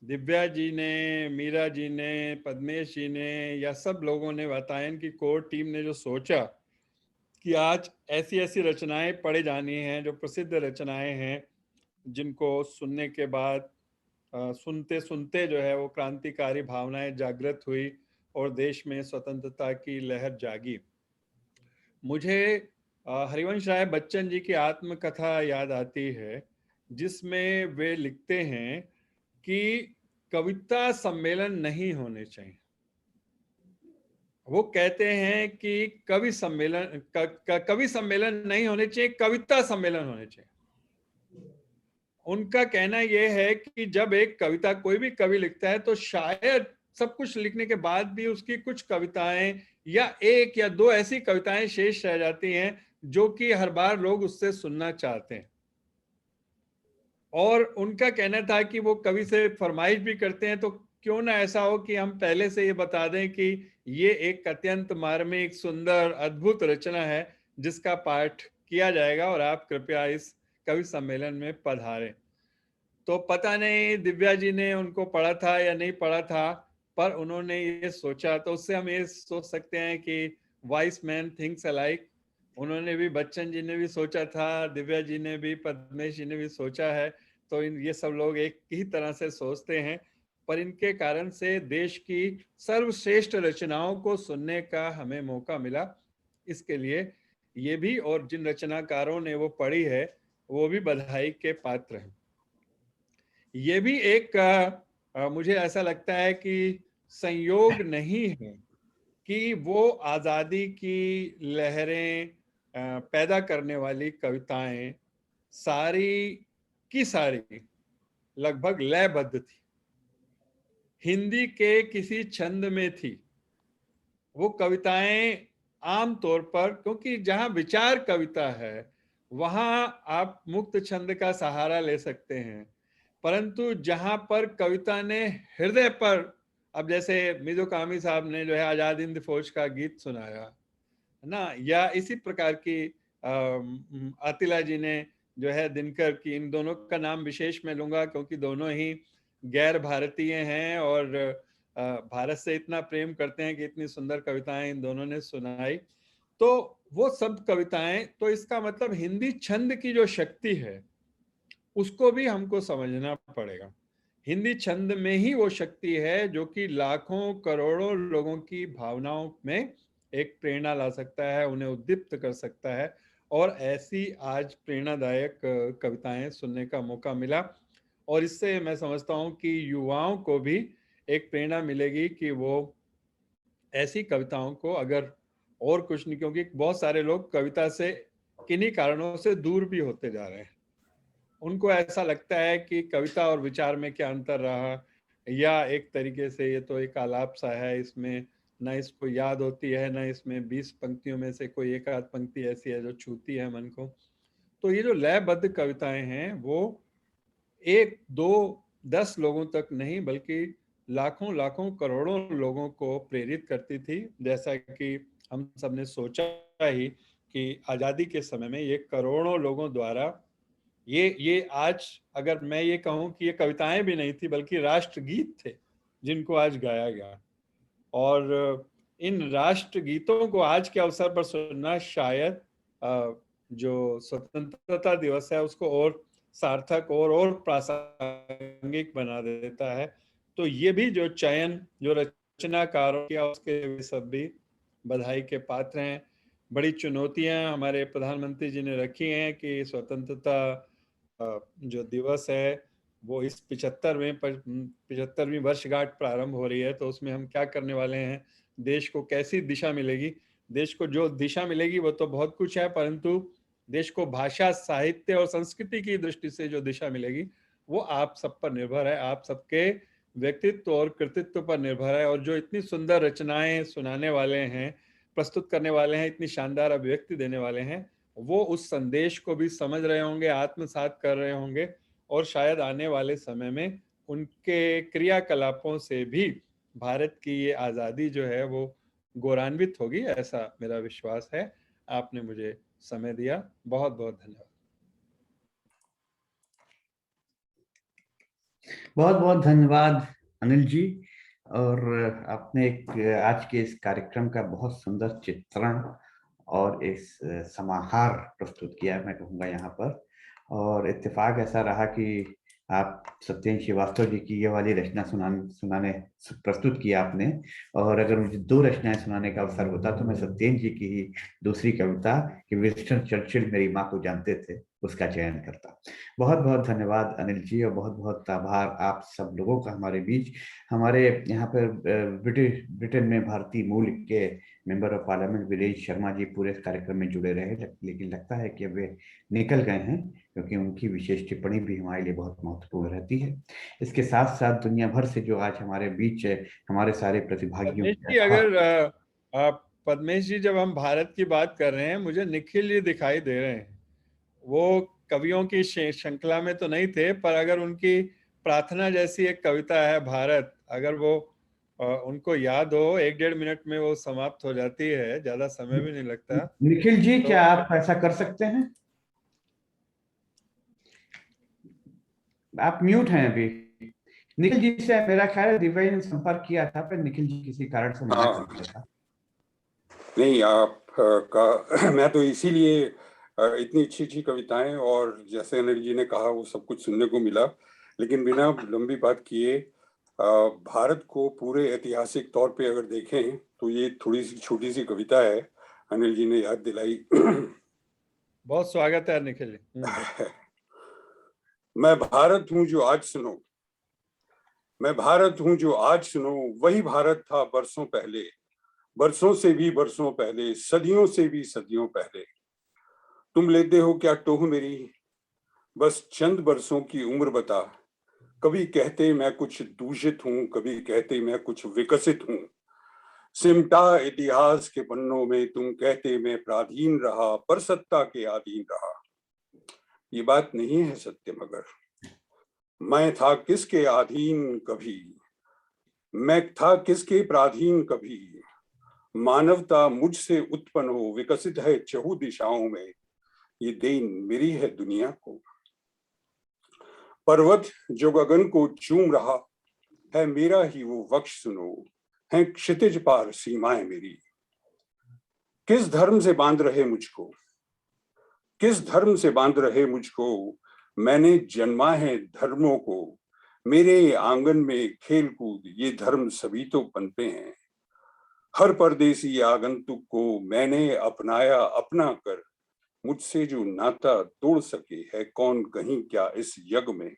Speaker 5: दिव्या जी ने, मीरा जी ने, पद्मेश जी ने या सब लोगों ने, वातायन की कोर टीम ने जो सोचा कि आज ऐसी ऐसी रचनाएं पढ़े जानी हैं जो प्रसिद्ध रचनाएं हैं, जिनको सुनने के बाद सुनते सुनते जो है वो क्रांतिकारी भावनाएं जागृत हुई और देश में स्वतंत्रता की लहर जागी। मुझे हरिवंश राय बच्चन जी की आत्मकथा याद आती है, जिसमें वे लिखते हैं कि कविता सम्मेलन नहीं होने चाहिए। वो कहते हैं कि कवि सम्मेलन नहीं होने चाहिए, कविता सम्मेलन होने चाहिए। उनका कहना यह है कि जब एक कविता कोई भी कवि लिखता है तो शायद सब कुछ लिखने के बाद भी उसकी कुछ कविताएं या एक या दो ऐसी कविताएं शेष रह जाती हैं जो कि हर बार लोग उससे सुनना चाहते हैं। और उनका कहना था कि वो कवि से फरमाइश भी करते हैं, तो क्यों ना ऐसा हो कि हम पहले से ये बता दें कि ये एक अत्यंत मार्मिक, सुंदर, अद्भुत रचना है जिसका पाठ किया जाएगा और आप कृपया इस कवि सम्मेलन में पधारें। तो पता नहीं दिव्या जी ने उनको पढ़ा था या नहीं पढ़ा था, पर उन्होंने ये सोचा, तो उससे हम ये सोच सकते हैं कि वाइस मैन थिंक्स अलाइक। उन्होंने भी, बच्चन जी ने भी सोचा था, दिव्या जी ने भी, पद्मेश जी ने भी सोचा है, तो ये सब लोग एक ही तरह से सोचते हैं। पर इनके कारण से देश की सर्वश्रेष्ठ रचनाओं को सुनने का हमें मौका मिला। इसके लिए ये भी और जिन रचनाकारों ने वो पढ़ी है वो भी बधाई के पात्र हैं। ये भी एक मुझे ऐसा लगता है कि संयोग नहीं है कि वो आज़ादी की लहरें पैदा करने वाली कविताएं सारी की सारी लगभग लयबद्ध थी, हिंदी के किसी छंद में थी। वो कविताएं आम तौर पर, क्योंकि जहां विचार कविता है वहां आप मुक्त छंद का सहारा ले सकते हैं, परंतु जहां पर कविता ने हृदय पर, अब जैसे मिज़ो कामी साहब ने जो है आजाद हिंद फौज का गीत सुनाया है ना, या इसी प्रकार की आतिला जी ने जो है दिनकर की, इन दोनों का नाम विशेष मैं लूंगा क्योंकि दोनों ही गैर भारतीय हैं और भारत से इतना प्रेम करते हैं कि इतनी सुंदर कविताएं इन दोनों ने सुनाई। तो वो सब कविताएं, तो इसका मतलब हिंदी छंद की जो शक्ति है उसको भी हमको समझना पड़ेगा। हिंदी छंद में ही वो शक्ति है जो कि लाखों करोड़ों लोगों की भावनाओं में एक प्रेरणा ला सकता है, उन्हें उद्दीप्त कर सकता है। और ऐसी आज प्रेरणादायक कविताएं सुनने का मौका मिला और इससे मैं समझता हूं कि युवाओं को भी एक प्रेरणा मिलेगी कि वो ऐसी कविताओं को, अगर और कुछ नहीं, क्योंकि बहुत सारे लोग कविता से किन्हीं कारणों से दूर भी होते जा रहे हैं। उनको ऐसा लगता है कि कविता और विचार में क्या अंतर रहा, या एक तरीके से ये तो एक आलाप सा है, इसमें ना इसको याद होती है, ना इसमें 20 पंक्तियों में से कोई एक आध पंक्ति ऐसी है जो छूती है मन को। तो ये जो लयबद्ध कविताएं हैं वो 1, 2, 10 लोगों तक नहीं बल्कि लाखों लाखों करोड़ों लोगों को प्रेरित करती थी। जैसा कि हम सब ने सोचा ही कि आज़ादी के समय में ये करोड़ों लोगों द्वारा ये आज अगर मैं ये कहूँ कि ये कविताएं भी नहीं थी बल्कि राष्ट्रगीत थे जिनको आज गाया गया। और इन राष्ट्र गीतों को आज के अवसर पर सुनना शायद जो स्वतंत्रता दिवस है उसको और सार्थक और प्रासंगिक बना देता है। तो ये भी जो चयन जो रचनाकारों किया उसके लिए सब भी बधाई के पात्र हैं। बड़ी चुनौतियां हमारे प्रधानमंत्री जी ने रखी हैं कि स्वतंत्रता जो दिवस है वो इस 75वीं वर्षगांठ प्रारंभ हो रही है, तो उसमें हम क्या करने वाले हैं, देश को कैसी दिशा मिलेगी। देश को जो दिशा मिलेगी वो तो बहुत कुछ है, परंतु देश को भाषा, साहित्य और संस्कृति की दृष्टि से जो दिशा मिलेगी वो आप सब पर निर्भर है, आप सबके व्यक्तित्व और कृतित्व पर निर्भर है। और जो इतनी सुंदर रचनाएं सुनाने वाले हैं, प्रस्तुत करने वाले हैं, इतनी शानदार अभिव्यक्ति देने वाले हैं, वो उस संदेश को भी समझ रहे होंगे, आत्मसात कर रहे होंगे और शायद आने वाले समय में उनके क्रियाकलापों से भी भारत की ये आज़ादी जो है वो गौरवान्वित होगी, ऐसा मेरा विश्वास है। आपने मुझे समय दिया, बहुत बहुत धन्यवाद।
Speaker 1: बहुत बहुत धन्यवाद अनिल जी। और आपने एक आज के इस कार्यक्रम का बहुत सुंदर चित्रण और इस समाहार प्रस्तुत किया, मैं कहूँगा यहाँ पर। और इत्तेफाक ऐसा रहा कि आप सत्येंद्र श्रीवास्तव जी की ये वाली रचना सुनाने प्रस्तुत किया आपने, और अगर मुझे 2 रचनाएं सुनाने का अवसर होता तो मैं सत्येंद्र जी की ही दूसरी कविता कि विंस्टन चर्चिल मेरी माँ को जानते थे उसका चयन करता। बहुत बहुत धन्यवाद अनिल जी, और बहुत बहुत आभार आप सब लोगों का हमारे बीच, हमारे यहाँ पर ब्रिटेन में भारतीय मूल के मेंबर ऑफ पार्लियामेंट विलेज शर्मा जी पूरे कार्यक्रम में जुड़े रहे, लेकिन लगता है कि वे निकल गए हैं, क्योंकि उनकी विशेष टिप्पणी भी हमारे लिए बहुत महत्वपूर्ण रहती है। इसके साथ साथ दुनिया भर से जो आज हमारे बीच हमारे सारे प्रतिभागियों,
Speaker 5: अगर पद्मेश जी जब हम भारत की बात कर रहे हैं, मुझे निखिल जी दिखाई दे रहे हैं। वो कवियों की श्रृंखला में तो नहीं थे, पर अगर उनकी प्रार्थना जैसी एक कविता है भारत, अगर वो उनको याद हो 1-1.5 मिनट में वो समाप्त हो जाती है, ज्यादा समय भी नहीं लगता।
Speaker 1: निखिल जी
Speaker 5: तो
Speaker 1: क्या आप ऐसा कर सकते हैं? आप म्यूट हैं अभी। निखिल जी से मेरा ख्याल है दिव्या जी ने संपर्क किया था, पर निखिल जी किसी कारण से मना कर दिया था।
Speaker 19: नहीं, आपका मैं तो इसीलिए इतनी अच्छी अच्छी कविताएं और जैसे अनिल जी ने कहा वो सब कुछ सुनने को मिला, लेकिन बिना लंबी बात किए भारत को पूरे ऐतिहासिक तौर पे अगर देखें तो ये थोड़ी सी छोटी सी कविता है, अनिल जी ने याद दिलाई।
Speaker 5: बहुत स्वागत है निखिल जी।
Speaker 19: मैं भारत हूँ जो आज सुनो, मैं भारत हूँ जो आज सुनो, वही भारत था बरसों पहले, बरसों से भी बरसों पहले, सदियों से भी सदियों पहले। तुम लेते हो क्या टोह मेरी, बस चंद बरसों की उम्र बता। कभी कहते मैं कुछ दूषित हूँ, कभी कहते मैं कुछ विकसित हूँ। सिमटा इतिहास के पन्नों में तुम कहते मैं पराधीन रहा, पर सत्ता के अधीन रहा। ये बात नहीं है सत्य, मगर मैं था किसके अधीन कभी, मैं था किसके पराधीन कभी। मानवता मुझसे उत्पन्न हो, विकसित है चहु दिशाओं में, ये देन मेरी है दुनिया को। पर्वत जो गगन को चूम रहा है, मेरा ही वो वक्ष सुनो, है क्षितिज पार सीमाएं मेरी। किस धर्म से बांध रहे मुझको, किस धर्म से बांध रहे मुझको, मैंने जन्मा है धर्मों को। मेरे आंगन में खेल कूद ये धर्म सभी तो पनपे हैं। हर परदेसी आगंतुक को मैंने अपनाया अपना कर, मुझसे जो नाता तोड़ सके है कौन कहीं क्या इस यज्ञ में।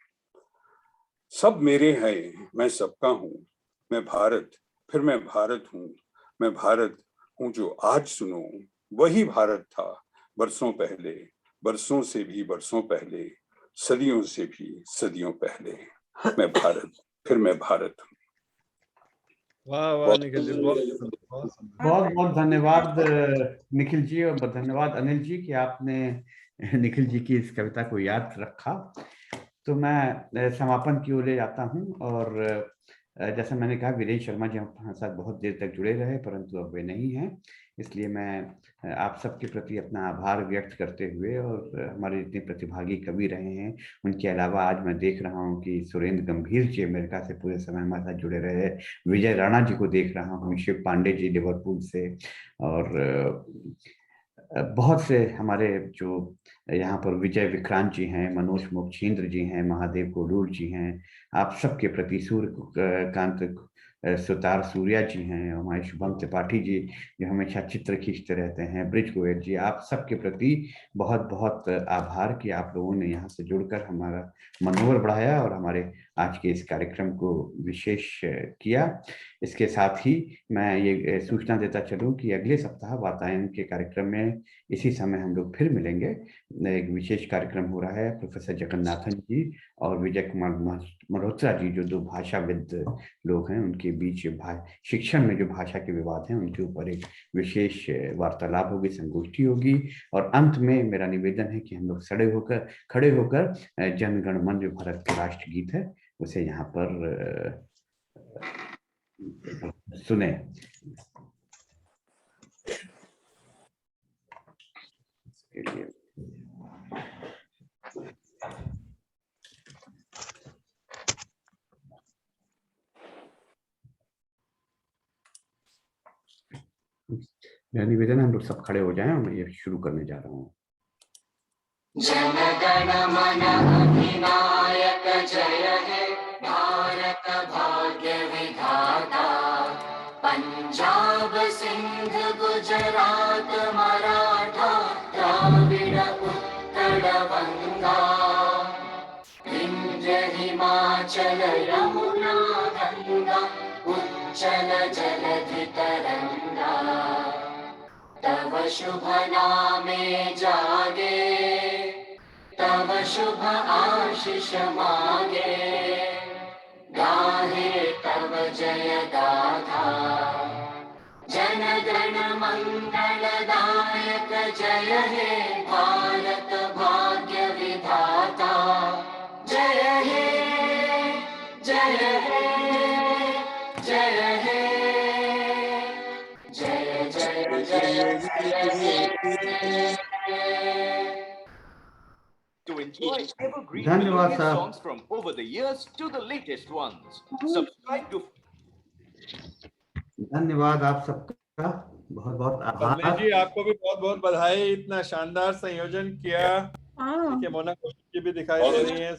Speaker 19: सब मेरे हैं, मैं सबका हूँ, मैं भारत, फिर मैं भारत हूँ, मैं भारत हूँ जो आज सुनो, वही भारत था बरसों पहले, बरसों से भी बरसों पहले, सदियों से भी सदियों पहले। मैं भारत, फिर मैं भारत हूँ।
Speaker 5: वाह वाह निखिल जी,
Speaker 1: बहुत बहुत धन्यवाद निखिल जी, और धन्यवाद अनिल जी कि आपने निखिल जी की इस कविता को याद रखा। तो मैं समापन की ओर ले जाता हूँ, और जैसा मैंने कहा, विनय शर्मा जी हमारे साथ बहुत देर तक जुड़े रहे, परंतु अब वे नहीं हैं, इसलिए मैं आप सबके प्रति अपना आभार व्यक्त करते हुए, और हमारे जितने प्रतिभागी कवि रहे हैं उनके अलावा आज मैं देख रहा हूं कि सुरेंद्र गंभीर जी अमेरिका से पूरे समय हमारे साथ जुड़े रहे, विजय राणा जी को देख रहा हूँ, शिव पांडे जी लिवरपूल से, और बहुत से हमारे जो यहाँ पर विजय विक्रांत जी हैं, मनोज मोक्षेंद्र जी हैं, महादेव कोडूर जी हैं, आप सबके प्रति सूर्यकांत सुतार सूर्या जी हैं, हमारे शुभम त्रिपाठी जी जो हमेशा चित्र खींचते रहते हैं, ब्रिज गोयल जी, आप सबके प्रति बहुत बहुत आभार कि आप लोगों ने यहाँ से जुड़कर हमारा मनोबल बढ़ाया और हमारे आज के इस कार्यक्रम को विशेष किया। इसके साथ ही मैं ये सूचना देता चलूं कि अगले सप्ताह वातायन के कार्यक्रम में इसी समय हम लोग फिर मिलेंगे। एक विशेष कार्यक्रम हो रहा है, प्रोफेसर जगन्नाथन जी और विजय कुमार मल्होत्रा जी जो 2 भाषाविद लोग हैं, उनके बीच शिक्षण में जो भाषा के विवाद हैं उनके ऊपर एक विशेष वार्तालाप होगी, संगोष्ठी होगी। और अंत में मेरा निवेदन है कि हम लोग खड़े होकर जन गण मन जो भारत का राष्ट्रगीत है उसे यहाँ पर सुने। मेरा निवेदन है हम लोग सब खड़े हो जाएं और मैं ये शुरू करने जा रहा हूँ।
Speaker 20: जन गण मन अधिनायक जय हे भारत भाग्य विधाता, पंजाब सिंध गुजरात मराठा द्राविड़ उत्कल बंगा, विंध्य हिमाचल यमुना गंगा उच्चल जलधि तरंगा, तव शुभ नामे जागे, तव शुभ आशीष मागे, गाहे तव जय गाथा। जन गण मंगल दायक जय हे भारत भाग्य विधाता, जय हे जय हे जय हे जय जय जय जय।
Speaker 21: To enjoy evergreen
Speaker 1: धन्यवाद
Speaker 21: melodious
Speaker 1: साहब।
Speaker 21: songs from over the years to the latest ones. Subscribe to
Speaker 1: धन्यवाद आप सबका, बहुत बहुत
Speaker 5: पल्ले
Speaker 1: आभार।
Speaker 5: जी आपको भी बहुत बहुत बधाई, इतना शानदार संयोजन किया। देखिए मोना कौशिक जी भी दिखाई दे रही है।